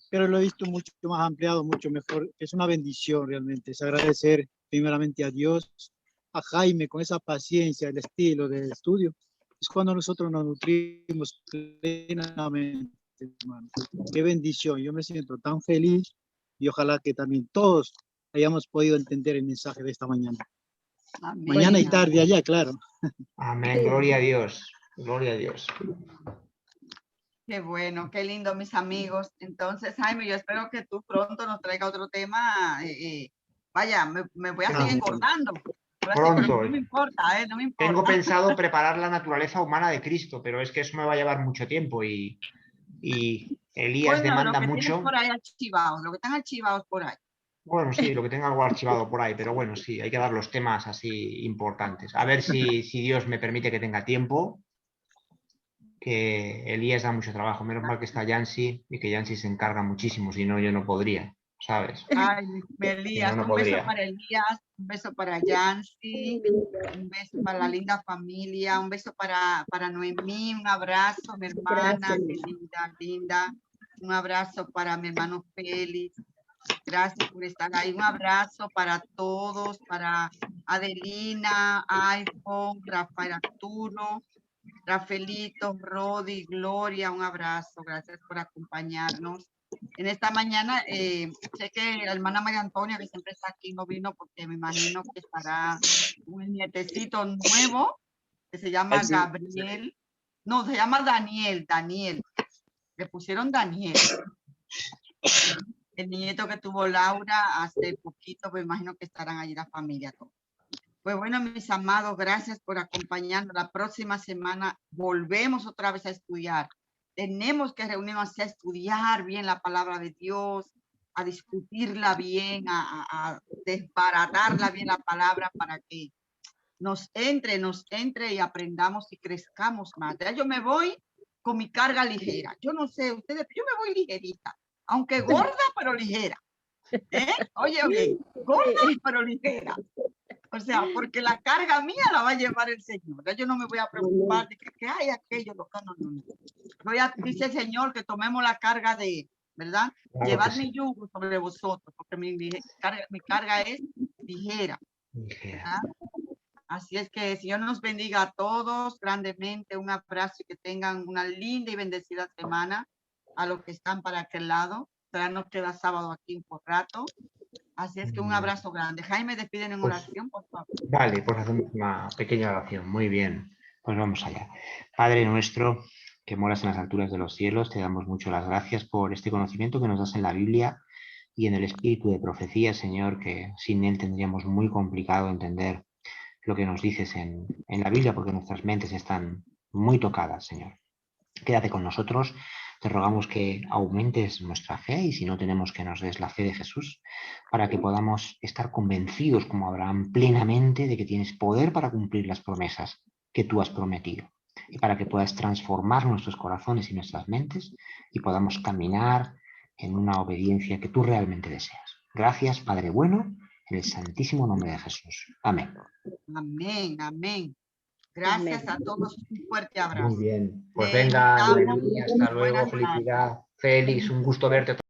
pero lo he visto mucho más ampliado, mucho mejor. Es una bendición realmente, es agradecer primeramente a Dios, a Jaime con esa paciencia, el estilo del estudio. Es cuando nosotros nos nutrimos plenamente, hermano. Qué bendición, yo me siento tan feliz y ojalá que también todos hayamos podido entender el mensaje de esta mañana. Amén. Mañana y tarde allá, claro. Amén, gloria a Dios. Gloria a Dios. Qué bueno, qué lindo, mis amigos. Entonces, Jaime, yo espero que tú pronto nos traiga otro tema. Vaya, me voy a seguir engordando. Pero Pronto. no me importa, no me Tengo importa. pensado preparar la naturaleza humana de Cristo, pero es que eso me va a llevar mucho tiempo y Elías Bueno, lo demanda que tienes mucho. por ahí archivados, lo que están archivados por ahí. Bueno, sí, lo que tenga algo archivado por ahí, pero bueno, sí, hay que dar los temas así importantes. A ver si Dios me permite que tenga tiempo, que Elías da mucho trabajo. Menos mal que está Yancy y que Yancy se encarga muchísimo, si no, yo no podría, ¿sabes? Ay, Si no, Elías, no un beso podría. para Elías, un beso para Yancy, un beso para la linda familia, un beso para Noemí, un abrazo, mi hermana, qué linda, linda. Un abrazo para mi hermano Félix. Gracias por estar ahí. Un abrazo para todos, para Adelina, iPhone, Rafael Arturo, Rafaelito, Rodi, Gloria, un abrazo. Gracias por acompañarnos. En esta mañana, sé que la hermana María Antonia, que siempre está aquí, no vino porque me imagino que estará un nietecito nuevo que se llama Gabriel. No, se llama Daniel. Le pusieron Daniel. El nieto que tuvo Laura hace poquito, me imagino que estarán allí la familia todos. Pues bueno, mis amados, gracias por acompañarnos. La próxima semana volvemos otra vez a estudiar. Tenemos que reunirnos a estudiar bien la palabra de Dios, a discutirla bien, a desbaratarla bien la palabra para que nos entre y aprendamos y crezcamos más. Ya yo me voy con mi carga ligera. Yo no sé, ustedes, yo me voy ligerita, aunque gorda, pero ligera. Oye, bien, gorda, pero ligera. O sea, porque la carga mía la va a llevar el Señor. Yo no me voy a preocupar de que hay aquello. No. Dice el Señor que tomemos la carga de, ¿verdad? Claro Llevad que mi sí. yugo sobre vosotros, porque mi carga es ligera, ¿verdad? Así es que el Señor nos bendiga a todos grandemente. Un abrazo y que tengan una linda y bendecida semana a los que están para aquel lado. Ya nos queda sábado aquí un rato. Así es que un abrazo grande. Jaime, despiden en Pues, oración, por favor. Vale, pues hacemos una pequeña oración. Muy bien, pues vamos allá. Padre nuestro, que moras en las alturas de los cielos, te damos mucho las gracias por este conocimiento que nos das en la Biblia y en el espíritu de profecía, Señor, que sin él tendríamos muy complicado entender lo que nos dices en la Biblia, porque nuestras mentes están muy tocadas, Señor. Quédate con nosotros, te rogamos que aumentes nuestra fe y si no tenemos que nos des la fe de Jesús para que podamos estar convencidos como Abraham plenamente de que tienes poder para cumplir las promesas que tú has prometido y para que puedas transformar nuestros corazones y nuestras mentes y podamos caminar en una obediencia que tú realmente deseas. Gracias, Padre bueno, en el santísimo nombre de Jesús. Amén. Amén, amén. Gracias a todos. Un fuerte abrazo. Muy bien. Pues Les venga, damos Noemí, hasta luego, buenas tardes. felicidad. Félix, un gusto verte.